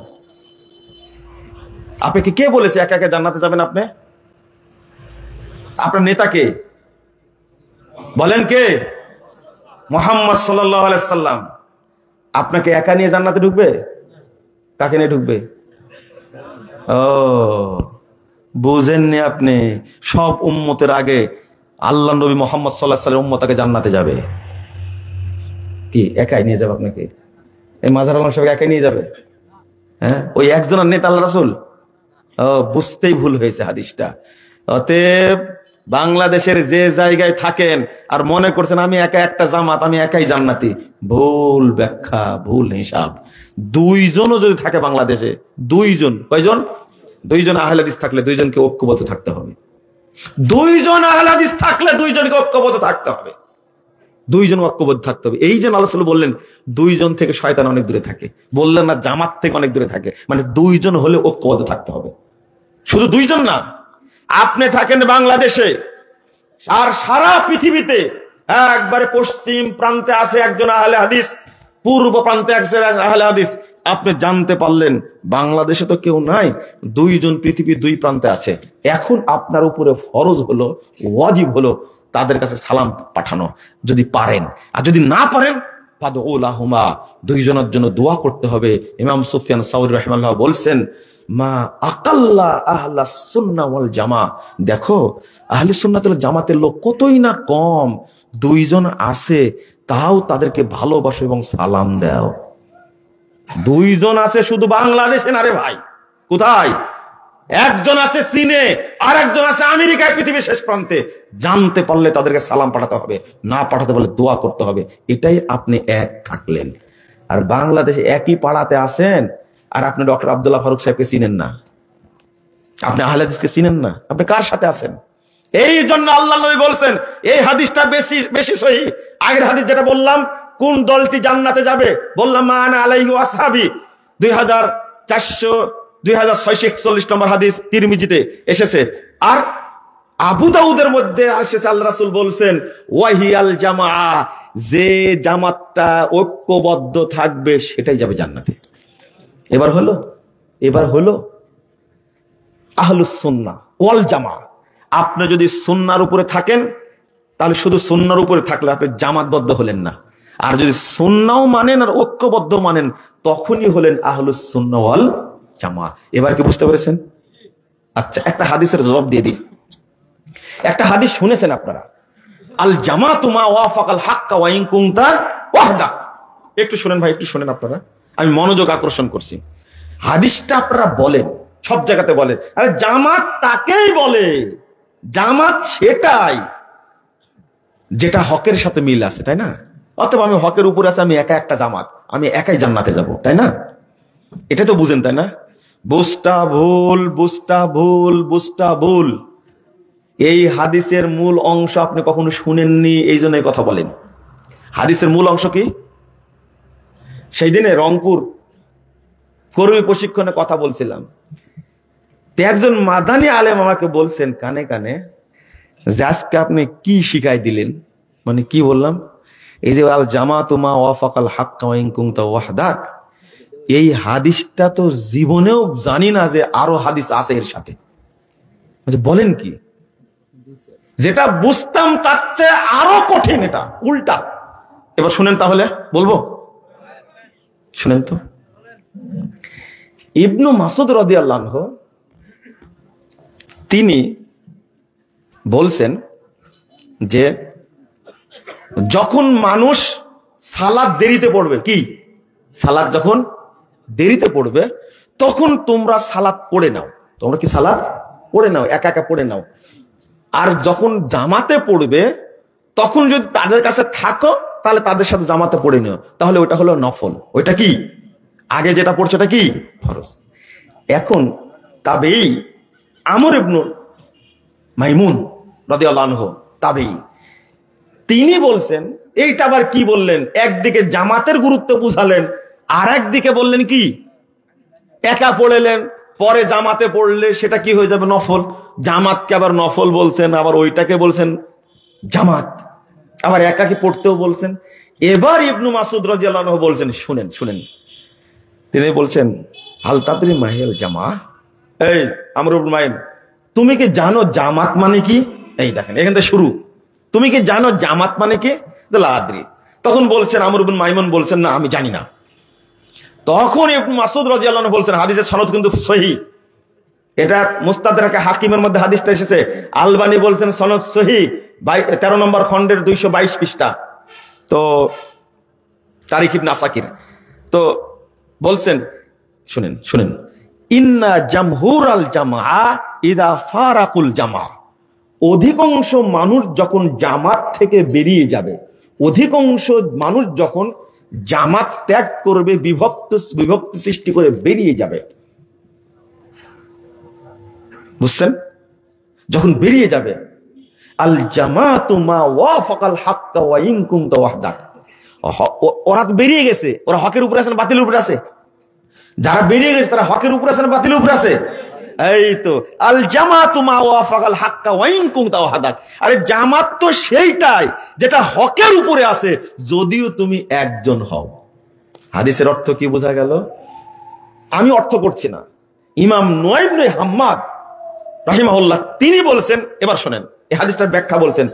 আপনাকে কে বলেছে একা একা জান্নাতে যাবেন? আপনি, আপনার নেতা কে? বলেন কে? মুহাম্মদ সাল্লাল্লাহু আলাইহি সাল্লাম। আপনাকে একা নিয়ে জান্নাতে ঢুকবে? কাকে নিয়ে ঢুকবে? ও বুঝেননি আপনি। সব উম্মতের আগে আল্লাহ নবী মুহাম্মদ সাল্লাল্লাহু আলাইহি ওয়াসাল্লাম উম্মতকে জান্নাতে যাবে। কি একাই নিয়ে যাবে আপনাকে? এই মাজার আলম সাহেব একাই নিয়ে যাবে? হ্যাঁ, ওই একজনের নেতা আল্লাহ রাসূল। ও বুঝতেই ভুল হয়েছে হাদিসটা। অতএব বাংলাদেশের যে জায়গায় থাকেন আর মনে করছেন আমি একা একটা জামাত, আমি একাই জান্নাতি, ভুল ব্যাখ্যা, ভুল হিসাব। দুইজনও যদি থাকে বাংলাদেশে, দুইজন, কয়জন? দুইজন আহলে হাদিস থাকলে দুইজনকে ঐক্যবদ্ধ থাকতে হবে। দুইজন আহলে হাদিস থাকলে দুইজনকে ঐক্যবদ্ধ থাকতে হবে। দুইজন ঐক্যবদ্ধ থাকতে হবে। এই যে আল্লাহ রাসূল বললেন দুইজন থেকে শয়তান অনেক দূরে থাকে, বললেন না জামাত থেকে অনেক দূরে থাকে, মানে দুইজন হলে ঐক্যবদ্ধ থাকতে হবে। শুধু দুইজন না, আপনি থাকেন বাংলাদেশে আর সারা পৃথিবীতে একবারে পশ্চিম প্রান্তে আছে একজন আহলে হাদিস, পূর্ব প্রান্তে একজন আহলে হাদিস। আপনি জানতে পারলেন বাংলাদেশে তো কেউ নাই, দুইজন পৃথিবীর দুই প্রান্তে আছে। এখন আপনার উপরে ফরজ হলো, ওয়াজিব হলো তাদের কাছে সালাম পাঠানো, যদি পারেন। আর যদি না পারেন ফাদউলাহুমা, দুইজনের জন্য দোয়া করতে হবে। ইমাম সুফিয়ান সাউরি রাহিমাহুল্লাহ বলছেন মা আকাল্লা আহলাস সুন্নাহ ওয়াল জামা, দেখো আহলে সুন্নাত ওয়াল জামাতের লোক কতই না কম, দুইজন আছে তাও তাদেরকে ভালোবাসো এবং সালাম দাও। দুইজন আছে শুধু বাংলাদেশে না রে ভাই, কোথায়? একজন আছে চীনে, আর একজন আছে আমেরিকায়, পৃথিবীর শেষ প্রান্তে। জানতে পারলে তাদেরকে সালাম পাঠাতে হবে, না পাঠাতে পারলে দোয়া করতে হবে। এটাই আপনি এক থাকলেন। আর বাংলাদেশে একই পাড়াতে আছেন আর আপনি ডক্টর আব্দুল্লাহ ফারুক সাহেবকে চিনেন না, আপনি আহলে হাদিসকে চিনেন না, আপনি কার সাথে আছেন? এই জন্য আল্লাহ নবী বলছেন এই হাদিসটা বেশি বেশি সহিহ। আগের হাদিস যেটা বললাম, কোন দলটি জান্নাতে যাবে বললাম মা আনা আলাইহি ওয়া আসহাবি, 2641 নম্বর হাদিস তিরমিজিতে এসেছে। আর আবু দাউদের মধ্যে এসেছে আল্লাহ রাসূল বলছেন ওয়াহিয়াল জামাআ, যে জামাতটা ঐক্যবদ্ধ থাকবে সেটাই যাবে জান্নাতে। এবার হলো আহলুস সুন্নাহ ওয়াল জামাআহ। আপনি যদি সুন্নাহর উপরে থাকেন তাহলে শুধু সুন্নাহর উপরে থাকলে আপনি জামাতবদ্ধ হলেন না, আর যদি সুন্নাহ মানেন আর ঐক্যবদ্ধ মানেন তখনই হলেন আহলুস সুন্নাহ ওয়াল জামাআহ। এবার কি বুঝতে পেরেছেন? আচ্ছা, একটা হাদিসের জবাব দিয়ে দিই। একটা হাদিস শুনেছেন আপনারা, আল জামাতু মা ওয়াফাকাল হাক্কা ওয়া ইন কুনতা ওয়াহদা। একটু শুনেন ভাই, একটু শুনেন আপনারা, আমি মনোযোগ আকর্ষণ করছি। হাদিসটা আপনারা বলেন, সব জায়গাতে বলেন, আরে জামাত তাকেই বলে জামাত সেটাই যেটা হকের সাথে মিল আছে, তাই না? অথবা আমি হকের উপরে আছে, আমি একা একটা জামাত, আমি একাই জান্নাতে যাব, তাই না? এটা তো বুঝেন, তাই না? বুঝটা ভুল, বুঝটা ভুল, বুঝটা ভুল। এই হাদিসের মূল অংশ আপনি কখনো শুনেননি, এই জন্য কথা বলেন। হাদিসের মূল অংশ কি? সেই দিনে রংপুর কর্মী প্রশিক্ষণে কথা বলছিলাম, একজন মাদানী আলেম আমাকে বলছেন কানে কানে যে আজকে আপনি কি শিখাই দিলেন। মানে কি বললাম? এই যে আল জামাতু মা ওয়াফাকাল হাক্কা ওয়া ইন কুনতা ওয়াহদাক, এই হাদিসটা তো জীবনেও জানি না যে আরো হাদিস আছে এর সাথে। বলেন কি? যেটা বুঝতাম তার চেয়ে আরো কঠিন, এটা উল্টা। এবার শুনেন, তাহলে বলবো, শুনেন তো। ইবনু মাসুদ রাদিয়াল্লাহু আনহু তিনি বলছেন যে যখন মানুষ সালাত দেরিতে পড়বে, কি সালাত যখন দেরিতে পড়বে তখন তোমরা সালাত পড়ে নাও। তোমরা কি সালাত পড়ে নাও, একা একা পড়ে নাও। আর যখন জামাতে পড়বে তখন যদি তাদের কাছে থাকো তাহলে তাদের সাথে জামাতে পড়ে নিও, তাহলে ওটা হলো নফল। ওইটা কি আগে যেটা পড়ছে ওটা কি ফরজ। এখন তাবেঈ আমর ইবনে মাইমুন রাদিয়াল্লাহু আনহু তাবেঈ, তিনি বলছেন, এইটা আবার কি বললেন? একদিকে জামাতের গুরুত্ব বুঝালেন, আর একদিকে বললেন কি একা পড়লেন, পরে জামাতে পড়লে সেটা কি হয়ে যাবে? নফল। জামাতকে আবার নফল বলছেন, আবার ওইটাকে বলছেন জামাত, আবার একাকে পড়তেও বলছেন। এবার ইবনু মাসুদ রাদিয়াল্লাহু আনহু বলছেন, শুনেন শুনেন, তিনি বলছেন হাল তাদরি মাহিয়াল জামা। এই আমর ইবনে মাইম, তুমি কি জানো জামাত মানে কি? এই দেখেন এখান থেকে শুরু। তুমি কি জানো জামাত মানে কি? লা আদরি। তখন বলছেন আমর ইবনে মাইমুন বলছেন, না আমি জানি না। তখন ইবনে মাসুদ রাদিয়াল্লাহু আনহু বলছেন, হাদিসের সনদ কিন্তু সহিহ, এটা মুস্তাদরাকে হাকিমের মধ্যে হাদিসটা এসেছে। আলবানী বলছেন সনদ সহিহ, 13 নম্বর খণ্ডের 222 পৃষ্ঠা, তো তারিখ ইবনে আসাকির। তো বলছেন, শুনেন শুনেন, ইন্না জামহুরাল জামাআ ইদা ফারাকুল জামা, অধিকাংশ মানুষ যখন জামাত থেকে বেরিয়ে যাবে, অধিকাংশ মানুষ যখন জামাত ত্যাগ করবে, বিভক্তি সৃষ্টি করে বেরিয়ে যাবে, বুঝছেন? যখন বেরিয়ে যাবে, আল জামাতু মা ওয়াফাকাল হাক্কা ওয়া ইন কুনতা ওয়াহদাক, ওরা বেরিয়ে গেছে, ওরা হকের উপরে আছে না বাতিলের উপরে আছে? যারা বেরিয়ে গেছে তারা হকের উপরে আছে না বাতিলের উপরে আছে? এই তো আল জামাতু মা ওয়াফাকাল হাক্কা ওয়া ইন কুনতা ওয়াহদাক। আরে জামাত তো সেইটাই যেটা হকের উপরে আছে, যদিও তুমি একজন হও। হাদিসের অর্থ কি বোঝা গেল? আমি অর্থ করছি না, ইমাম নুয়াইম ইবনে হাম্মাদ রাহিমাহুল্লাহ তিনি বলছেন। এবার শুনেন এই হাদিসটার ব্যাখ্যা, বলছেন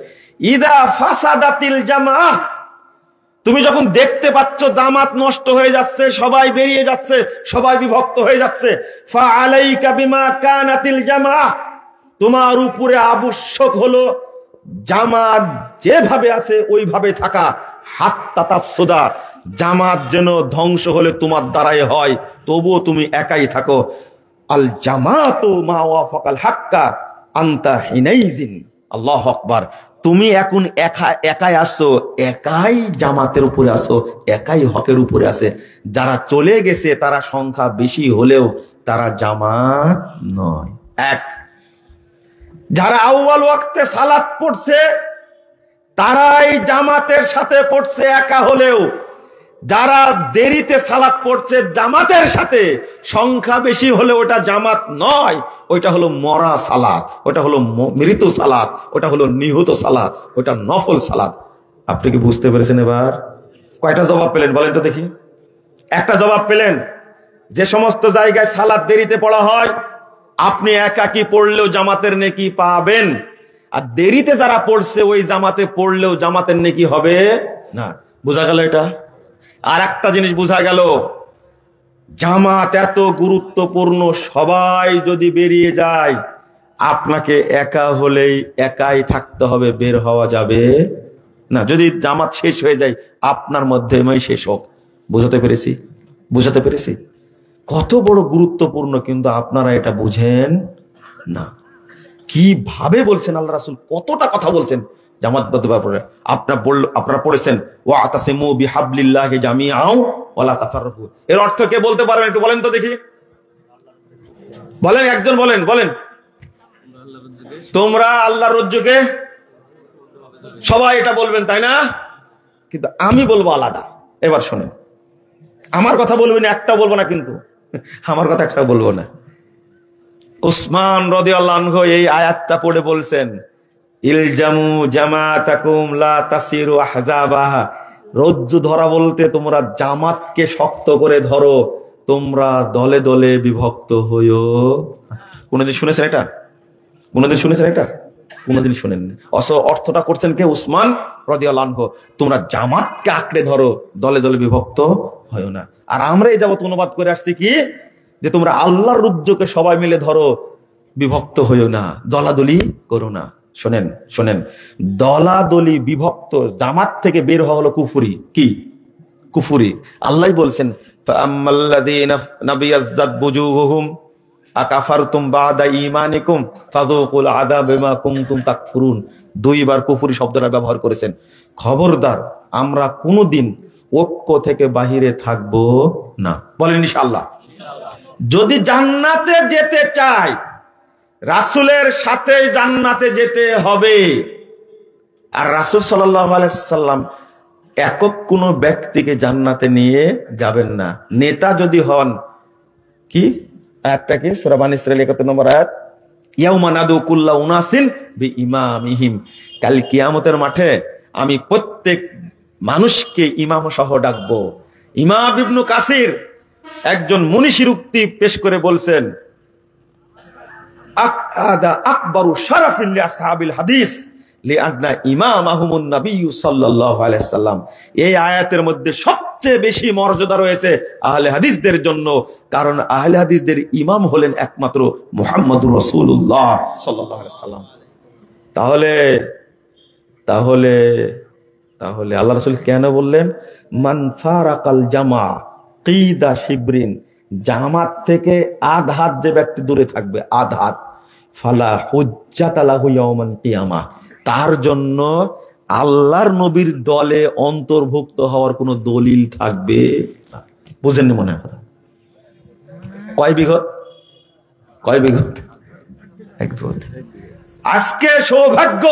ইদা ফাসাদাতিল জামাআহ, তুমি যখন দেখতে পাচ্ছ জামাত নষ্ট হয়ে যাচ্ছে, সবাই বেরিয়ে যাচ্ছে, সবাই বিভক্ত হয়ে যাচ্ছে, ফা আলাইকা বিমা কানাতিল জামাআহ, তোমার উপরে আবশ্যক হলো জামাত যেভাবে আছে ওইভাবে থাকা, হাত্তা তাফসুদা, জামাত যেন ধ্বংস হলে তোমার দ্বারাই হয়, তবুও তুমি একাই থাকো। আল জামাতু মা ওয়াফাকাল হাক্কা আনতা হিনাইজিন, আল্লাহু আকবার, তুমি এখন একাই আসো, একাই জামাতের উপরে আসো, একাই হকের উপরে আছে। যারা চলে গেছে তারা সংখ্যা বেশি হলেও তারা জামাত নয়। এক, যারা আউয়াল ওয়াক্তে সালাত পড়ছে তারাই জামাতের সাথে পড়ছে একা হলেও, যারা দেরিতে সালাত পড়ছে জামাতের সাথে, সংখ্যা বেশি হলে ওটা জামাত নয়, ওইটা হলো মরা সালাত, ওটা হলো মৃত সালাত, ওটা হলো নিহত সালাত, ওটা নফল সালাত। আপনি কি বুঝতে পেরেছেন? এবার কয়টা জবাব পেলেন বলেন তো দেখি? একটা জবাব পেলেন, যে সমস্ত জায়গায় সালাত দেরিতে পড়া হয় আপনি একাকি পড়লেও জামাতের নেকি পাবেন, আর দেরিতে যারা পড়ছে ওই জামাতে পড়লেও জামাতের নেকি হবে না। বোঝা গেল এটা? আর একটা জিনিস বোঝা গেল, জামাত এত গুরুত্বপূর্ণ, সবাই যদি বেরিয়ে যায় আপনাকে একা হলেই একাই থাকতে হবে, বের হওয়া যাবে না। যদি জামাত শেষ হয়ে যায় আপনার মাধ্যমেই শেষ হোক। বুঝাতে পেরেছি? বুঝাতে পেরেছি কত বড় গুরুত্বপূর্ণ, কিন্তু আপনারা এটা বুঝেন না। কিভাবে বলছেন আল্লাহ রাসূল, কতটা কথা বলছেন জামাতবদ্ধ ব্যাপারে। আপনারা পড়েছেন ওয়াতাসিমু বিহাবলিল্লাহি জামিআও ওয়ালা তাফাররাকু। এর অর্থ কে বলতে পারেন? একটু বলেন তো দেখি, বলেন, একজন বলেন। তোমরা আল্লাহর রজ্জুকে, সবাই এটা বলবেন তাই না? কিন্তু আমি বলবো আলাদা। এবার শোনেন, আমার কথা বলবেন, একটা বলবো না, কিন্তু আমার কথা একটা বলবো না। উসমান রাদিয়াল্লাহু আনহু এই আয়াতটা পড়ে বলছেন ইলজামু জামাতাকুম লা তাসিরু আহজাবাহা। রজ্জু ধরা বলতে তোমরা জামাতকে শক্ত করে ধরো, তোমরা দলে দলে বিভক্ত হইও। কোনদিন শুনেছেন এটা? কোনদিন শুনেছেন এটা? কোনদিন শুনেননি। অর্থটা করছেন কে? উসমান রাদিয়াল্লাহু আনহু। তোমরা জামাতকে আঁকড়ে ধরো, দলে দলে বিভক্ত হইও না। আর আমরা এই যাবত অনুবাদ করে আসছি কি, যে তোমরা আল্লাহর রজ্জুকে সবাই মিলে ধরো, বিভক্ত হইও না, দলাদলি করো না। শোনেন, দলাদলি বিভক্ত জামাত থেকে বের হওয়া হলো কুফরি। কি কুফরি? আল্লাহ বলছেন ফাআম্মাল্লাযীনা নাবিয়াজ্জাত বুজুহুহুম আকাফারতুম বাদা ঈমানিকুম ফাযুকুল আযাব বিমা কুনতুম তাকফুরুন। দুইবার কুফরি শব্দটা ব্যবহার করেছেন। খবরদার, আমরা কোনোদিন ঐক্য থেকে বাহিরে থাকব না। বলেন ইনশাআল্লাহ। যদি জান্নাতে যেতে চাই, রাসূলের সাথে জান্নাতে যেতে হবে। আর রাসূল সাল্লাল্লাহু আলাইহি সাল্লাম একক কোন ব্যক্তিকে জান্নাতে নিয়ে যাবেন না। নেতা যদি হন, কি আয়াতটা কি? সূরা বানী ইসরাঈল ৭১ নম্বর আয়াত, ইয়াউমা নাদু কুল্লা উনাসিন বিইমামিহিম। কাল কিয়ামতের মাঠে আমি প্রত্যেক মানুষকে ইমাম সহ ডাকবো। ইমাম ইবনে কাসির একজন মনীষীর উক্তি পেশ করে বলছেন আকবরু শারাফিন লিআসহাবিল হাদিস লিআন্না ইমামাহুমুন নবী সাল্লাল্লাহু আলাইহি সাল্লাম। এই আয়াতের মধ্যে সবচেয়ে বেশি মর্যাদা রয়েছে আহলে হাদিসদের জন্য, কারণ আহলে হাদিসদের ইমাম হলেন একমাত্র মুহাম্মদুর রাসূলুল্লাহ সাল্লাল্লাহু আলাইহি সাল্লাম। তাহলে আল্লাহ রাসূল কেন বললেন মান ফারাকাল জামা কিদা শিবরিন? জামাত থেকে আধ হাত যে ব্যক্তি দূরে থাকবে, আধ হাত, ফালা হুজ্জাতা লাহু ইয়াউমাল কিয়ামা, তার জন্য আল্লাহর নবীর দলে অন্তর্ভুক্ত হওয়ার কোনো দলিল থাকবে না। বুঝেননি মনে হয় কথা? কয় বিঘত? এক বিঘত। আজকে সৌভাগ্য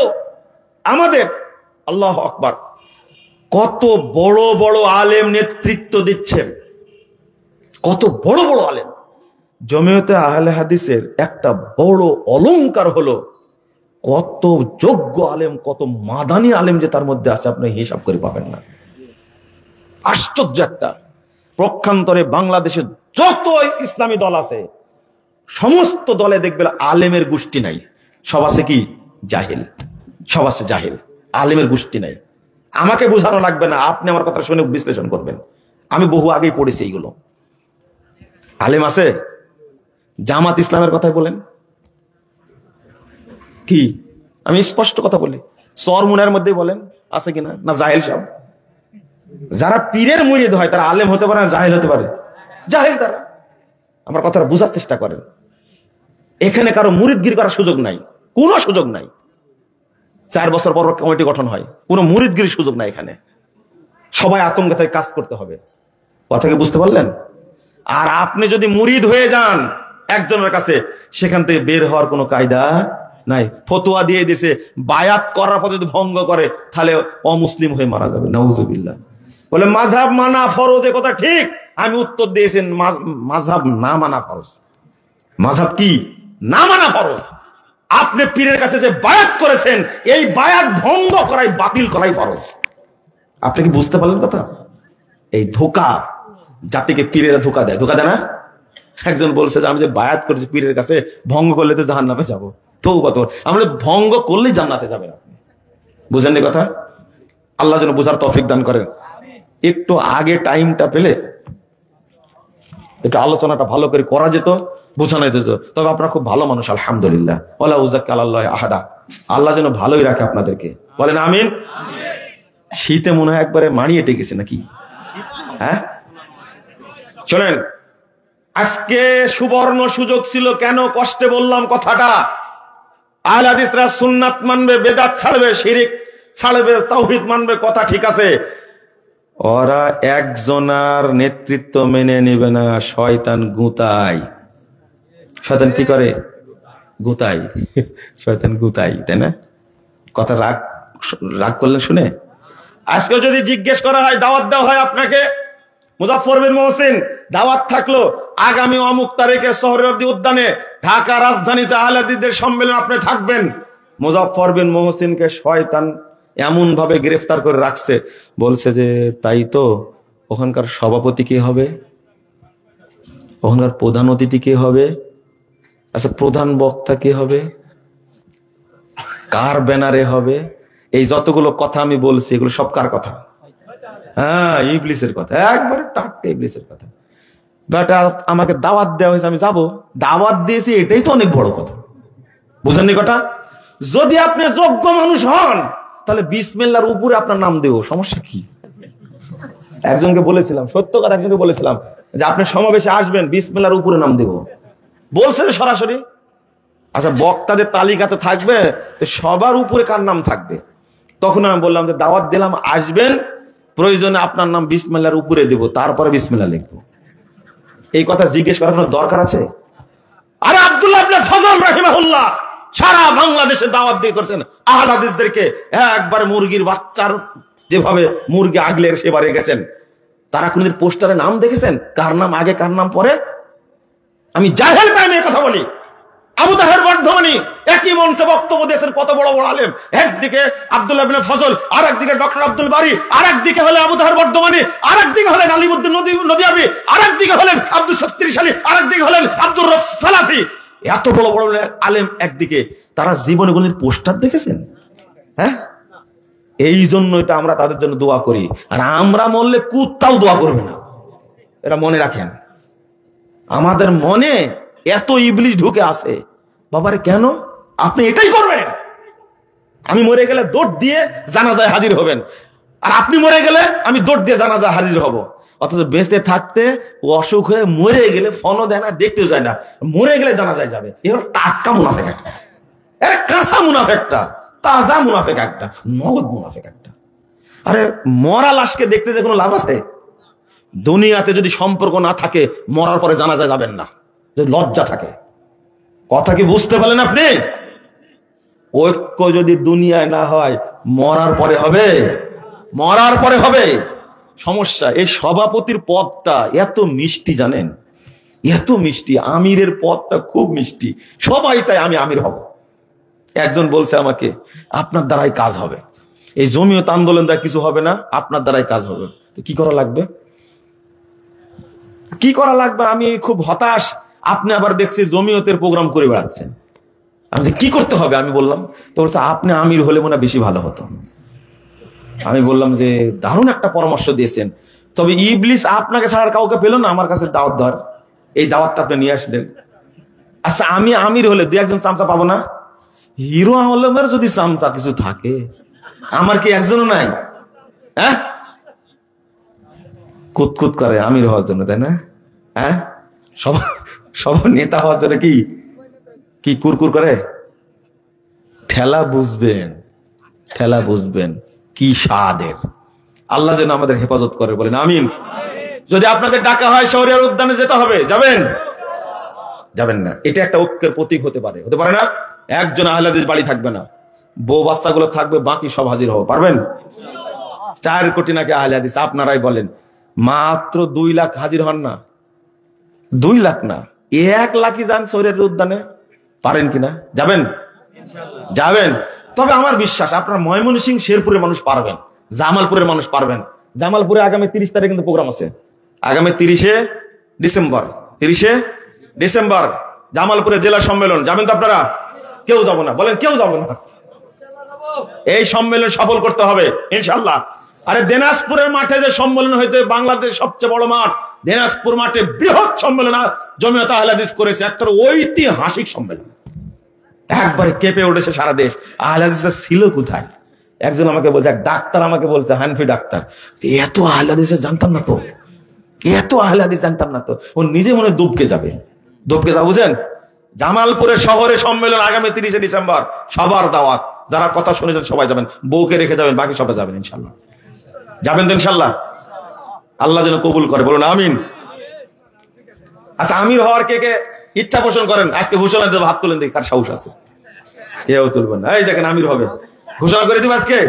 আমাদের, আল্লাহু আকবার, কত বড় বড় আলেম নেতৃত্ব দিচ্ছেন, কত বড় বড় আলেম। জমিয়তে আহলে হাদিসের একটা বড় অলংকার হলো কত যোগ্য আলেম, কত মাদানী আলেম যে তার মধ্যে আছে, আপনি হিসাব করে পাবেন না। আশ্চর্য একটা। পক্ষান্তরে বাংলাদেশে যত ইসলামী দল আছে, সমস্ত দলে দেখবেন আলেমের গোষ্ঠী নাই, সব আছে কি জাহিল, সব আছে জাহিল, আলেমের গোষ্ঠী নাই। আমাকে বোঝানো লাগবে না, আপনি আমার কথা শুনে বিশ্লেষণ করবেন। আমি বহু আগেই পড়েছি এইগুলো। আলেম আছে? জামাত ইসলামের কথাই বলেন কি? আমি স্পষ্ট কথা বলি, চরমুনার মধ্যে বলেন আছে কিনা? না জাহেল সব? যারা পীরের মুরিদ হয় তারা আলেম হতে পারে না জাহেল হতে পারে? জাহেল তারা। আমার কথাটা বোঝার চেষ্টা করেন। এখানে কারো মুরিদগিরি করার সুযোগ নাই, কোনো সুযোগ নাই। 4 বছর পর কমিটি গঠন হয়, কোনো মুরিদগিরির সুযোগ নাই এখানে। সবাই আতঙ্ক থেকে কাজ করতে হবে। কথা কি বুঝতে পারলেন? আর আপনি যদি মুরিদ হয়ে যান একজনের কাছে, সেখান থেকে বের হওয়ার কোনো কায়দা নাই। ফতোয়া দিয়ে দিয়েছে বায়াত করার পর যদি ভঙ্গ করে তাহলে অমুসলিম হয়ে মারা যাবে, নাউজুবিল্লাহ। বলে মাযহাব মানা ফরজ, এ কথা ঠিক। আমি উত্তর দিয়েছেন মাযহাব না মানা ফরজ। মাযহাব কি? না মানা ফরজ। আপনি পীরের কাছে যে বায়াত করেছেন, এই বায়াত ভঙ্গ করাই, বাতিল করাই ফরজ। আপনি কি বুঝতে পারলেন কথা? এই ধোঁকা জাতিকে পীরেরা ধোঁকা দেয়, ধোঁকা দেয় না? একজন বলছে যে আমি যে বায়াত করেছি পীরের কাছে, ভঙ্গ করলে তো জাহান্নামে যাবো। তওবা তো, আমরা ভঙ্গ করলেই জান্নাতে যাবেন আপনি। বুঝেননি কথা? আল্লাহ যেন বোঝার তৌফিক দান করেন। একটু আগে টাইমটা পেলে একটু আলোচনাটা ভালো করে করা যেত, বোঝানো যেত। তবে আপনারা খুব ভালো মানুষ, আলহামদুলিল্লাহ। ওয়ালা উযাক্কি আলাল্লাহি আহাদা। আল্লাহ যেন ভালোই রাখে আপনাদেরকে, বলেন আমিন। শীতে মনে হয় একবারে মাড়িয়ে টেকেছে নাকি? হ্যাঁ, শোনেন, আজকে সুবর্ণ সুযোগ ছিল। কেন কষ্টে বললাম কথাটা? আহলে হাদিসরা সুন্নাত মানবে, বেদাত ছাড়বে, শিরিক ছাড়বে, তাওহীদ মানবে, কথা ঠিক আছে। ওরা একজনার নেতৃত্ব মেনে নেবে না, শয়তান গুতায়। শয়তান কি করে? গুতাই। শয়তান গুতাই, তাই না? কথা রাগ রাগ করলেন শুনে? আজকে যদি জিজ্ঞেস করা হয়, দাওয়াত দেওয়া হয় আপনাকে, মুজাফফর বিন মুহসিন দাওয়াত থাকলো আগামী অমুক তারিখে সোহরাওয়ার্দী উদ্যানে ঢাকা রাজধানীতে আহলে হাদিসদের সম্মেলন, আপনি থাকবেন। মুজাফফর বিন মুহসিনকে শয়তান এমন ভাবে গ্রেফতার করে রাখছে, বলছে যে তাই তো, ওখানকার সভাপতি কে হবে, ওখানকার প্রধান অতিথি কে হবে, আচ্ছা প্রধান বক্তা কে হবে, কার ব্যানারে হবে, এই যতগুলো কথা আমি বলছি এগুলো সব কার কথা? হ্যাঁ, ইবলিসের কথা, একবারে টাটকা ইবলিসের কথা। বেটা আমাকে দাওয়াত দেওয়া হয়েছে, আমি যাব, দাওয়াত দিয়েছি, এটাই তো অনেক বড় কথা। বুঝেননি কথা? যদি আপনি যোগ্য মানুষ হন তাহলে বিসমিল্লাহর উপরে আপনার নাম দেব, সমস্যা কি? একজনকে বলেছিলাম, সত্য কথা, একজনকে বলেছিলাম যে আপনি সমাবেশে আসবেন, বিসমিল্লাহর উপরে নাম দেব, বলছে সরাসরি। আচ্ছা বক্তাদের তালিকাতে থাকবে, সবার উপরে কার নাম থাকবে? তখন আমি বললাম যে দাওয়াত দিলাম, আসবেন, প্রয়োজনে আপনার নাম বিসমিল্লাহর উপরে দেব, তারপরে বিসমিল্লাহ লিখবো। এই কথা জিজ্ঞেস করার কোনো দরকার আছে? আরে আব্দুল্লাহ ইবনে ফজল রাহিমাহুল্লাহ সারা বাংলাদেশে দাওয়াত দিয়ে করছেন আহলে হাদিসদেরকে, একবার মুরগির বাচ্চার যেভাবে মুরগি আগলে সেবারে গেছেন। তারা কোনদিন পোস্টারে নাম দেখেছেন, কার নাম আগে কার নাম পরে? আমি জাহেল টাইমে কথা বলি। আবু তাহের বর্ধমানী একই মঞ্চে বক্তব্য দিয়েছেন, কত বড় বড় আলেম, একদিকে আব্দুল্লাহ ইবনে ফজল, আর একদিকে ডক্টর আব্দুল বারী, আর একদিকে হলেন আবু তাহের বর্ধমানী, আর একদিকে হলেন আলিমুদ্দিন নদিয়াবি, আর একদিকে হলেন আব্দুল সত্তির সালি, আর একদিকে হলেন আব্দুর রফ সালাফি। এত বড় বড় আলেম একদিকে, তারা জীবনে কোনদিন পোস্টার দেখেছেন? হ্যাঁ, এই জন্যই তো আমরা তাদের জন্য দোয়া করি, আর আমরা মরলে কুত্তাও দোয়া করবে না, এটা মনে রাখেন। আমাদের মনে এত ইবলিশ ঢুকে আছে, বাবারে কেন? আপনি এটাই করবেন। আমি মরে গেলে দৌড় দিয়ে জানাজায় হাজির হবেন, আর আপনি মরে গেলে আমি দৌড় দিয়ে জানাজায় হাজির হব। অথচ বেঁচে থাকতে ও অসুখ হয়ে মরে গেলে ফোনও দেয় না, দেখতেও যায় না, মরে গেলে জানাজায় যাবে। এ হলো টাটকা মুনাফেক একটা, এর কাঁচা মুনাফেকটা, তাজা মুনাফেক একটা, নগদ মুনাফেক একটা। আরে মরা লাশকে দেখতে যে কোনো লাভ আছে? দুনিয়াতে যদি সম্পর্ক না থাকে, মরার পরে জানাজায় যাবেন না, যদি লজ্জা থাকে। কথা কি বুঝতে পারলেন আপনি? ঐক্য যদি দুনিয়ায় না হয়, মরার পরে হবে, মরার পরে হবে। সমস্যা এই সভাপতির পদটা এত মিষ্টি, জানেন, এত মিষ্টি। আমিরের পদটা খুব মিষ্টি, সবাই চায় আমি আমির হব। একজন বলছে আমাকে, আপনার দ্বারাই কাজ হবে, এই জমিয়ত আন্দোলন দ্বারা কিছু হবে না, আপনার দ্বারাই কাজ হবে। তো কি করা লাগবে? কি করা লাগবে? আমি খুব হতাশ। আপনি আবার দেখছি জমিয়তের প্রোগ্রাম করে বেড়াচ্ছেন। আমি যে কি করতে হবে আমি বললাম, তো বলছে আপনি আমির হলে মনে বেশি ভালো হতো। আমি বললাম যে দারুণ একটা পরামর্শ দিয়েছেন, তবে ইবলিস আপনাকে ছাড়া কাউকে পেল না আমার কাছে দাওয়াত দেওয়ার, এই দাওয়াতটা আপনি নিয়ে আসলেন। আচ্ছা আমি আমির হলে দু একজন চামচা পাবো না? হিরো আলমের যদি চামচা কিছু থাকে, আমার কি একজনও নাই? হ্যাঁ, কুতকুত করে আমির হওয়ার জন্য, তাই না? হ্যাঁ, সব নেতা হওয়ার জন্য কি কি কুরকুর করে? ঠেলা বুঝবেন, ঠেলা বুঝবেন কি স্বাদের। আল্লাহ যেন আমাদের হেফাজত করে, বলেন আমিন। যদি আপনাদের ডাকা হয় শহরের উদ্যানে যেতে হবে, যাবেন? যাবেন না? এটা একটা ঐক্যের প্রতীক হতে পারে, হতে পারে না? একজন আহলে হাদিস বাড়ি থাকবে না, বউ বাচ্চাগুলো থাকবে, বাকি সব হাজির হবো, পারবেন? 4 কোটি নাকি আহলে হাদিস, আপনারাই বলেন। মাত্র 2 লাখ হাজির হন না? 2 লাখ না, 1 লাখই যান শহরের উদ্যানে, পারেন কিনা? যাবেন? যাবেন। তবে আমার বিশ্বাস আপনার ময়মনসিংহ, শেরপুরের মানুষ পারবেন, জামালপুরের মানুষ পারবেন। জামালপুরে আগামী 30 তারিখ কিন্তু প্রোগ্রাম আছে, আগামী 30শে ডিসেম্বর জামালপুরে জেলা সম্মেলন। যাবেন তো আপনারা? কেউ যাব না? বলেন কেউ যাব না? এই সম্মেলন সফল করতে হবে ইনশাআল্লাহ। আরে দিনাজপুরের মাঠে যে সম্মেলন হয়েছে, বাংলাদেশ সবচেয়ে বড় মাঠ, দিনাজপুর মাঠে বৃহৎ সম্মেলন জমিয়ত আহলে হাদিস করেছে, একটা ঐতিহাসিক সম্মেলন, একবারে কেঁপে উঠেছে সারা দেশ। আহলে হাদিসরা ছিল কোথায়? একজন আমাকে বলছে, এক ডাক্তার আমাকে বলছে, হানফি ডাক্তার, এত আহলে হাদিস জানতাম না তো, এত আহলে হাদিস জানতাম না তো। ও নিজে মনে দুবকে যাবে, বুঝেন? জামালপুরে শহরে সম্মেলন আগামী 30শে ডিসেম্বর, সবার দাওয়াত। যারা কথা শুনেছেন সবাই যাবেন, বউকে রেখে যাবেন, বাকি সবাই যাবেন ইনশাল্লাহ। যাবেন তো ইনশাল্লাহ? আল্লাহ যেন কবুল করে, বলুন আমিন। আচ্ছা, আমির হওয়ার কে কে ইচ্ছা পোষণ করেন? আজকে ঘোষণা দেবো, হাত তুলেন দেখি কার সাহস আছে। কেউ তুলবেন? এই দেখেন আমির হবে, ঘোষণা করে দিব আজকে।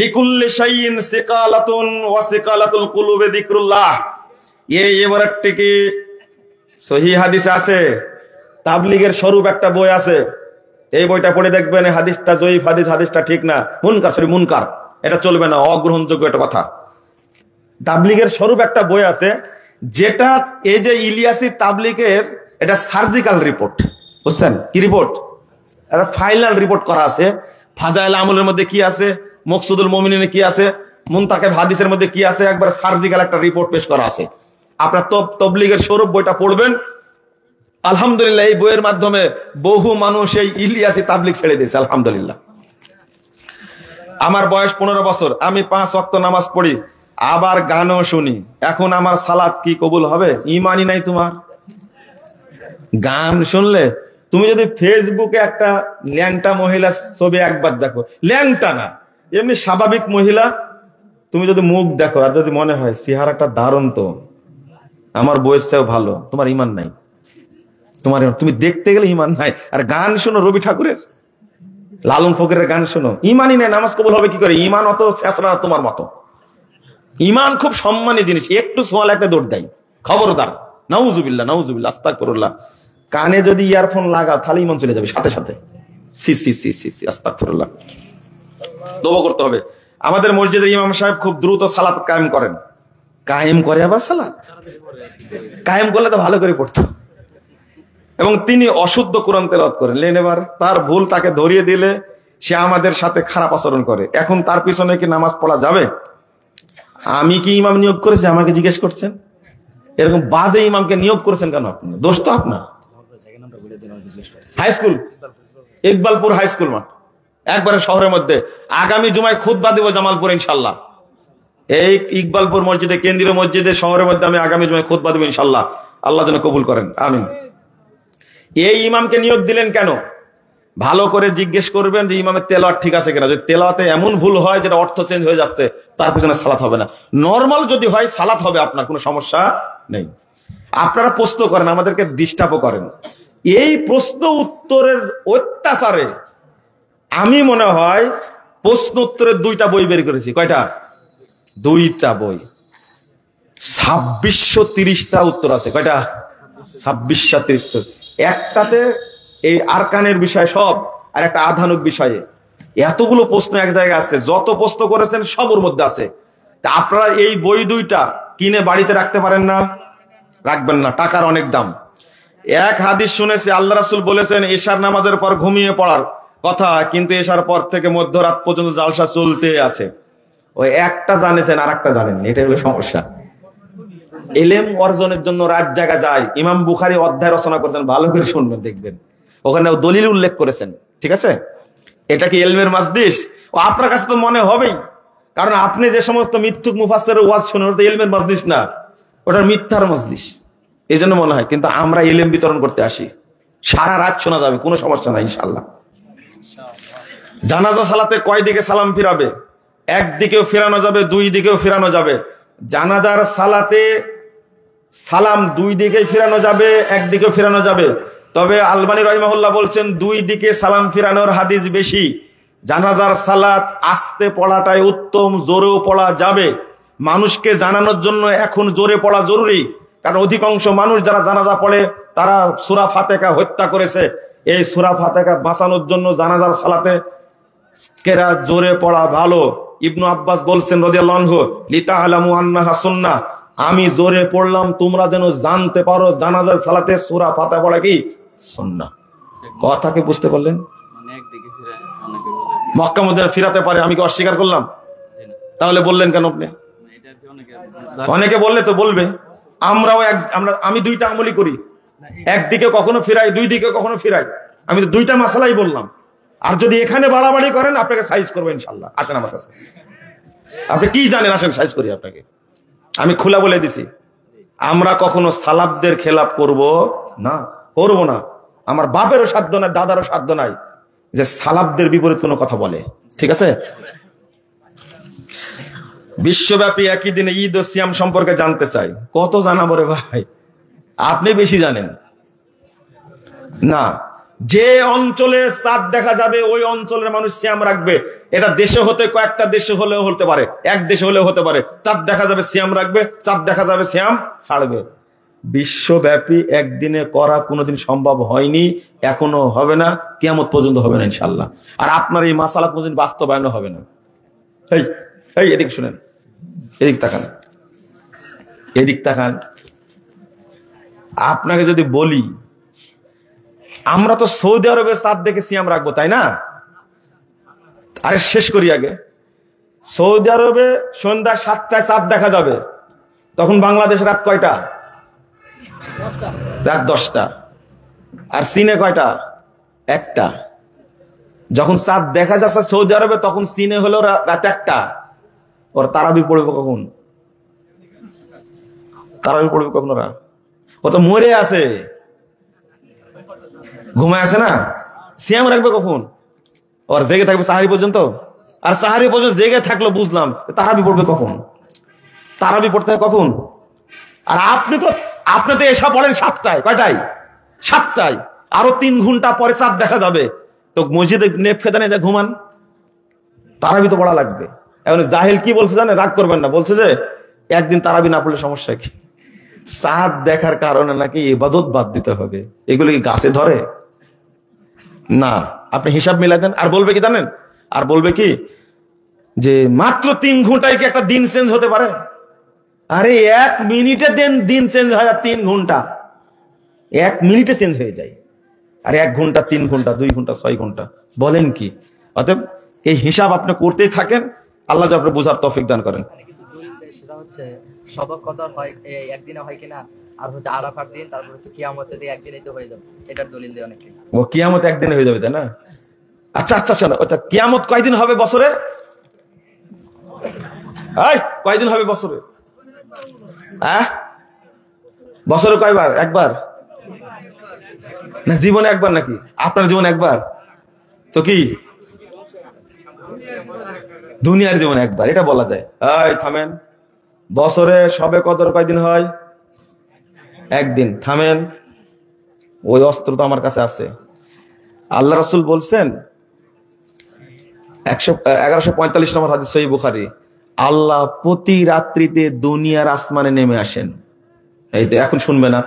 লিকুল্লি শাইইন সিকালাতুন ওয়া সিকালাতুল কুলুবি যিকরুল্লাহ। এই ইবারতটি কি সহিহ হাদিসে আছে? তাবলীগের স্বরূপ একটা বই আছে, এই বইটা পড়ে দেখবেন হাদিসটা জয়ীফ হাদিস, হাদিসটা ঠিক না, মুনকার, এটা চলবে না, অগ্রহণযোগ্য একটা কথা। তাবলীগের স্বরূপ একটা বই আছে, যেটা এই যে ইলিয়াসি তাবলীগের এটা সার্জিক্যাল রিপোর্ট, বুঝছেন কি রিপোর্ট? একটা ফাইনাল রিপোর্ট করা আছে। ফাজাইল আমলের মধ্যে কি আছে, মকসুদুল মুমিনিনে কি আছে, মুনতাকিব হাদিসের মধ্যে কি আছে, একবার সার্জিক্যাল একটা রিপোর্ট পেশ করা আছে। আপনার তাবলীগের স্বরূপ বইটা পড়বেন, আলহামদুলিল্লাহ এই বইয়ের মাধ্যমে বহু মানুষ এই ইলিয়াসি তাবলীগ ছেড়ে দিয়েছে, আলহামদুলিল্লাহ। আমার বয়স 15 বছর, আমি 5 ওয়াক্ত নামাজ পড়ি, আবার গানও শুনি, এখন আমার সালাত কি কবুল হবে? ইমানই নাই তোমার। গান শুনলে, তুমি যদি ফেসবুকে একটা ল্যাংটা মহিলা ছবি একবার দেখো, ল্যাংটা না এমনি স্বাভাবিক মহিলা, তুমি যদি মুখ দেখো আর যদি মনে হয় চেহারাটা দারুণ, তো আমার বয়স চেয়েও ভালো, তোমার ইমান নাই। তুমি দেখতে গেলে ইমান নাই। আর গান শোনো রবি ঠাকুরের, লালন ফকিরের গান শোনো, ইমানই নাই, নামাজ কবুল হবে কি করে? ইমান অত শেষরা তোমার মতো। ইমান খুব সম্মানী জিনিস, একটু সোয়াল একটা দৌড় দেয়, খবরদার। নাউজুবিল্লাহ, আস্তাগফিরুল্লাহ। কানে যদি ইয়ারফোন লাগাও তাহলে ইমান চলে যাবে সাথে সাথে। আস্তাগফিরুল্লাহ, তওবা করতে হবে। আমাদের মসজিদের ইমাম সাহেব খুব দ্রুত সালাত কায়েম করেন। কায়েম করে আবার সালাত কায়েম করলে তো ভালো করে পড়তো। এবং তিনি অশুদ্ধ কোরআন তেলাওয়াত করেন। এবার তার ভুল তাকে ধরিয়ে দিলে সে আমাদের সাথে খারাপ আচরণ করে। এখন তার পিছনে কি নামাজ পড়া যাবে? আমি কি ইমাম নিয়োগ করেছি আমাকে জিজ্ঞেস করছেন? এরকম বাজে ইমামকে নিয়োগ করেছেন কেন আপনি? দোষ তো আপনার। High school, Iqbalpur high school মাঠ, একবারে শহরের মধ্যে। আগামী জুমায় খুতবা দেব জামালপুর ইনশাল্লাহ। এই ইকবালপুর মসজিদে, কেন্দ্রীয় মসজিদে শহরের মধ্যে আমি আগামী জুমায় খুতবা দেব ইনশাল্লাহ। আল্লাহ যেন কবুল করেন, আমিন। এই ইমামকে নিয়োগ দিলেন কেন? ভালো করে জিজ্ঞেস করবেন যে ইমামের তেলাওয়াত ঠিক আছে কিনা। যদি তেলাওয়াতে এমন ভুল হয় যেটা অর্থ চেঞ্জ হয়ে যাচ্ছে, তার পিছনে সালাত হবে না। নরমাল যদি হয় সালাত হবে, আপনার কোনো সমস্যা নেই। আপনারা প্রশ্ন করেন, আমাদেরকে ডিস্টার্বও করেন। এই প্রশ্ন উত্তরের অত্যাচারে আমি মনে হয় প্রশ্ন উত্তরের 2টা বই বের করেছি। কয়টা? 2টা বই। 2630টা উত্তর আছে। কয়টা? 2630। একটাতে এই আরকানের বিষয় সব, আর একটা আধানুক বিষয়ে। এতগুলো প্রশ্ন এক জায়গায় আছে, যত প্রশ্ন করেছেন সব ওর মধ্যে আছে। তা আপনারা এই বই 2টা কিনে বাড়িতে রাখতে পারেন না? রাখবেন না, টাকার অনেক দাম। এক হাদিস শুনেছি, আল্লাহ রাসূল বলেছেন এশার নামাজের পর ঘুমিয়ে পড়ার কথা, কিন্তু এশার পর থেকে মধ্যরাত পর্যন্ত জালসা চলতে আছে। ওই একটা জানেছেন আর একটা জানেন, এটাই হলো সমস্যা। এলেম অর্জনের জন্য রাত জায়গা যায়। ইমাম বুখারী অধ্যায় রচনা করেছেন, ভালো করে শুনবেন, দেখবেন ওখানে দলিল উল্লেখ করেছেন। ঠিক আছে, এটা কি ইলমের মাজলিস? ও আপনার কাছে তো মনে হবেই, কারণ আপনি যে সমস্ত মিথ্যুক মুফাসসিরের ওয়াজ শুনেন, ওটা ইলমের মাজলিস না, ওটা মিথ্যার মাজলিস, এই জন্য মনে হয়। কিন্তু আমরা ইলম বিতরণ করতে আসি, সারা রাত শোনা যাবে, কোনো সমস্যা নাই ইনশাআল্লাহ। জানাজা সালাতে কয় দিকে সালাম ফিরাবে? একদিকেও ফিরানো যাবে, 2 দিকেও ফিরানো যাবে। জানাজার সালাতে সালাম 2 দিকেই ফিরানো যাবে, একদিকেও ফিরানো যাবে। তবে আলবানী রাহিমাহুল্লাহ বলছেন 2 দিকে সালাম ফিরানোর হাদিস বেশি। জানাজার সালাত আস্তে পড়াটাই উত্তম, জোরেও পড়া যাবে। মানুষকে জানানোর জন্য এখন জোরে পড়া জরুরি, কারণ অধিকাংশ মানুষ যারা জানাজা পড়ে তারা সূরা ফাতিহা হত্যা করেছে। এই সূরা ফাতিহা বাঁচানোর জন্য জানাজার সালাতে কেরা জোরে পড়া ভালো। ইবনু আব্বাস বলছেন রাদিয়াল্লাহু আনহু, লিতাআলামু আন্নাহা সুন্নাহ, আমি জোরে পড়লাম তোমরা যেন জানতে পারো জানাজার সালাতে সূরা ফাতিহা পড়া কি সুন্নাহ। কথাকে বুঝতে পারলেন? মক্কা মদিনা ফিরাতে পারে, আমি কি অস্বীকার করলাম? তাহলে বললেন কেন আপনি? অনেকে বললে তো বলবে, আমি 2টা আমলই করি, একদিকে কখনো ফিরাই, 2 দিকে কখনো ফিরাই। আমি তো 2টা মাসালাই বললাম। আর যদি এখানে বাড়াবাড়ি করেন, আপনাকে সাইজ করবো ইনশাল্লাহ। আসেন আমার কাছে, আপনি কি জানেন, আসেন সাইজ করি আপনাকে। আমি খোলা বলে দিছি, আমরা কখনো সালাফদের খেলাপ করব না, করব না। আমার বাপেরও সাধ্য নাই, দাদারও সাধ্য নাই যে সালাফদের বিপরীত কোনো কথা বলে। ঠিক আছে? বিশ্বব্যাপী একই দিনে ঈদ ও সিয়াম সম্পর্কে জানতে চাই। কত জানাবো রে ভাই, আপনি বেশি জানেন না। যে অঞ্চলে চাঁদ দেখা যাবে ওই অঞ্চলের মানুষ সিয়াম রাখবে। এটা দেশে হতে কয়েকটা দেশে হলেও হতে পারে, এক দেশে হলেও হতে পারে। চাঁদ দেখা যাবে সিয়াম রাখবে, চাঁদ দেখা যাবে সিয়াম ছাড়বে। বিশ্বব্যাপী একদিনে করা কোনোদিন সম্ভব হয়নি, এখনো হবে না, কিয়ামত পর্যন্ত হবে না ইনশাল্লাহ। আর আপনার এই মাসালা কোনোদিন বাস্তবায়ন হবে না। এই এদিক শুনেন, এদিক তাকান, এদিক তাকান। আপনাকে যদি বলি আমরা তো সৌদি আরবে চাঁদ দেখে সিয়াম রাখবো, তাই না? আরে শেষ করি আগে। সৌদি আরবে সন্ধ্যা 7টায় চাঁদ দেখা যাবে, তখন বাংলাদেশ রাত কয়টা? রাত 10টা। আর চীনে কয়টা? 1টা। যখন চাঁদ দেখা যাচ্ছে সৌদি আরবে তখন চীনে হলো রাত 1টা। ওর তারাবি পড়বে কখন? তারাবি পড়বে কখন? ওরা ও তো মরে আছে, ঘুমায় আছে না। সিয়াম রাখবে কখন? ওর জেগে থাকবে সাহারি পর্যন্ত। আর সাহারি পর্যন্ত জেগে থাকলো বুঝলাম, তারাবি পড়বে কখন? তারাবি পড়তে হয় কখন? আর আপনি তো এসা পড়েন 7টায়। কয়টায়? 7টায়। আরো 3 ঘন্টা পরে চাঁদ দেখা যাবে, তো মসজিদে নেপ খেদানে যা ঘুমান, তারাবি তো পড়া লাগবে। এখন জাহিল কি বলছে জানে? রাগ করবেন না, বলছে যে একদিন তারাবি না পড়লে সমস্যা কি? চাঁদ দেখার কারণে নাকি ইবাদত বাদ দিতে হবে। এগুলো কি গাছে ধরে? না। আপনি হিসাব মিলাই দেন। আর বলবে কি জানেন? আর বলবে কি যে মাত্র 3 ঘন্টায় কি একটা দিন চেঞ্জ হতে পারে? আরে 1 মিনিটে দিন চেঞ্জ হয়, 3 ঘন্টা 1 মিনিটে চেঞ্জ হয়ে যায়। আর 1 ঘন্টা, 3 ঘন্টা, 2 ঘন্টা, 6 ঘন্টা, বলেন কি? অতএব এই হিসাব আপনি করতেই থাকেন, আল্লাহ আপনি বোঝার তৌফিক দান করেন। কিছু দলিল দেয়, সেটা হচ্ছে শবে কদর হয় একদিনে হয় কিনা, আর হচ্ছে আরাফার দিন, তারপর হচ্ছে কিয়ামতের দিন একদিনেই তো হয়ে যাবে। এটার দলিল দেয় অনেকে। ও কিয়ামত একদিনে হয়ে যাবে, তাই না? আচ্ছা আচ্ছা, শোনো, ওটা কিয়ামত কয়দিন হবে বছরে? কয়দিন হবে বছরে? বছরে কয়বার? একবার না? জীবনে একবার নাকি? আপনার জীবনে একবার তো কি দুনিয়ার জীবনে একবার, এটা বলা যায়? থামেন। বছরে সবে কদর কয়দিন হয়? একদিন। থামেন, ওই অস্ত্র তো আমার কাছে আছে। আল্লাহ রাসূল বলছেন 1145 নম্বর হাদিস, সহিহ বুখারী, আল্লাহ প্রতি রাত্রিতে দুনিয়ার আসমানে নেমে আসেন। এই তো এখন শুনবে না,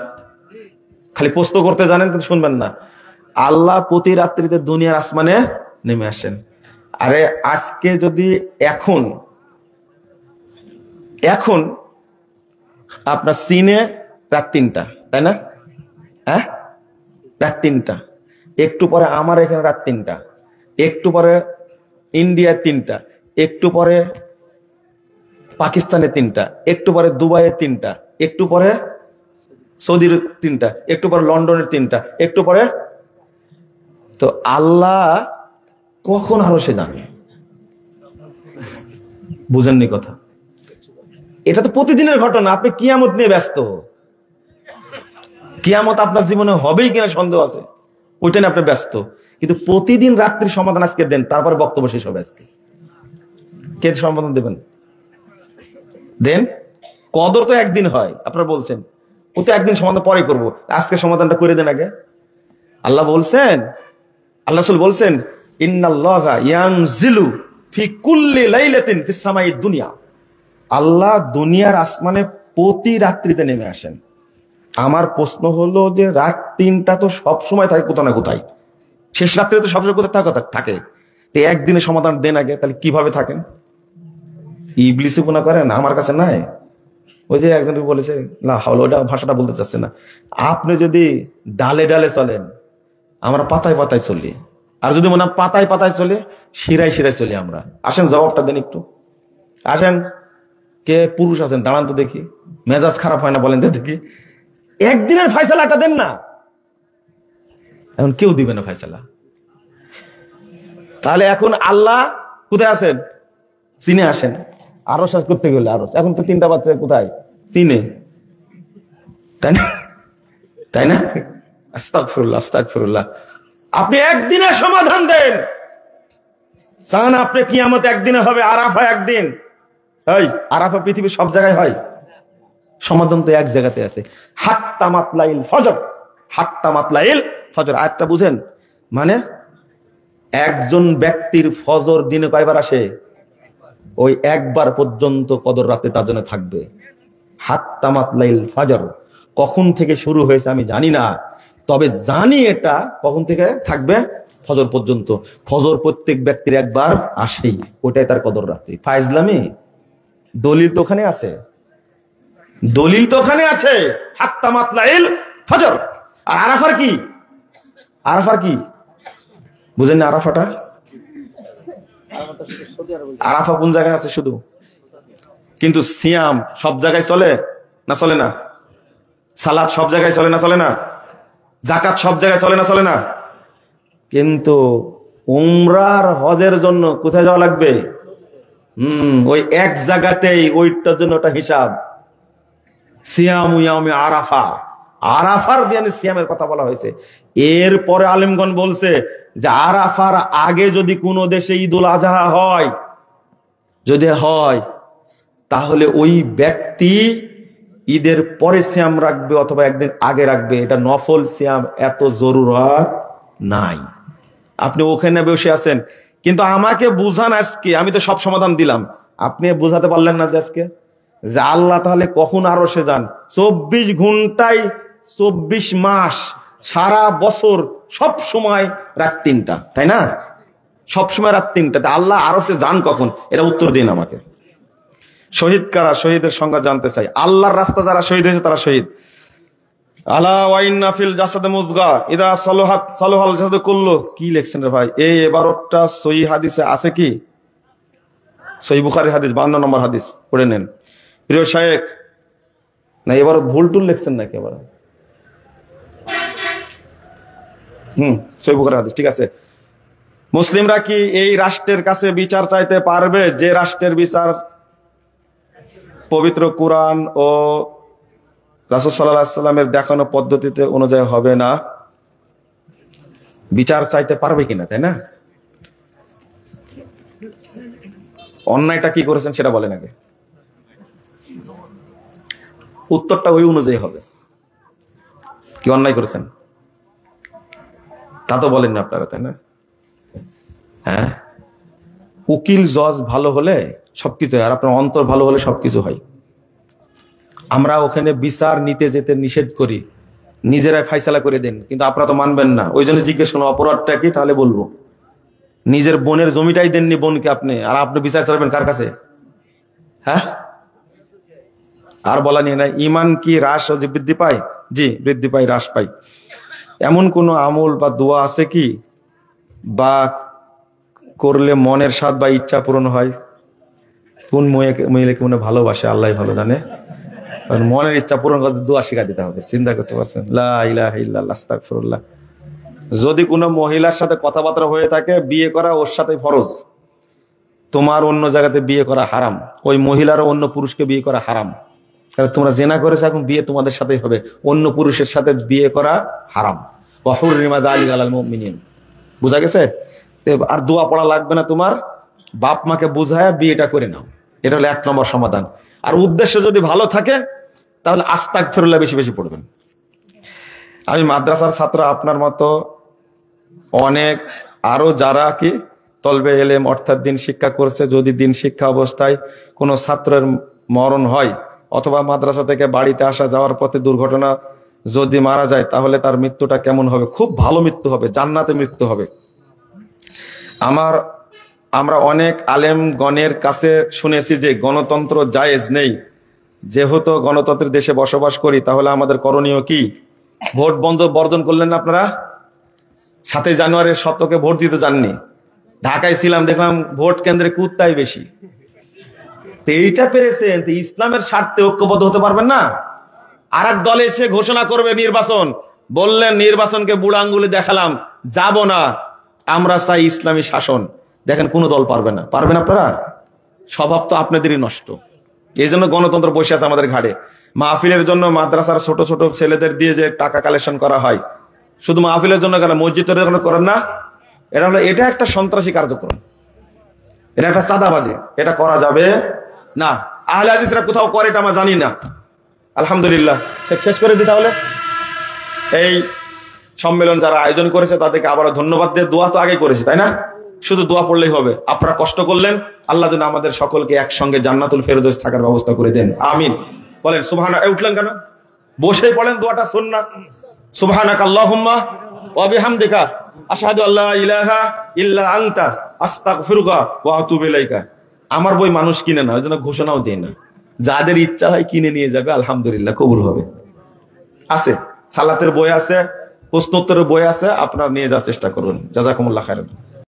খালি প্রশ্ন করতে জানেন কিন্তু শুনবেন না। আল্লাহ প্রতি রাত্রিতে দুনিয়ার আসমানে নেমে আসেন। আরে আজকে যদি এখন আপনার চীনে রাত 3টা, তাই না? রাত 3টা। একটু পরে আমার এখানে রাত 3টা, একটু পরে ইন্ডিয়া 3টা, একটু পরে পাকিস্তানে 3টা, একটু পরে দুবাইয়ে 3টা, একটু পরে সৌদির 3টা, একটু পরে লন্ডনের 3টা, একটু পরে। তো আল্লাহ কখন আরো সে জানে? বুঝেননি কথা? এটা তো প্রতিদিনের ঘটনা। আপনি কিয়ামত নিয়ে ব্যস্ত। কিয়ামত আপনার জীবনে হবেই কিনা সন্দেহ আছে, ওইটা নিয়ে আপনি ব্যস্ত। কিন্তু প্রতিদিন রাত্রির সমাধান আজকে দেন, তারপরে বক্তব্য শেষ হবে। আজকে কে সমাধান দেবেন? দেন। কদর তো একদিন হয়, আপনারা বলছেন ও তো একদিন সমাধান পরে করব, আজকে সমাধানটা করে দেন আগে। আল্লাহ বলছেন, আল্লাহ রাসূল বলছেন, ইন্নাল্লাহা ইয়ানজিলু ফি কুল্লি লাইলাতিন ফিস সামাইদ দুনিয়া। আল্লাহ দুনিয়ার আসমানে প্রতি রাত্রিতে নেমে আসেন। আমার প্রশ্ন হলো যে রাত 3টা তো সব সময় থাকে কোথাও না কোথায়, শেষ রাত্রে তো সবসময় কোথায় থাকে। তো একদিনে সমাধান দেন আগে। তাহলে কিভাবে থাকেন? ইবলিসি গুনাহ করেন? আমার কাছে নাই। ওই যে একজন বলেছে না, ওটা ভাষাটা বলতে চাচ্ছে না। আপনি যদি ডালে ডালে চলেন, আমরা পাতায় পাতায় চলি। আর যদি মনে পাতায় পাতায় চলে, শিরায় শিরায় চলি আমরা। আসেন জবাবটা দেন একটু। আসেন, কে পুরুষ আছেন দাঁড়ান তো দেখি। মেজাজ খারাপ হয় না বলেন তো দেখি। একদিনের ফয়সালাটা দেন না। এখন কেউ দিবে না ফয়সালা। তাহলে এখন আল্লাহ কোথায় আছেন? চীনে আসেন। আরো শেষ করতে গেলে আরো এখন তো 3টা বাচ্চা কোথায়? চীনে। তাই না? তাই না? আস্তাগফিরুল্লাহ, আস্তাগফিরুল্লাহ। আপনি একদিনে সমাধান দেন। চান আপনি কিয়ামত একদিনে হবে, আরাফা একদিন? এই আরাফা পৃথিবীর সব জায়গায় হয়? সমাধান তো এক জায়গাতে আছে, হাত্তা মাতলাইল ফজর। হাত্তা মাতলাইল ফজর আয়াতটা বুঝেন? মানে একজন ব্যক্তির ফজর দিনে কয়বার আসে? ওই একবার পর্যন্ত কদর রাতে তার জন্য থাকবে। হাত্তা মাতলাইল ফজর কখন থেকে শুরু হয়েছে আমি জানি না, তবে জানি এটা কখন থেকে থাকবে, ফজর পর্যন্ত। ফজর প্রত্যেক ব্যক্তির একবার আসেই, ওটাই তার কদর রাতে। ফাইজলামি? দলিল তো ওখানে আছে, দলিল তো ওখানে আছে, হাত্তা মাতলাইল ফজর। আর আরাফার কি? আরাফার কি বুঝেন না? আরাফাটা, আরাফা কোন জায়গায় আছে শুধু? কিন্তু সিয়াম সব জায়গায় চলে না চলে না? সালাত সব জায়গায় চলে না চলে না? যাকাত সব জায়গায় চলে না চলে না? কিন্তু উমরার হজের জন্য কোথায় যাওয়া লাগবে? ওই এক জায়গাতেই, ওইটার জন্য ওটা হিসাব। সিয়াম ইয়ামে আরাফা, আরাফার দিয়ে সিয়ামের কথা বলা হয়েছে। এরপরে আলেমগণ বলছে যে আরাফার আগে যদি কোনো দেশে ঈদুল আজহা হয়, যদি হয়, তাহলে ওই ব্যক্তি ঈদের পরে সিয়াম রাখবে অথবা একদিন আগে রাখবে। এটা নফল সিয়াম, এত জরুরত নাই। আপনি ওখানে বসে আছেন, কিন্তু আমাকে বুঝান আজকে, আমি তো সব সমাধান দিলাম, আপনি বুঝাতে পারলেন না যে আজকে যে আল্লাহ তাহলে কখন আরশে যান? 24 ঘন্টায় 24 মাস, সারা বছর সব সময় রাত 3টা, তাই না? সব সময় রাত 3টা, আল্লাহ আরশে যান কখন? এটা উত্তর দিন আমাকে। শহীদ কারা? শহীদের সংজ্ঞা জানতে চাই। আল্লাহর রাস্তা যারা শহীদ হয়েছে তারা শহীদ। আলা ওয়া ইন্না ফিল জাসাদে মুদগা ইদা সালাহাত সালাহাল জাসাদু কুল্লু। কি লিখছেন রে ভাই? এই ইবারতটা সহিহ হাদিসে আছে কি? সহিহ বুখারী হাদিস 52 নম্বর হাদিস, পড়ে নেন। প্রিয় শায়েখ, না এবার ভুল টুল লিখছেন নাকি? এবার সহিহ বুখারী হাদিস, ঠিক আছে। মুসলিমরা কি এই রাষ্ট্রের কাছে বিচার চাইতে পারবে যে রাষ্ট্রের বিচার পবিত্র কুরআন ও রাসূল সাল্লাল্লাহু আলাইহি সাল্লামের দেখানো পদ্ধতিতে অনুযায়ী হবে না? বিচার চাইতে পারবে কিনা, তাই না? অন্যায়টা কি করেছেন সেটা বলেন আগে, উত্তরটা ওই অনুযায়ী হবে। কি অন্যায় করেছেন তা তো বলেন না আপনারা, তাই না? হ্যাঁ, উকিল জজ ভালো হলে সবকিছু হয়, আর আপনার অন্তর ভালো হলে সবকিছু হয়। আমরা ওখানে বিচার নিতে যেতে নিষেধ করি, নিজেরাই ফাইসালা করে দেন, কিন্তু আপনারা তো মানবেন না। ওই জন্য জিজ্ঞেস করলাম অপরাধটা কি, তাহলে বলবো। নিজের বোনের জমিটাই দেননি বোনকে আপনি, আর আপনি বিচার চালাবেন কার কাছে? হ্যাঁ, আর বলা নিয়ে না। ইমান কি হ্রাস ও বৃদ্ধি পায়? জি, বৃদ্ধি পায়, হ্রাস পায়। এমন কোন আমল বা দোয়া আছে কি বা করলে মনের স্বাদ বা ইচ্ছা পূরণ হয়? কোন মহিলাকে মনে ভালোবাসে আল্লাহ ভালো জানে, মনের ইচ্ছা পূরণ করতে দোয়া শিখা দিতে হবে। চিন্তা করতে পারছেন? লা ইলাহা ইল্লাল্লাহ আস্তাগফিরুল্লাহ। যদি কোনো মহিলার সাথে কথাবার্তা হয়ে থাকে, বিয়ে করা ওর সাথে ফরজ। তোমার অন্য জায়গাতে বিয়ে করা হারাম, ওই মহিলারও অন্য পুরুষকে বিয়ে করা হারাম। কারণ তোমরা জেনা করেছো, এখন বিয়ে তোমাদের সাথেই হবে। অন্য পুরুষের সাথে বিয়ে করা হারাম। ওয়া হুররিমা যালিকা আলাল মুমিনিন। বুঝা গেছে? আর দোয়া পড়া লাগবে না, তোমার বাপ মাকে বুঝায় বিয়েটা করে নাও। এটা হলো 1 নম্বর সমাধান। আর উদ্দেশ্য যদি ভালো থাকে তাহলে আস্তাগফিরুল্লাহ বেশি বেশি পড়বেন। আমি মাদ্রাসার ছাত্র, আপনার মতো অনেক আরো যারা কি তলবে এলেম অর্থাৎ দিন শিক্ষা করছে, যদি দিন শিক্ষা অবস্থায় কোনো ছাত্রের মরণ হয় অথবা মাদ্রাসা থেকে বাড়িতে আসা যাওয়ার পথে দুর্ঘটনা যদি মারা যায়, তাহলে তার মৃত্যুটা কেমন হবে? খুব ভালো মৃত্যু হবে, জান্নাতে মৃত্যু হবে। আমরা অনেক আলেমগণের কাছে শুনেছি যে গণতন্ত্র জায়েজ নেই। যেহেতু গণতন্ত্রের দেশে বসবাস করি, তাহলে আমাদের করণীয় কি? ভোট বর্জন করলেন না আপনারা? 7 জানুয়ারির শতকে ভোট দিতে যাননি। ঢাকায় ছিলাম, দেখলাম ভোট কেন্দ্রে কুত্তাই বেশি। এইটা পেরেছেন, ইসলামের স্বার্থে ঐক্যবদ্ধ হতে পারবেন না? আর এক দলে এসে ঘোষণা করবে নির্বাচন, বললেন নির্বাচনকে বুড়া আঙ্গুলে দেখালাম, যাব না, আমরা চাই ইসলামী শাসন। দেখেন কোন দল পারবে না। পারবেন আপনারা? স্বভাব তো আপনাদেরই নষ্ট। এই জন্য গণতন্ত্র বসে আছে আমাদের ঘাড়ে। মাহফিলের জন্য মাদ্রাসার ছোট ছোট ছেলেদের দিয়ে যে টাকা কালেকশন করা হয়, শুধু মাহফিলের জন্য কেন, মসজিদের জন্য করেন না? এটা একটা সন্ত্রাসী কার্যক্রম, এটা একটা চাঁদাবাজি, এটা করা যাবে না। আহলে হাদিসরা কোথাও করে এটা আমরা জানি না। আলহামদুলিল্লাহ, শেষ করে দিই তাহলে। এই সম্মেলন যারা আয়োজন করেছে তাদেরকে আবারও ধন্যবাদ দিয়ে, দোয়া তো আগে করেছি তাই না? শুধু দোয়া পড়লেই হবে। আপনারা কষ্ট করলেন, আল্লাহ যেন আমাদের সকলকে একসঙ্গে জান্নাতুল ফেরদৌস থাকার ব্যবস্থা করে দেন, আমিন। বলেন সুবহানা। উঠলেন কেন? বসেই পড়েন দোয়াটা, সুন্নাহ। সুবহানাকা আল্লাহুম্মা ওয়া বিহামদিকা আশহাদু আল্লা ইলাহা ইল্লা আনতা আস্তাগফিরুকা ওয়া আতুবু ইলাইকা। আমার বই মানুষ কিনে না, ওই জন্য ঘোষণাও দেয় না। যাদের ইচ্ছা হয় কিনে নিয়ে যাবে, আলহামদুলিল্লাহ, কবুল হবে। আছে সালাতের বই আছে, প্রশ্নোত্তরের বই আছে, আপনারা নিয়ে যাওয়ার চেষ্টা করুন। জাযাকুমুল্লাহ খাইরান।